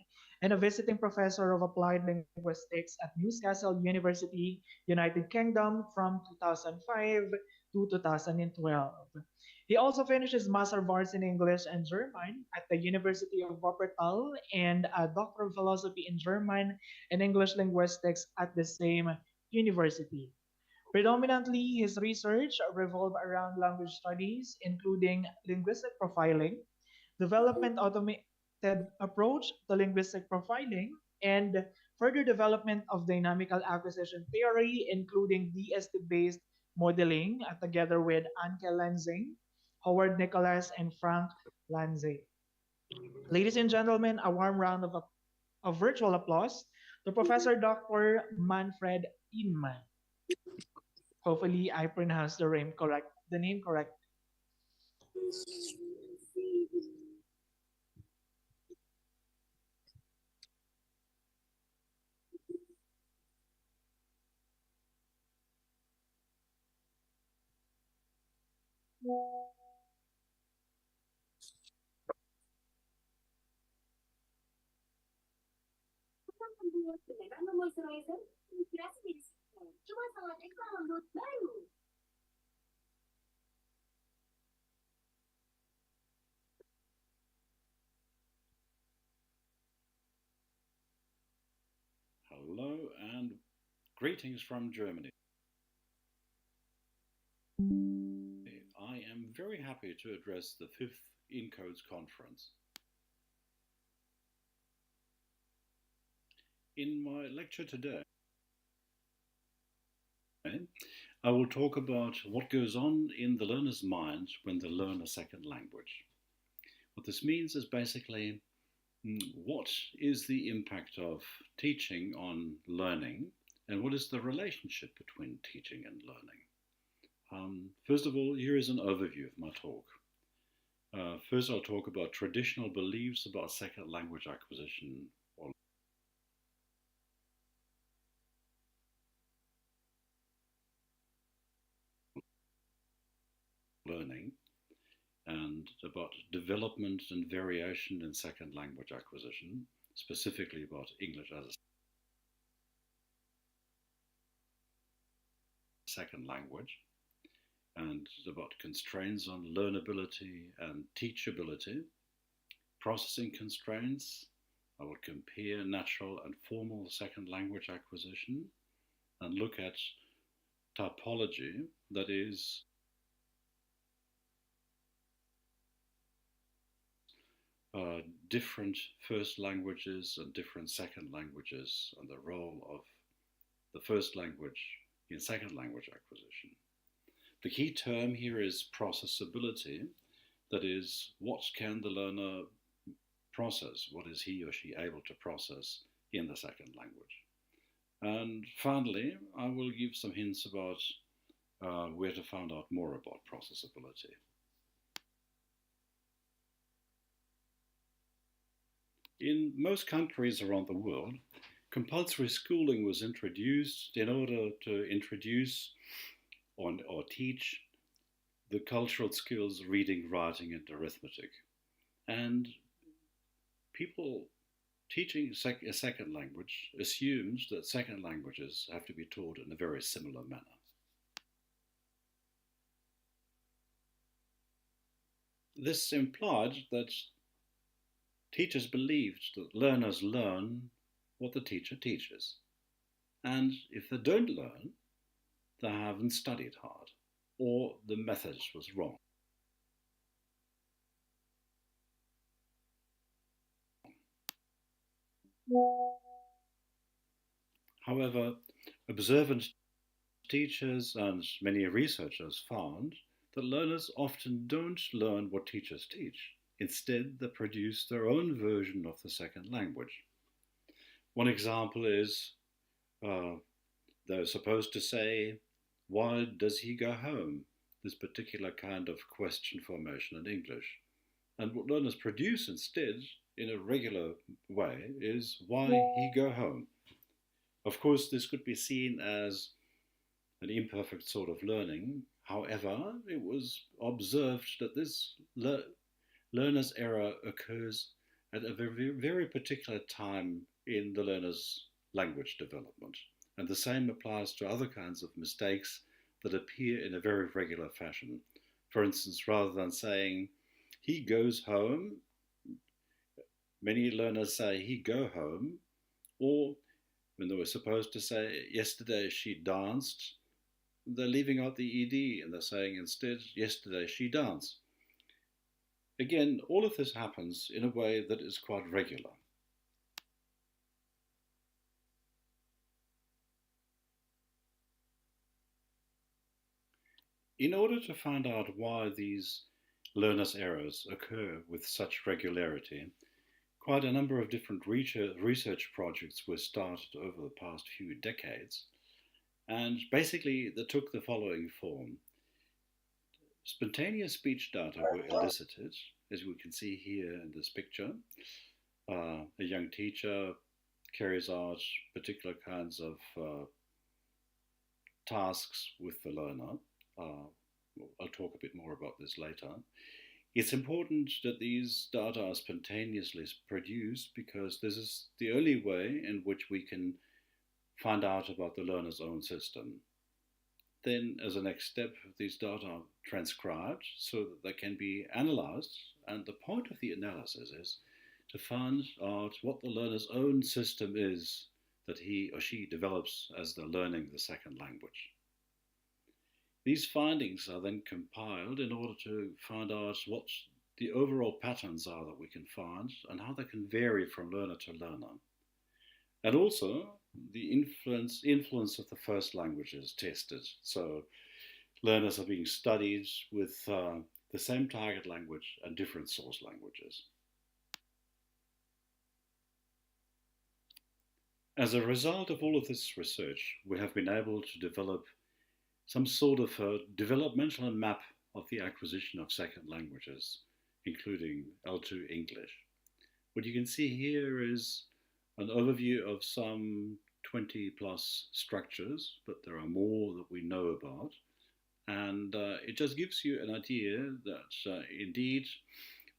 and a visiting Professor of Applied Linguistics at Newcastle University, United Kingdom from 2005 to 2012. He also finished his Master of Arts in English and German at the University of Wuppertal, and a Doctor of Philosophy in German and English Linguistics at the same university. Predominantly, his research revolved around language studies, including linguistic profiling, development automated approach to linguistic profiling, and further development of dynamical acquisition theory, including DST-based modeling, together with Anke Lansing, Howard Nicholas, and Frank Lanze. Ladies and gentlemen, a warm round of virtual applause to Professor Dr. Manfred Inman. Hopefully, I pronounced the name correct. Hello and greetings from Germany. I am very happy to address the fifth InCoTES conference. In my lecture today, I will talk about what goes on in the learner's mind when they learn a second language. What this means is basically what is the impact of teaching on learning and what is the relationship between teaching and learning. First of all, here is an overview of my talk. First, I'll talk about traditional beliefs about second language acquisition or learning, and about development and variation in second language acquisition, specifically about English as a second language, and about constraints on learnability and teachability, processing constraints. I will compare natural and formal second language acquisition and look at typology, that is, different first languages and different second languages and the role of the first language in second language acquisition. The key term here is processability, that is, what can the learner process, what is he or she able to process in the second language. And finally, I will give some hints about where to find out more about processability. In most countries around the world, compulsory schooling was introduced in order to introduce or teach the cultural skills reading, writing, and arithmetic. And people teaching a second language assumes that second languages have to be taught in a very similar manner. This implied that teachers believed that learners learn what the teacher teaches. And if they don't learn, they haven't studied hard, or the method was wrong. However, observant teachers and many researchers found that learners often don't learn what teachers teach. Instead, they produce their own version of the second language. One example is they're supposed to say, "Why does he go home?" This particular kind of question formation in English. And what learners produce instead, in a regular way, is, "Why he go home?" Of course, this could be seen as an imperfect sort of learning. However, it was observed that this learner's error occurs at a very, very particular time in the learner's language development. And the same applies to other kinds of mistakes that appear in a very regular fashion. For instance, rather than saying, "he goes home," many learners say, "he go home," or when they were supposed to say, "yesterday she danced," they're leaving out the ed and they're saying instead, "yesterday she danced." Again, all of this happens in a way that is quite regular. In order to find out why these learners' errors occur with such regularity, quite a number of different research projects were started over the past few decades, and basically they took the following form. Spontaneous speech data were elicited, as we can see here in this picture. A young teacher carries out particular kinds of tasks with the learner. I'll talk a bit more about this later. It's important that these data are spontaneously produced because this is the only way in which we can find out about the learner's own system. Then, as a next step, these data are transcribed so that they can be analyzed, and the point of the analysis is to find out what the learner's own system is that he or she develops as they're learning the second language. These findings are then compiled in order to find out what the overall patterns are that we can find and how they can vary from learner to learner. And also, the influence of the first language is tested. So learners are being studied with the same target language and different source languages. As a result of all of this research, we have been able to develop some sort of a developmental map of the acquisition of second languages, including L2 English. What you can see here is an overview of some 20 plus structures, but there are more that we know about. And it just gives you an idea that indeed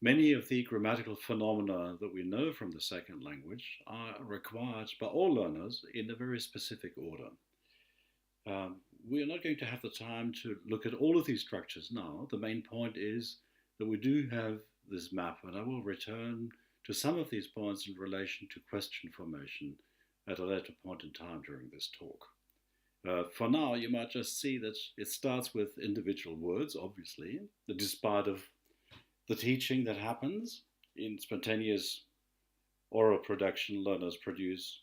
many of the grammatical phenomena that we know from the second language are required by all learners in a very specific order. We are not going to have the time to look at all of these structures now. The main point is that we do have this map, and I will return to some of these points in relation to question formation at a later point in time during this talk. For now, you might just see that it starts with individual words, obviously, despite of the teaching that happens in spontaneous oral production. Learners produce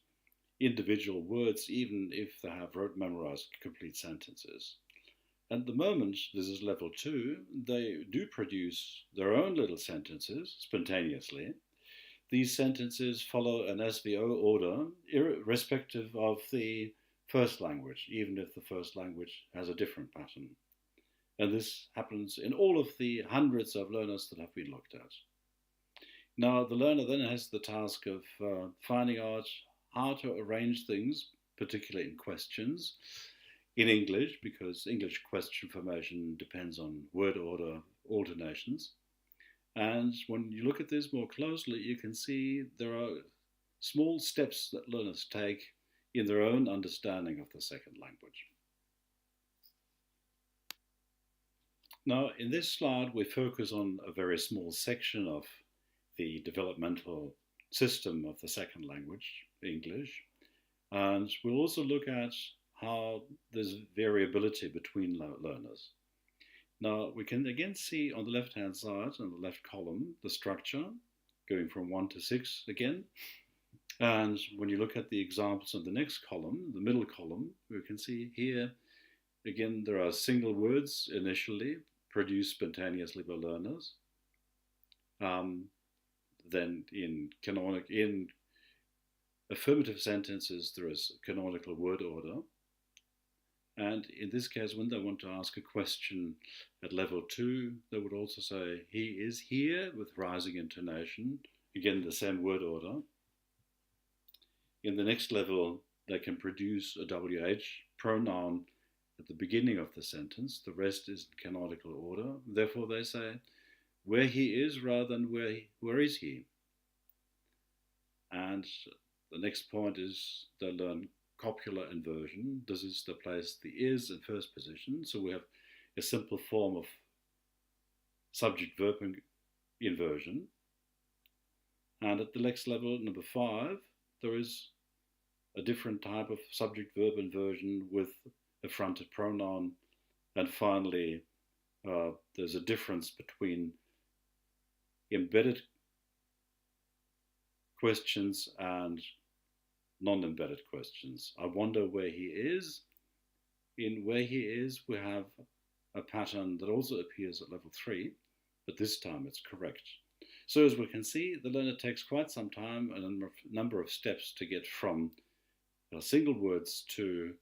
individual words, even if they have rote memorized complete sentences. At the moment, this is level 2, they do produce their own little sentences spontaneously. These sentences follow an SVO order, irrespective of the first language, even if the first language has a different pattern. And this happens in all of the hundreds of learners that have been looked at. Now, the learner then has the task of finding out how to arrange things, particularly in questions, in English, because English question formation depends on word order alternations. And when you look at this more closely, you can see there are small steps that learners take in their own understanding of the second language. Now, in this slide, we focus on a very small section of the developmental system of the second language, English. And we'll also look at how there's variability between learners. Now, we can again see on the left-hand side, on the left column, the structure going from 1 to 6 again. And when you look at the examples on the next column, the middle column, we can see here, again, there are single words initially produced spontaneously by learners. Then in affirmative sentences, there is canonical word order. And in this case, when they want to ask a question at level 2, they would also say, he is here, with rising intonation. Again, the same word order. In the next level, they can produce a WH pronoun at the beginning of the sentence. The rest is in canonical order. Therefore, they say, where he is rather than where is he. And the next point is they learn copular inversion. This is the place the is in first position. So we have a simple form of subject-verb inversion. And at the next level, number 5, there is a different type of subject-verb inversion with a fronted pronoun. And finally, there's a difference between embedded questions and non-embedded questions. I wonder where he is. In where he is, we have a pattern that also appears at level 3, but this time it's correct. So as we can see, the learner takes quite some time and a number of steps to get from single words to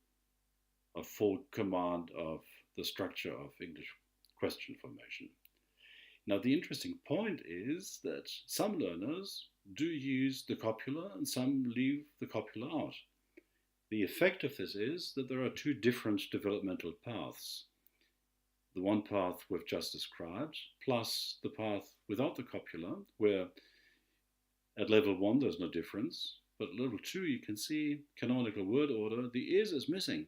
a full command of the structure of English question formation. Now, the interesting point is that some learners do use the copula and some leave the copula out. The effect of this is that there are two different developmental paths. The one path we've just described, plus the path without the copula, where at level 1 there's no difference, but at level 2 you can see canonical word order, the is missing.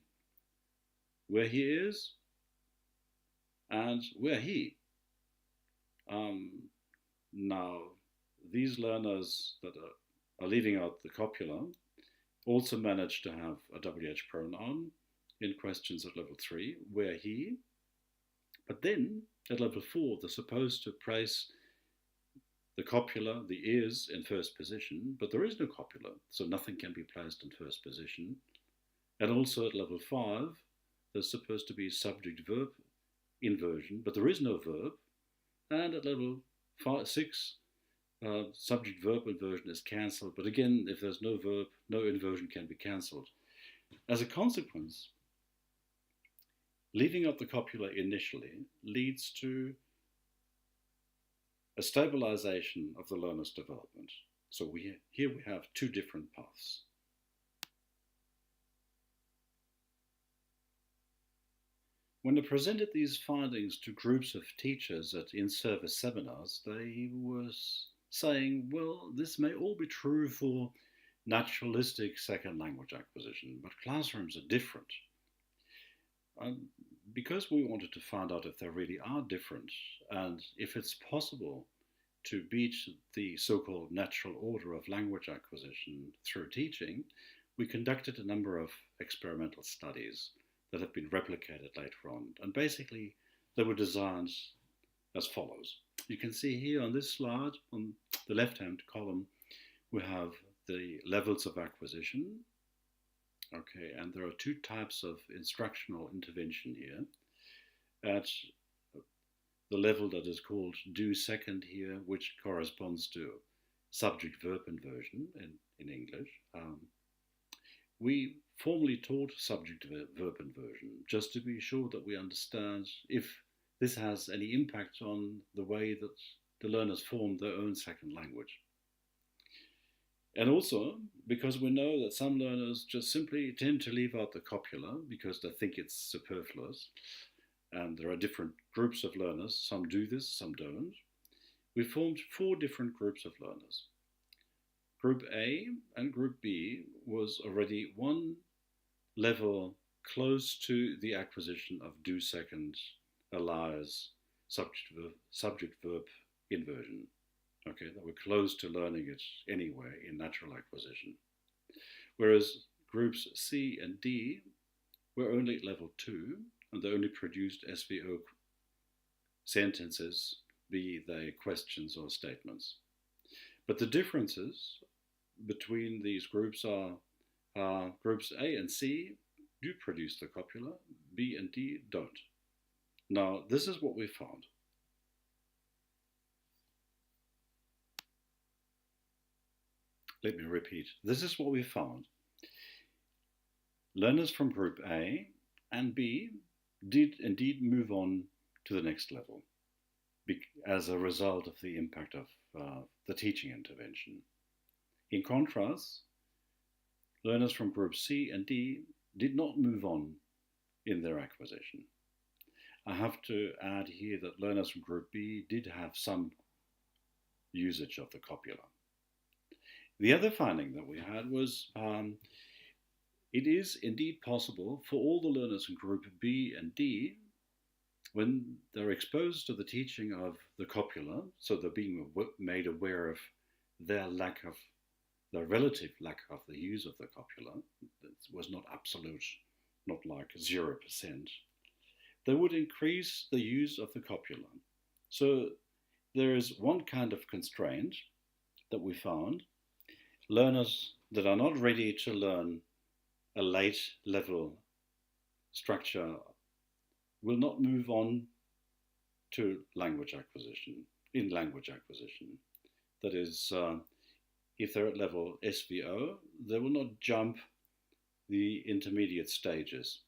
Where he is and where he. Now, these learners that are leaving out the copula also manage to have a WH pronoun in questions at level 3, where he. But then, at level 4, they're supposed to place the copula, the is, in first position, but there is no copula, so nothing can be placed in first position. And also at level 5, there's supposed to be subject-verb inversion, but there is no verb. And at level 6, subject-verb inversion is cancelled, but again, if there's no verb, no inversion can be cancelled. As a consequence, leaving out the copula initially leads to a stabilization of the learner's development. So here we have two different paths. When I presented these findings to groups of teachers at in-service seminars, they were saying, well, this may all be true for naturalistic second language acquisition, but classrooms are different. Because we wanted to find out if they really are different and if it's possible to beat the so-called natural order of language acquisition through teaching, we conducted a number of experimental studies that have been replicated later on. And basically, they were designed as follows. You can see here on this slide, on the left-hand column, we have the levels of acquisition. Okay, and there are two types of instructional intervention here. At the level that is called do second here, which corresponds to subject-verb inversion in English. We formally taught subject-verb inversion just to be sure that we understand if this has any impact on the way that the learners form their own second language. And also, because we know that some learners just simply tend to leave out the copula because they think it's superfluous, and there are different groups of learners, some do this, some don't, we formed 4 different groups of learners. Group A and Group B was already one level close to the acquisition of do second alias subject-verb inversion. Okay, they were close to learning it anyway in natural acquisition. Whereas groups C and D were only at level 2, and they only produced SVO sentences, be they questions or statements. But the differences between these groups are groups A and C do produce the copula, B and D don't. Now, this is what we found. Let me repeat. This is what we found. Learners from Group A and B did indeed move on to the next level as a result of the impact of the teaching intervention. In contrast, learners from Group C and D did not move on in their acquisition. I have to add here that learners from Group B did have some usage of the copula. The other finding that we had was it is indeed possible for all the learners in Group B and D, when they're exposed to the teaching of the copula, so they're being made aware of their relative lack of the use of the copula, it was not absolute, not like 0%, they would increase the use of the copula. So there is one kind of constraint that we found. Learners that are not ready to learn a late level structure will not move on to language acquisition, in language acquisition. That is, if they're at level SVO, they will not jump the intermediate stages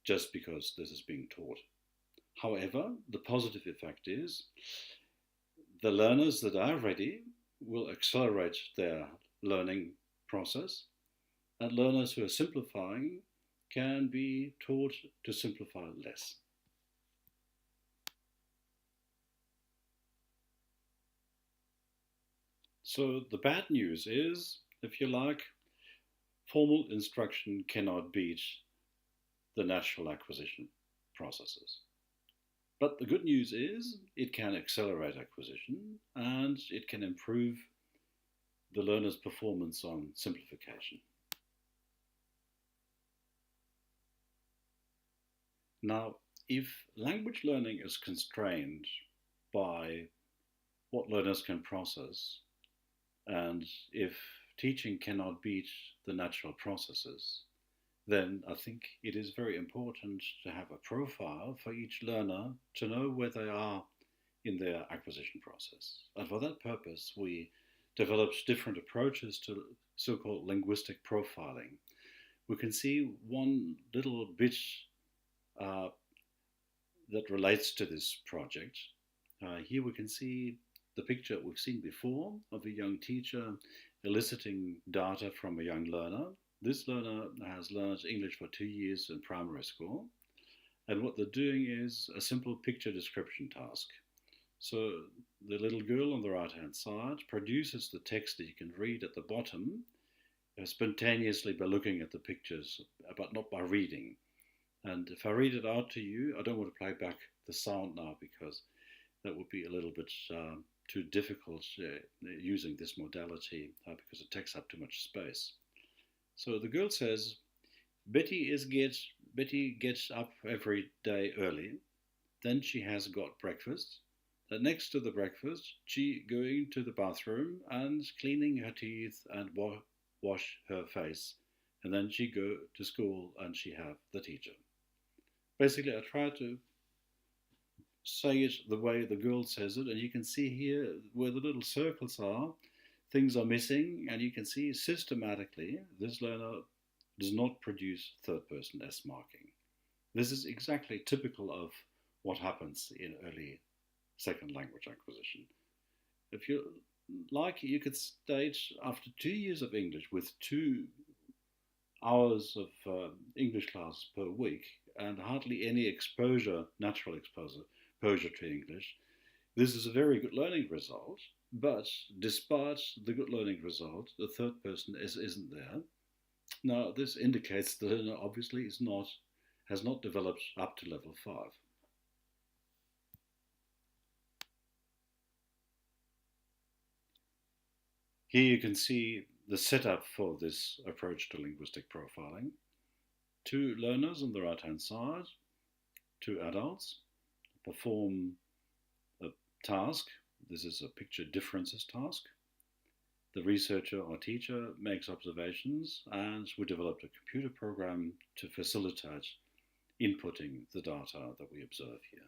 just because this is being taught. However, the positive effect is the learners that are ready will accelerate their learning process, and learners who are simplifying can be taught to simplify less. So the bad news is, if you like, formal instruction cannot beat the natural acquisition processes. But the good news is it can accelerate acquisition and it can improve the learner's performance on simplification. Now, if language learning is constrained by what learners can process, and if teaching cannot beat the natural processes, then I think it is very important to have a profile for each learner to know where they are in their acquisition process. And for that purpose, we developed different approaches to so-called linguistic profiling. We can see one little bit that relates to this project. Here we can see the picture we've seen before of a young teacher eliciting data from a young learner. This learner has learned English for 2 years in primary school, and what they're doing is a simple picture description task. So the little girl on the right-hand side produces the text that you can read at the bottom spontaneously by looking at the pictures, but not by reading. And if I read it out to you, I don't want to play back the sound now because that would be a little bit too difficult using this modality because it takes up too much space. So the girl says, Betty gets up every day early. Then she has got breakfast. Then next to the breakfast, she going to the bathroom and cleaning her teeth and wash her face. And then she go to school and she have the teacher. Basically, I try to say it the way the girl says it, and you can see here where the little circles are, things are missing, and you can see systematically this learner does not produce third-person S marking. This is exactly typical of what happens in early second language acquisition. If you like, you could state after 2 years of English with 2 hours of English class per week and hardly any exposure, natural exposure to English, this is a very good learning result, but despite the good learning result, the third person isn't there. Now, this indicates the learner obviously has not developed up to level 5. Here you can see the setup for this approach to linguistic profiling. 2 learners on the right-hand side, 2 adults, perform a task. This is a picture differences task. The researcher or teacher makes observations, and we developed a computer program to facilitate inputting the data that we observe here.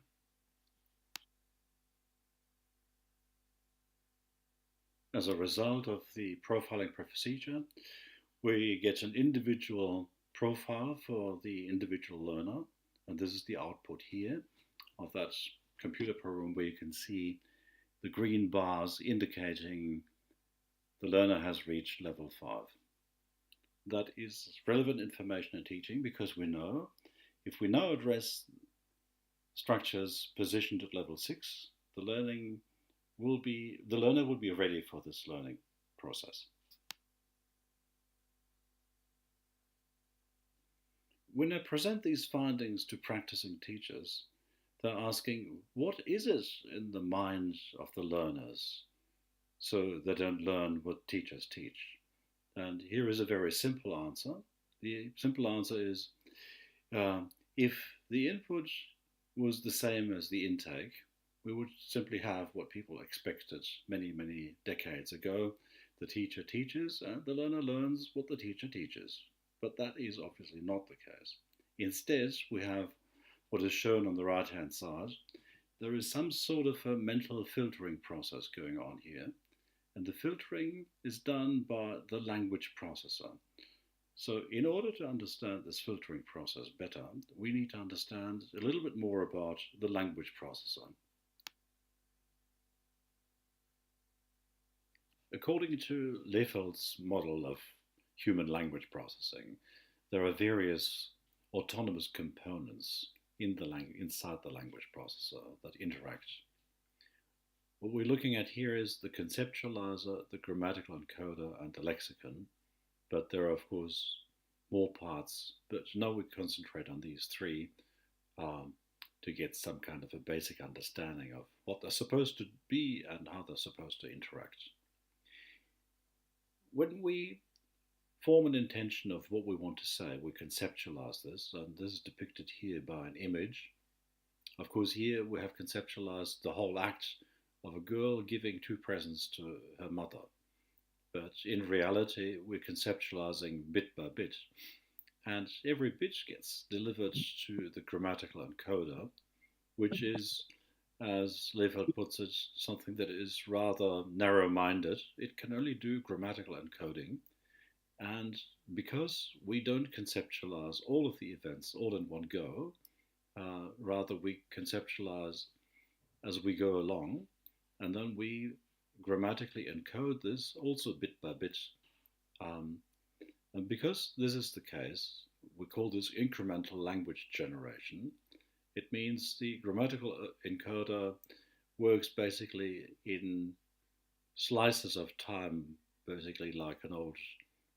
As a result of the profiling procedure, we get an individual profile for the individual learner, and this is the output here of that computer program where you can see the green bars indicating the learner has reached level 5. That is relevant information in teaching because we know if we now address structures positioned at level 6, the learner will be ready for this learning process. When I present these findings to practicing teachers, they're asking, what is it in the minds of the learners so they don't learn what teachers teach? And here is a very simple answer. The simple answer is, if the input was the same as the intake, we would simply have what people expected many, many decades ago. The teacher teaches and the learner learns what the teacher teaches. But that is obviously not the case. Instead, we have what is shown on the right-hand side. There is some sort of a mental filtering process going on here. and the filtering is done by the language processor. So in order to understand this filtering process better, we need to understand a little bit more about the language processor. According to Lefeld's model of human language processing, there are various autonomous components inside the language processor that interact. What we're looking at here is the conceptualizer, the grammatical encoder, and the lexicon, but there are, of course, more parts, but now we concentrate on these three to get some kind of a basic understanding of what they're supposed to be and how they're supposed to interact. When we form an intention of what we want to say, we conceptualize this, and this is depicted here by an image. Of course, here we have conceptualized the whole act of a girl giving two presents to her mother. But in reality, we're conceptualizing bit by bit. And every bit gets delivered to the grammatical encoder, which is, as Lefeld puts it, something that is rather narrow-minded. It can only do grammatical encoding. And because we don't conceptualize all of the events all in one go, rather we conceptualize as we go along, and then we grammatically encode this also bit by bit. And because this is the case, we call this incremental language generation. It means the grammatical encoder works basically in slices of time, basically like an old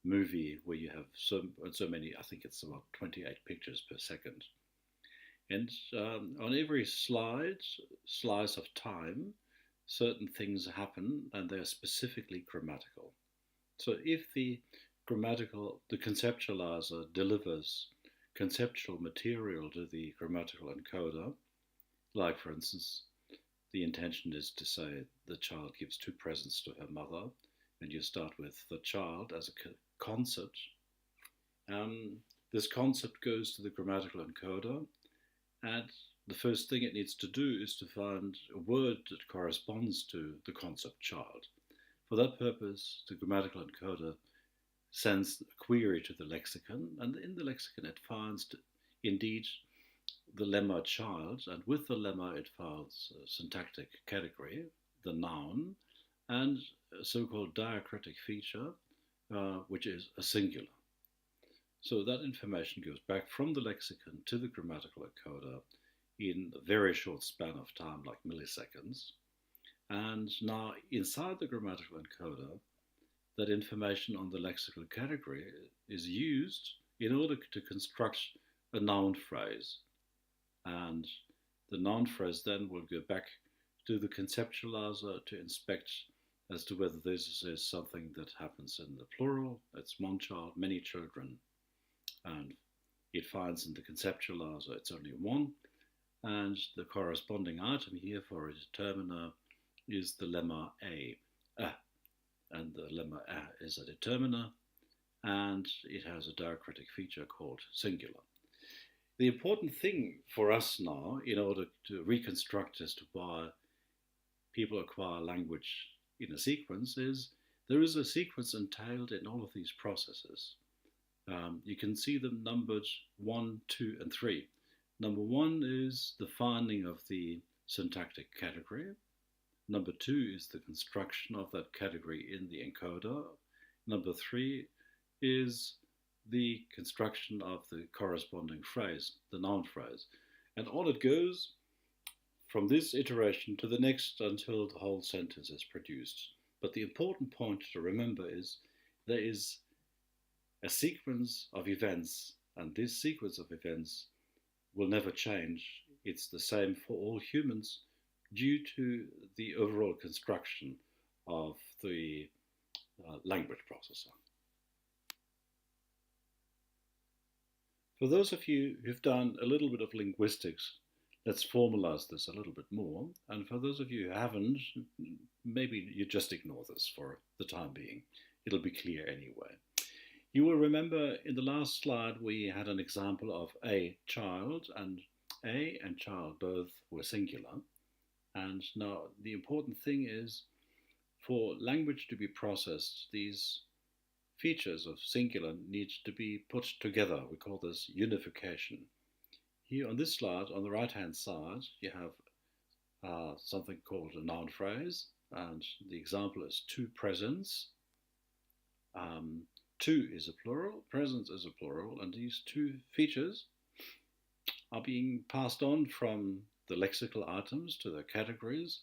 movie where you have so many, I think it's about 28 pictures per second. And on every slice of time, certain things happen and they're specifically grammatical. So if the conceptualizer delivers conceptual material to the grammatical encoder, like for instance, the intention is to say the child gives two presents to her mother, and you start with the child as a concept. This concept goes to the grammatical encoder, and the first thing it needs to do is to find a word that corresponds to the concept child. For that purpose, the grammatical encoder sends a query to the lexicon, and in the lexicon it finds indeed the lemma child, and with the lemma it finds a syntactic category, the noun, and a so-called diacritic feature, which is a singular. So that information goes back from the lexicon to the grammatical encoder in a very short span of time, like milliseconds. And now inside the grammatical encoder, that information on the lexical category is used in order to construct a noun phrase. And the noun phrase then will go back to the conceptualizer to inspect as to whether this is something that happens in the plural, it's one child, many children, and it finds in the conceptualizer it's only one, and the corresponding item here for a determiner is the lemma a, and the lemma a is a determiner, and it has a diacritic feature called singular. The important thing for us now, in order to reconstruct as to why people acquire language in a sequence, is there is a sequence entailed in all of these processes. You can see them numbered 1, 2, and 3. Number 1 is the finding of the syntactic category. Number 2 is the construction of that category in the encoder. Number 3 is the construction of the corresponding phrase, the noun phrase. And on it goes from this iteration to the next until the whole sentence is produced. But the important point to remember is there is a sequence of events, and this sequence of events will never change. It's the same for all humans due to the overall construction of the language processor. For those of you who've done a little bit of linguistics, let's formalize this a little bit more. And for those of you who haven't, maybe you just ignore this for the time being. It'll be clear anyway. You will remember in the last slide we had an example of a child, and a and child both were singular. And now the important thing is, For language to be processed, these features of singular need to be put together. We call this unification. Here on this slide, on the right-hand side, you have something called a noun phrase, and the example is two presents. Two is a plural, presents is a plural, and these two features are being passed on from the lexical items to the categories,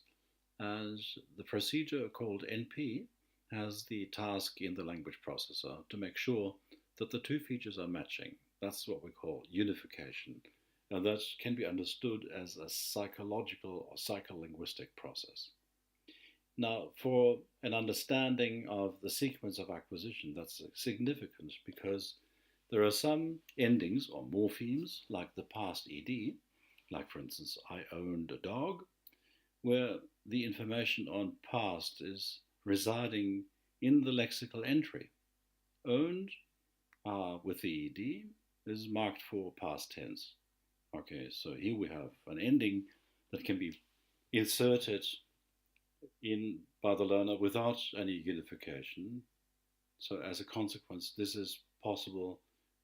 and the procedure called NP has the task in the language processor to make sure that the two features are matching. That's what we call unification, and that can be understood as a psychological or psycholinguistic process. Now, for an understanding of the sequence of acquisition, that's significant because there are some endings or morphemes, like the past ed, like for instance, I owned a dog, where the information on past is residing in the lexical entry. Owned with the ed is marked for past tense. Okay, so here we have an ending that can be inserted in by the learner without any unification. So as a consequence, this is possible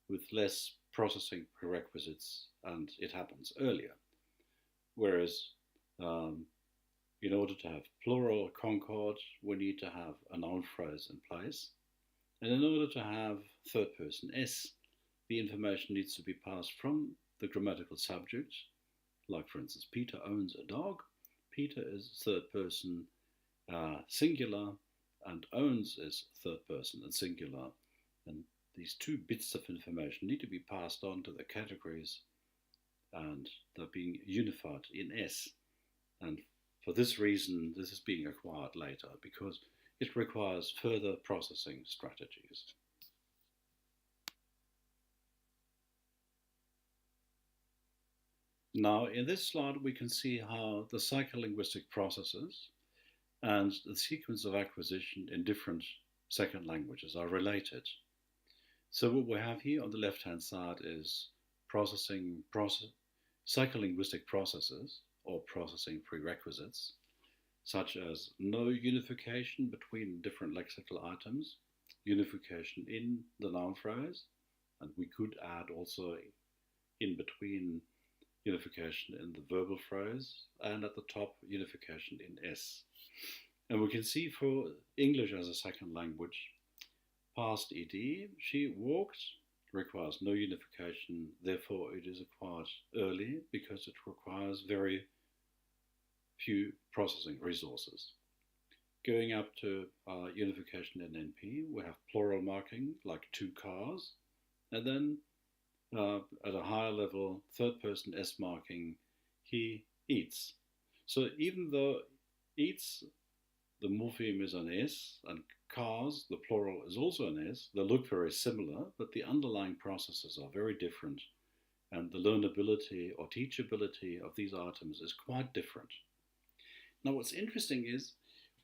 with less processing prerequisites, and it happens earlier. Whereas in order to have plural concord, we need to have a noun phrase in place. And in order to have third person S, the information needs to be passed from the grammatical subject, like for instance, Peter owns a dog. Peter is third person singular, and owns is third person and singular. And these two bits of information need to be passed on to the categories, and they're being unified in S. And for this reason, this is being acquired later because it requires further processing strategies. Now, in this slide, we can see how the psycholinguistic processes and the sequence of acquisition in different second languages are related. So what we have here on the left-hand side is psycholinguistic processes or processing prerequisites, such as no unification between different lexical items, unification in the noun phrase, and we could add also in between unification in the verbal phrase, and at the top unification in S. And we can see for English as a second language, past ed, she walked, requires no unification, therefore it is acquired early because it requires very few processing resources. Going up to unification in NP, we have plural marking like two cars, and then at a higher level, third person S marking, he eats. So even though eats, the morpheme is an S, and cars, the plural, is also an S, they look very similar, but the underlying processes are very different, and the learnability or teachability of these items is quite different. Now what's interesting is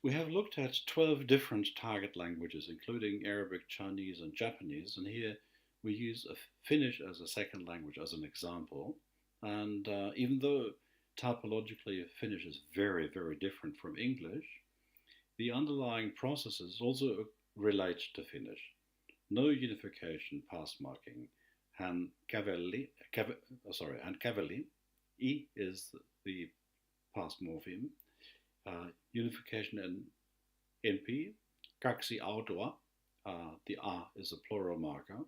we have looked at 12 different target languages, including Arabic, Chinese, and Japanese, and here we use Finnish as a second language as an example. And even though typologically Finnish is very, very different from English, the underlying processes also relate to Finnish. No unification, past marking. Han käveli, I is the past morpheme. Unification in NP, kaksi autoa, the A is a plural marker,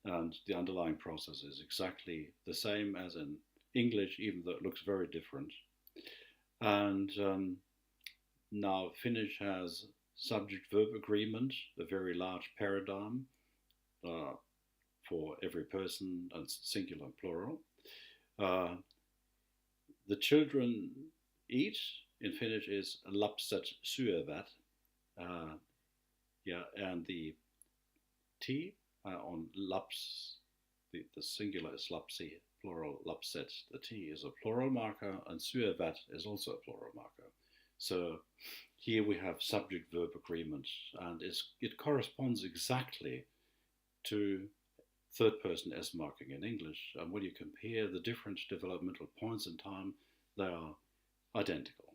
and the underlying process is exactly the same as in English, even though it looks very different. And now Finnish has subject-verb agreement, a very large paradigm for every person, and singular and plural. The children eat in Finnish is lapset syövät, and the T on laps, the singular is lapsi, plural lapset. The T is a plural marker, and syövät is also a plural marker. So here we have subject-verb agreement, and it corresponds exactly to third-person S marking in English. And when you compare the different developmental points in time, they are identical.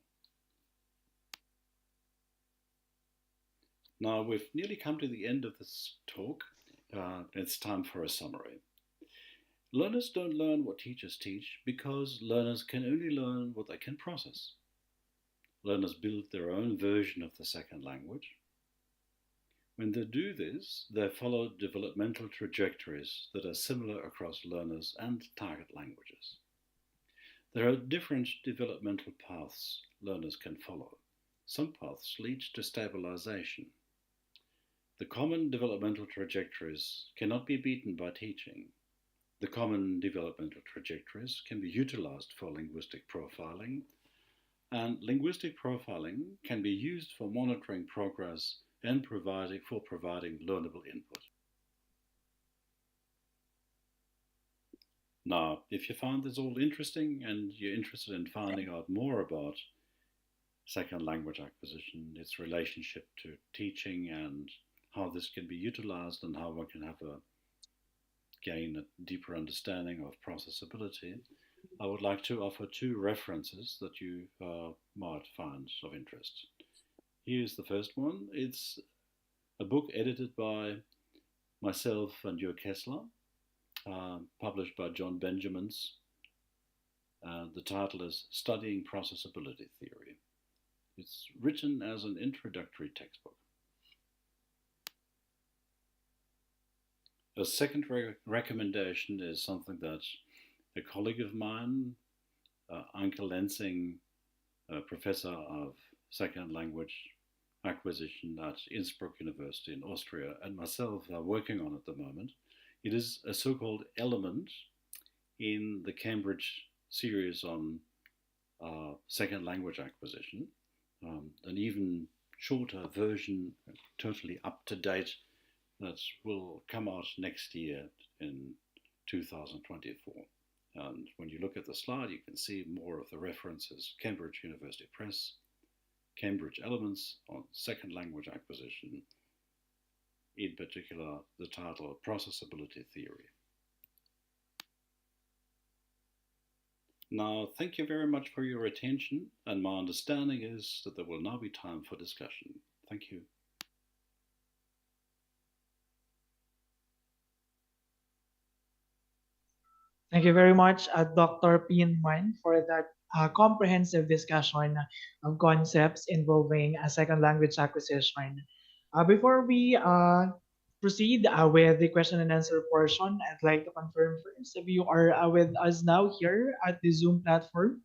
Now, we've nearly come to the end of this talk. It's time for a summary. Learners don't learn what teachers teach because learners can only learn what they can process. Learners build their own version of the second language. When they do this, they follow developmental trajectories that are similar across learners and target languages. There are different developmental paths learners can follow. Some paths lead to stabilization. The common developmental trajectories cannot be beaten by teaching. The common developmental trajectories can be utilized for linguistic profiling, and linguistic profiling can be used for monitoring progress and providing learnable input. Now, if you found this all interesting and you're interested in finding out more about second language acquisition, its relationship to teaching, and how this can be utilized and how one can gain a deeper understanding of processability, I would like to offer two references that you might find of interest. Here's the first one. It's a book edited by myself and Jörg Kessler, published by John Benjamins. The title is Studying Processability Theory. It's written as an introductory textbook. A second recommendation is something that a colleague of mine, Anke Lenzing, professor of second language acquisition at Innsbruck University in Austria, and myself are working on at the moment. It is a so-called element in the Cambridge series on second language acquisition, an even shorter version, totally up to date, that will come out next year in 2024. And when you look at the slide, you can see more of the references: Cambridge University Press, Cambridge Elements on Second Language Acquisition, in particular the title Processability Theory. Now, thank you very much for your attention, and my understanding is that there will now be time for discussion. Thank you. Thank you very much, Dr. Pinman, for that comprehensive discussion of concepts involving a second language acquisition. Before we proceed with the question and answer portion, I'd like to confirm first if you are with us now here at the Zoom platform.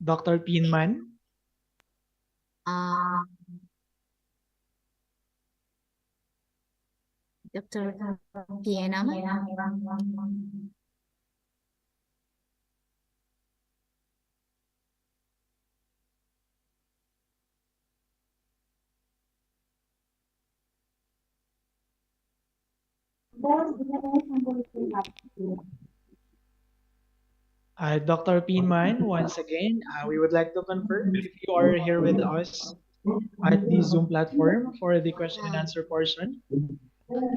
Dr. Pinman. Dr. Pianama. Dr. Pinman, once again, we would like to confirm if you are here with us at the Zoom platform for the question and answer portion.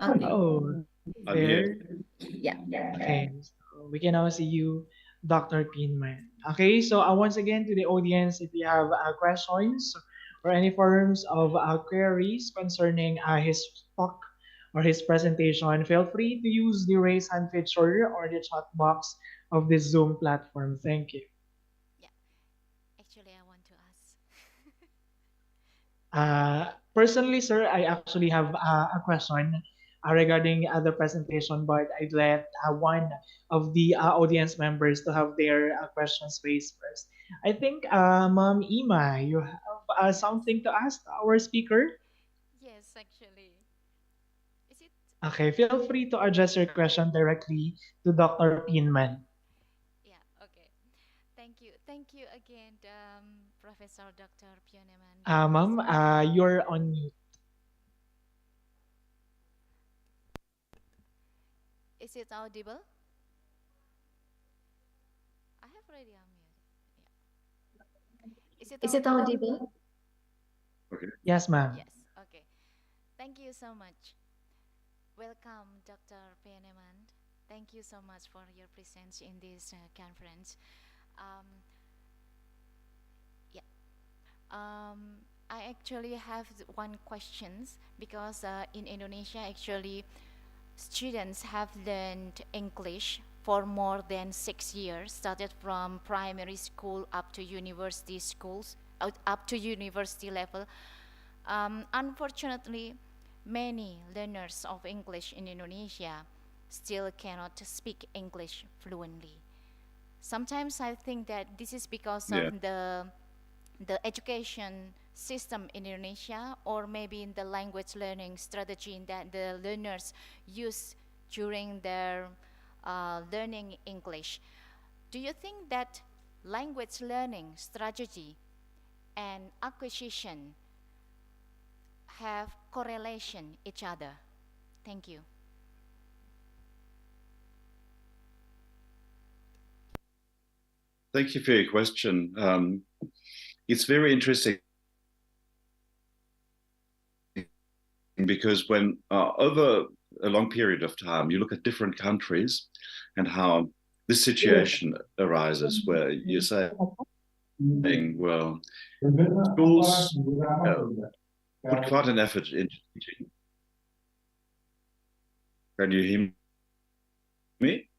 Okay. Oh, I'm here. there. Yeah. Okay, so we can now see you, Dr. Pinman. Okay, so once again to the audience, if you have questions or any forms of queries concerning his talk or his presentation, feel free to use the raise hand feature or the chat box of the Zoom platform. Thank you. Yeah. Actually, I want to ask. Personally, sir, I actually have a question regarding the presentation, but I'd let one of the audience members to have their questions raised first. I think, Ma'am Ima, you have something to ask our speaker? Yes, actually. Is it? Okay, feel free to address your question directly to Dr. Pinman. Yeah, okay. Thank you. Thank you again, Professor Dr. Pioneman. Ma'am, you're on mute. Is it audible? I have already unmuted. Yeah. Is it Is it audible? audible? Okay. Yes, ma'am. Yes. Okay. Thank you so much. Welcome, Dr. Pieneman. Thank you so much for your presence in this conference. Um, I actually have one questions because in Indonesia actually students have learned English for more than 6 years, started from primary school up to university schools, up to university level. Unfortunately, many learners of English in Indonesia still cannot speak English fluently. Sometimes I think that this is because of Yeah. the education system in Indonesia, or maybe in the language learning strategy that the learners use during their learning English. Do you think that language learning strategy and acquisition have correlation each other? Thank you. Thank you for your question. It's very interesting because when over a long period of time, you look at different countries and how this situation arises where you're saying, well, schools put quite an effort into teaching. Can you hear me?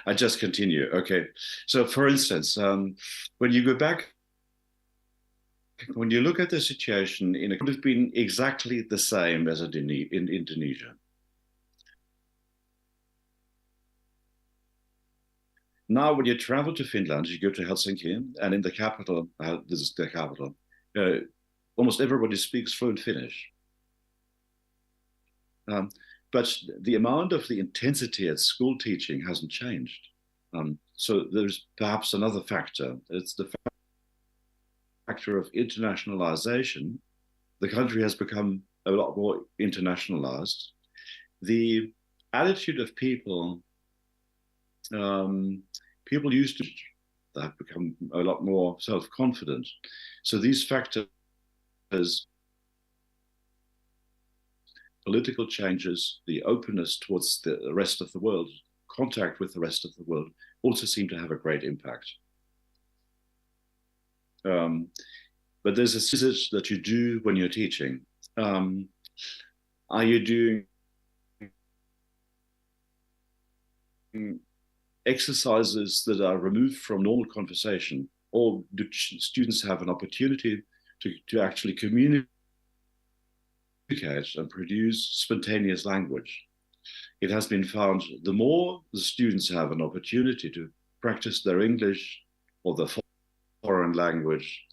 I just continue. Okay. So, for instance, when you go back, when you look at the situation, it could have been exactly the same as in Indonesia. Now, when you travel to Finland, you go to Helsinki, and in the capital, this is the capital, almost everybody speaks fluent Finnish. But the amount of the intensity at school teaching hasn't changed. So there's perhaps another factor. It's the factor of internationalization. The country has become a lot more internationalized. The attitude of people, people used to have become a lot more self-confident. So these factors, political changes, the openness towards the rest of the world, contact with the rest of the world, also seem to have a great impact. But there's a message that you do when you're teaching. Are you doing exercises that are removed from normal conversation, or do students have an opportunity to actually communicate and produce spontaneous language? It has been found the more the students have an opportunity to practice their English or their foreign language,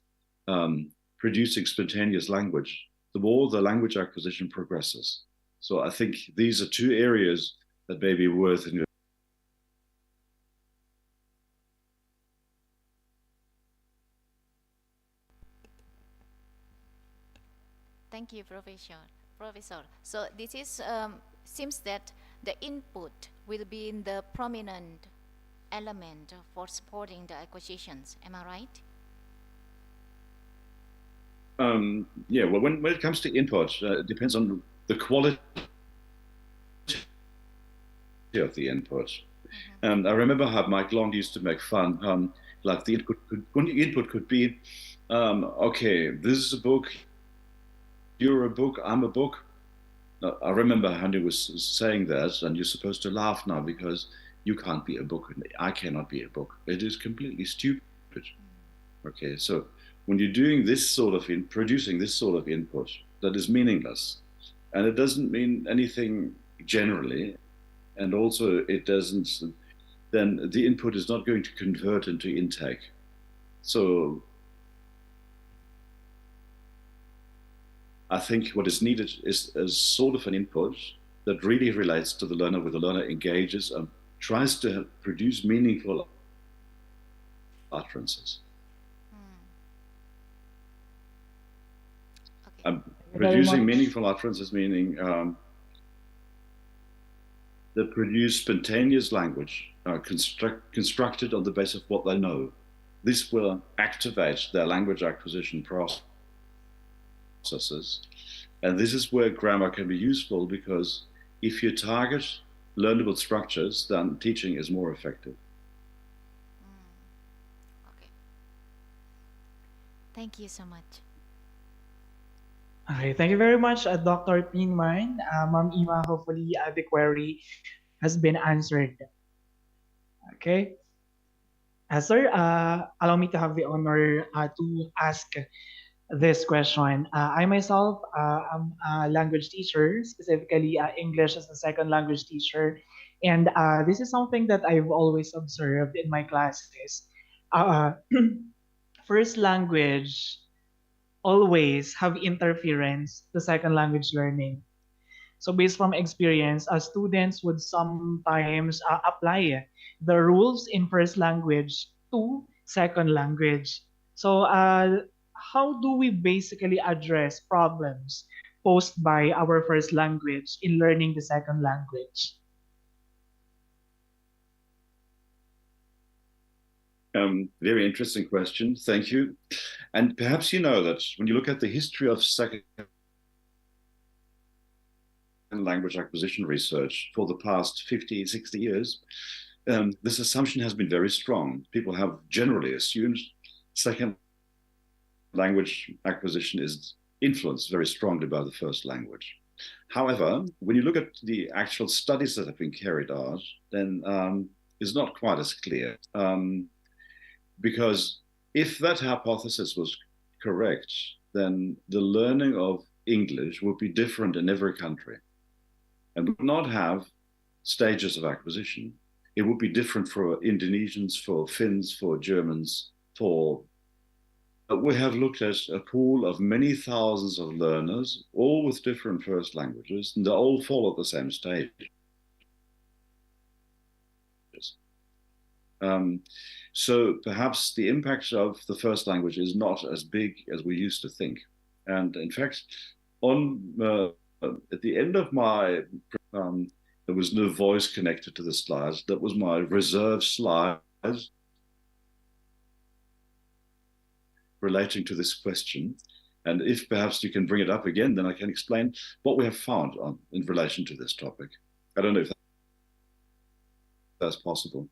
producing spontaneous language, the more the language acquisition progresses. So I think these are two areas that may be worth investing. Thank you, Professor. So this is seems that the input will be in the prominent element for supporting the acquisitions. Am I right? Yeah. Well, when it comes to input, it depends on the quality of the input. I remember how Mike Long used to make fun. Like the input could be, okay, this is a book. You're a book, I'm a book. I remember Handy was saying that, and you're supposed to laugh now because you can't be a book and I cannot be a book. It is completely stupid. Okay, so when you're doing this sort of producing this sort of input, that is meaningless, and it doesn't mean anything generally, and also it doesn't. Then the input is not going to convert into intake. So I think what is needed is sort of an input that really relates to the learner, where the learner engages and tries to produce meaningful utterances. Producing meaningful utterances meaning that produce spontaneous language, constructed on the basis of what they know. This will activate their language acquisition processes. And this is where grammar can be useful, because if you target learnable structures, then teaching is more effective. Okay. Thank you so much. Okay, thank you very much, Dr. Pinman. Ma'am Ima, hopefully the query has been answered. Okay. Sir, allow me to have the honor to ask this question. I myself am a language teacher, specifically English as a second language teacher. And this is something that I've always observed in my classes. Uh, first language always have interference to second language learning. So based from experience, students would sometimes apply the rules in first language to second language. So how do we basically address problems posed by our first language in learning the second language? Very interesting question. Thank you. And perhaps you know that when you look at the history of second language acquisition research for the past 50, 60 years, this assumption has been very strong. People have generally assumed second language acquisition is influenced very strongly by the first language. However, when you look at the actual studies that have been carried out, then it's not quite as clear. Because if that hypothesis was correct, then the learning of English would be different in every country and would not have stages of acquisition. It would be different for Indonesians, for Finns, for Germans, for... We have looked at a pool of many thousands of learners, all with different first languages, and they all follow the same stage. So perhaps the impact of the first language is not as big as we used to think. And in fact, at the end of my, there was no voice connected to the slides. That was my reserve slides relating to this question. And if perhaps you can bring it up again, then I can explain what we have found in relation to this topic. I don't know if that's possible.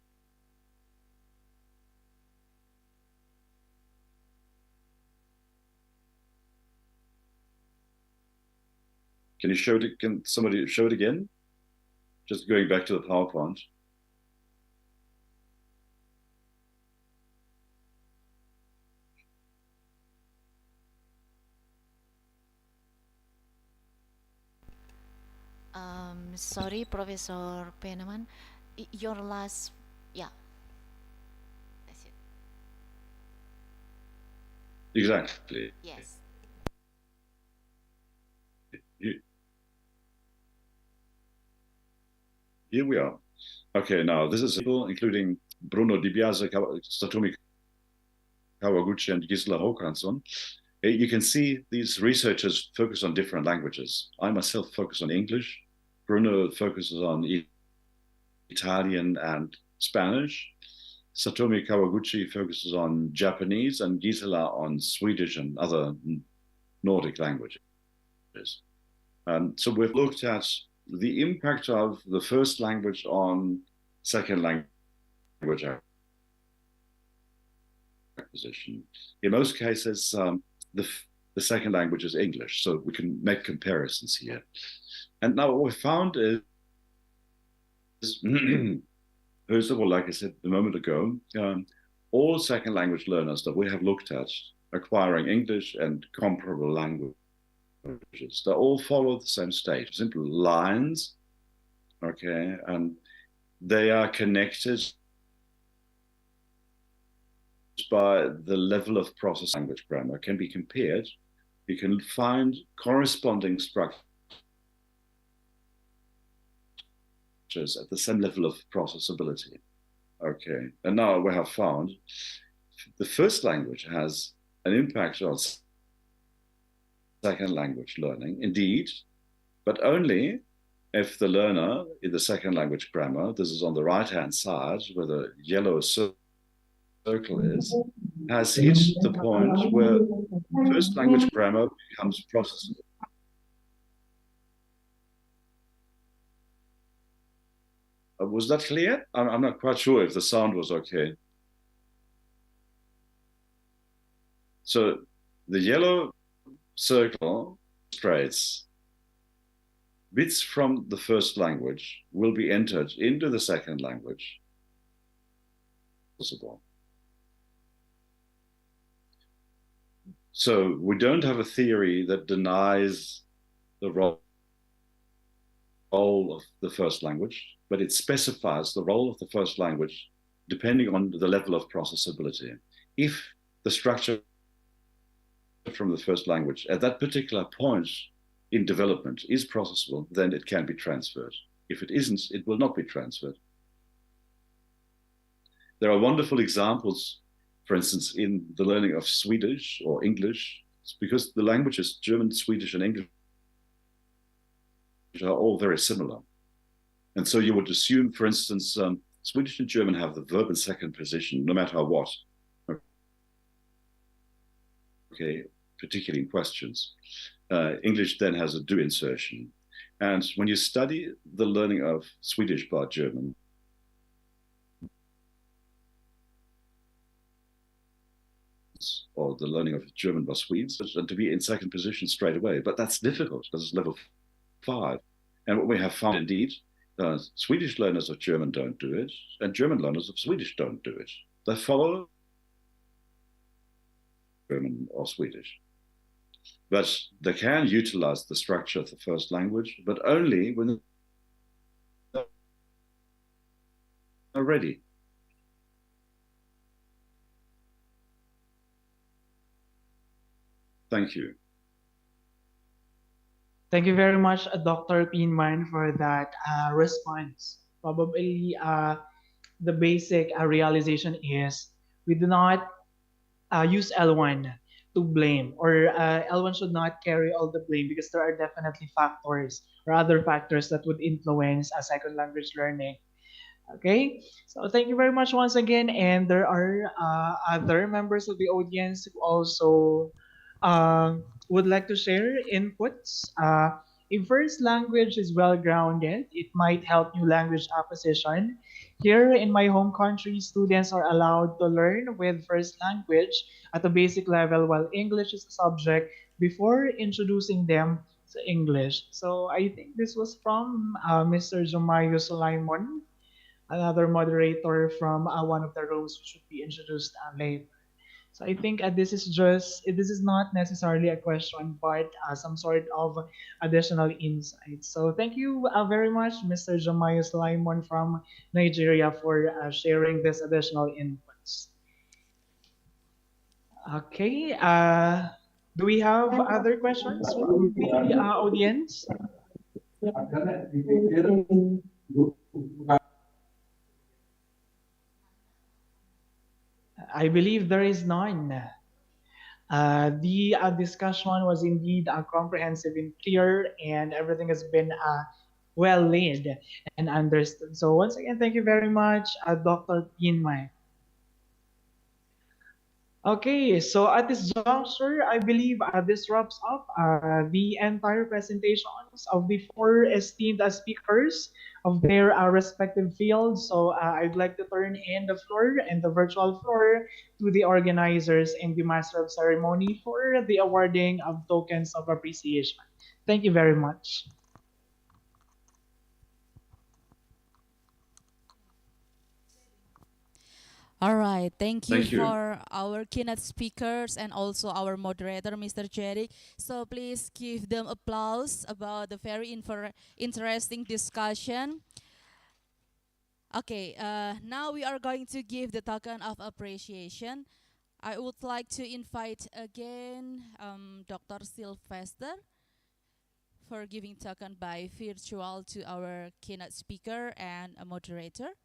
Can you show it? Can somebody show it again? Just going back to the PowerPoint. Sorry, Professor Peneman. Your last, yeah. That's it. Exactly. Yes. Here we are. Okay, now this is people, including Bruno Di Biase, Satomi Kawaguchi, and Gisela Håkansson. You can see these researchers focus on different languages. I myself focus on English. Bruno focuses on Italian and Spanish. Satomi Kawaguchi focuses on Japanese, and Gisela on Swedish and other Nordic languages. So we've looked at the impact of the first language on second language acquisition. In most cases, the second language is English, so we can make comparisons here. And now what we found is first of all, like I said a moment ago, all second language learners that we have looked at acquiring English and comparable languages, they all follow the same stage, simple lines, okay, and they are connected by the level of process language grammar can be compared. You can find corresponding structures at the same level of processability. Okay, and now we have found the first language has an impact on second language learning, indeed, but only if the learner in the second language grammar, this is on the right-hand side where the yellow circle is, has hit the point where first language grammar becomes processable. Was that clear? I'm not quite sure if the sound was okay. So The yellow circle illustrates bits from the first language will be entered into the second language. Possible. So we don't have a theory that denies the role of the first language, but it specifies the role of the first language depending on the level of processability. If the structure from the first language at that particular point in development is processable, then it can be transferred. If it isn't, it will not be transferred. There are wonderful examples, for instance, in the learning of Swedish or English, because the languages German, Swedish, and English are all very similar. And so you would assume, for instance, Swedish and German have the verb in second position, no matter what. Okay, particularly in questions. English then has a do insertion. And when you study the learning of Swedish by German, or the learning of German by Swedes, and to be in second position straight away. But that's difficult because it's level 5. And what we have found indeed, Swedish learners of German don't do it, and German learners of Swedish don't do it. They follow German or Swedish. But they can utilize the structure of the first language, but only when they're ready. Thank you. Thank you very much, Dr. Pinman, for that response. Probably the basic realization is we do not use L1 to blame, or L1 should not carry all the blame, because there are definitely factors or other factors that would influence a second language learning. Okay, so thank you very much once again. And there are other members of the audience who also would like to share inputs. If first language is well grounded, it might help new language acquisition. Here in my home country, students are allowed to learn with first language at a basic level, while English is a subject, before introducing them to English. So I think this was from Mr. Jomayo Sulaimon, another moderator from one of the rows, who should be introduced later. So I think this is not necessarily a question, but some sort of additional insight. So thank you very much, Mr. Jamayo Sulaimon from Nigeria, for sharing this additional inputs. Okay, do we have other questions from the audience? I believe there is none. The discussion was indeed comprehensive and clear, and everything has been well laid and understood. So once again, thank you very much, Dr. Pinmay. Okay, so at this juncture, I believe this wraps up the entire presentations of the 4 esteemed speakers of their respective fields. So I'd like to turn in the floor and the virtual floor to the organizers and the Master of Ceremony for the awarding of tokens of appreciation. Thank you very much. All right, thank you Thank you. for our keynote speakers and also our moderator, Mr. Jerry. So please give them applause about the very interesting discussion. Okay, now we are going to give the token of appreciation. I would like to invite again Dr. Sylvester for giving token by virtual to our keynote speaker and a moderator.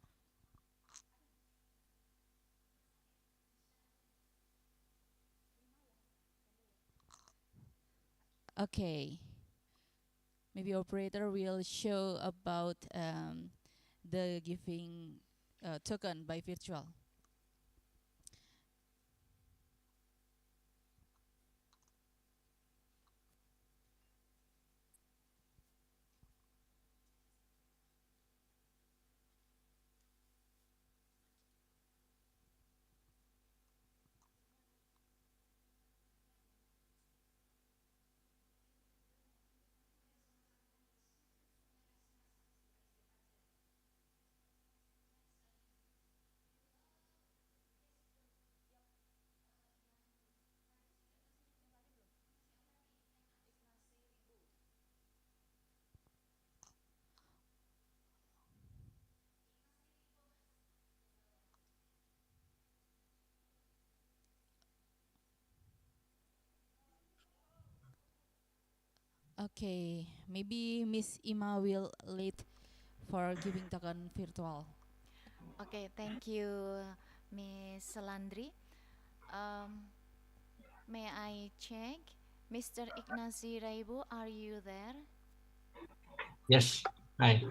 Okay. Maybe operator will show about the giving token by virtual. Okay, maybe Miss Ima will lead for giving token virtual. Okay, thank you, Miss Landry. Um, may I check? Mr. Ignacy Raibo, are you there? Yes. Hi.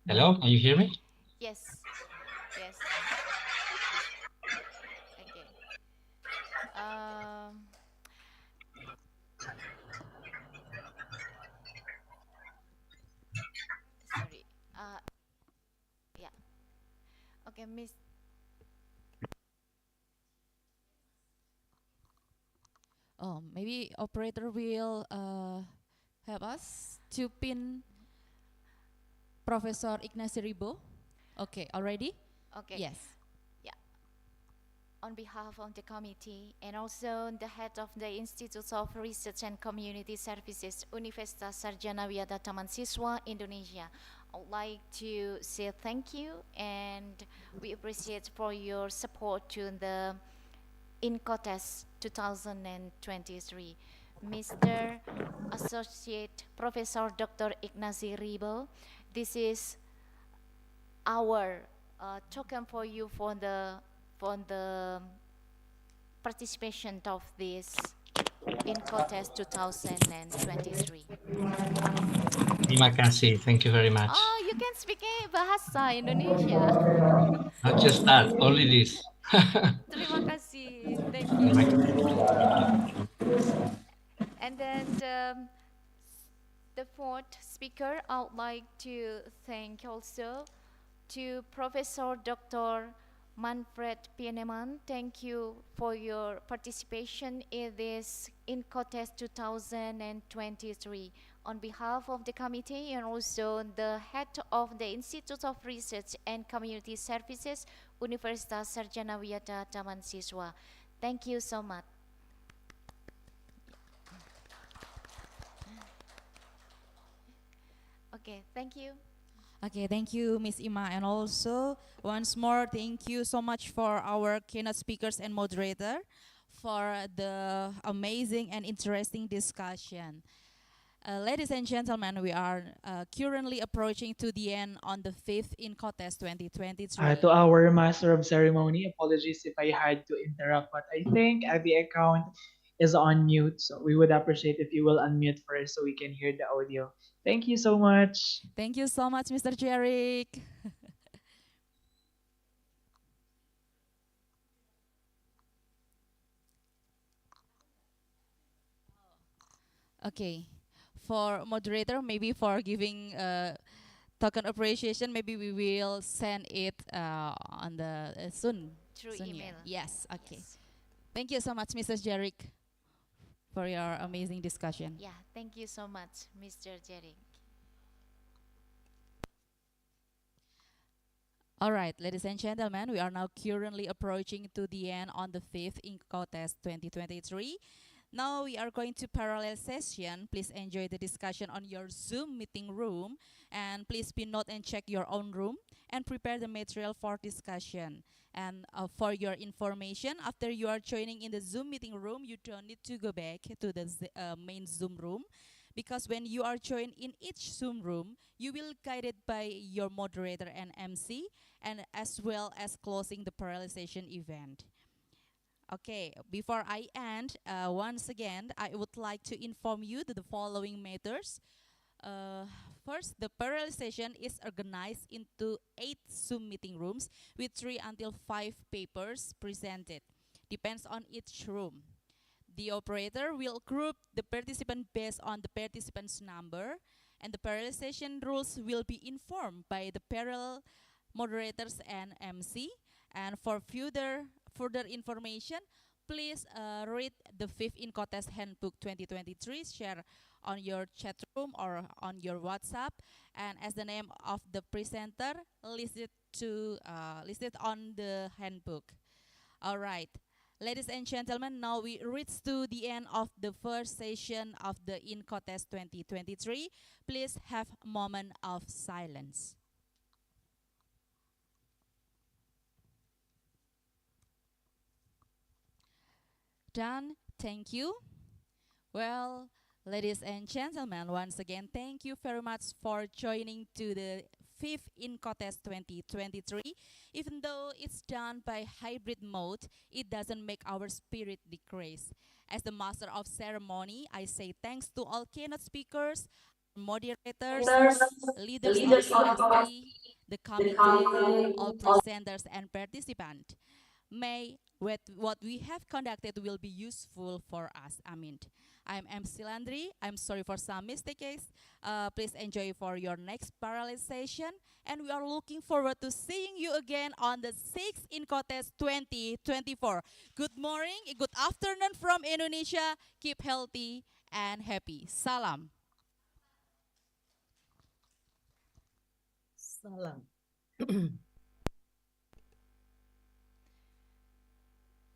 Hello, can you hear me? Yes, yes. Okay. Um, sorry. Yeah. Okay, Miss. Oh, maybe operator will help us to pin Professor Ignacy Ribo. Okay, already? Okay. Yes. Yeah. On behalf of the committee and also the head of the Institute of Research and Community Services, Universitas Sarjanawiyata Tamansiswa, Indonesia, I would like to say thank you and we appreciate for your support to the InCoTES 2023. Mr. Associate Professor Dr. Ignacy Ribo, this is our token for you for the participation of this InCoTES 2023. Terima kasih. Thank you very much. Oh, you can speak bahasa Indonesia. Not just that, only this. Terima kasih. Thank you. Terima kasih. And then the fourth speaker, I would like to thank also to Professor Dr. Manfred Pieneman. Thank you for your participation in this InCoTES 2023. On behalf of the committee and also the head of the Institute of Research and Community Services, Universitas Sarjanawiyata Tamansiswa. Thank you so much. Okay, thank you. Okay, thank you, Miss Ima. And also, once more, thank you so much for our keynote speakers and moderator for the amazing and interesting discussion. Ladies and gentlemen, we are currently approaching to the end on the 5th InCoTES 2023. To our master of ceremony, apologies if I had to interrupt, but I think the account is on mute, so we would appreciate if you will unmute first so we can hear the audio. Thank you so much. Thank you so much, Mr. Jerick. Okay, for moderator, maybe for giving token appreciation, maybe we will send it on the soon. Through soon, email. Yeah. Yes, okay. Yes. Thank you so much, Mr. Jerick, for your amazing discussion. Yeah, thank you so much, Mr. Jerry. All right, ladies and gentlemen, we are now currently approaching to the end on the 5th InCoTES 2023. Now we are going to parallel session. Please enjoy the discussion on your Zoom meeting room, and please be note and check your own room and prepare the material for discussion. And for your information, after you are joining in the Zoom meeting room, you don't need to go back to the main Zoom room, because when you are joined in each Zoom room, you will guided by your moderator and MC, and as well as closing the parallelization event. Okay, before I end, once again, I would like to inform you that the following matters. Uh, First, the parallelization is organized into 8 Zoom meeting rooms with 3 until 5 papers presented. Depends on each room. The operator will group the participant based on the participant's number, and the parallelization rules will be informed by the parallel moderators and MC. And for further information, please read the 5th InCoTES Handbook 2023, share on your chat room or on your WhatsApp, and as the name of the presenter listed on the handbook. All right. Ladies and gentlemen, now we reach to the end of the first session of the InCoTES 2023. Please have a moment of silence. done. Thank you. Well, ladies and gentlemen, once again, thank you very much for joining to the fifth InCoTES 2023. Even though it's done by hybrid mode, it doesn't make our spirit decrease. As the master of ceremony, I say thanks to all keynote speakers, moderators, Leaders, the leaders of leaders of UST, the the committee, all committee, all presenters and participants. May what we have conducted will be useful for us. Amin. I'm MC Landry. I'm sorry for some mistakes. Please enjoy for your next parallel session. And we are looking forward to seeing you again on the 6th InCoTES 2024. Good morning, good afternoon from Indonesia. Keep healthy and happy. Salam. Salam.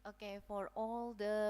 Okay, for all the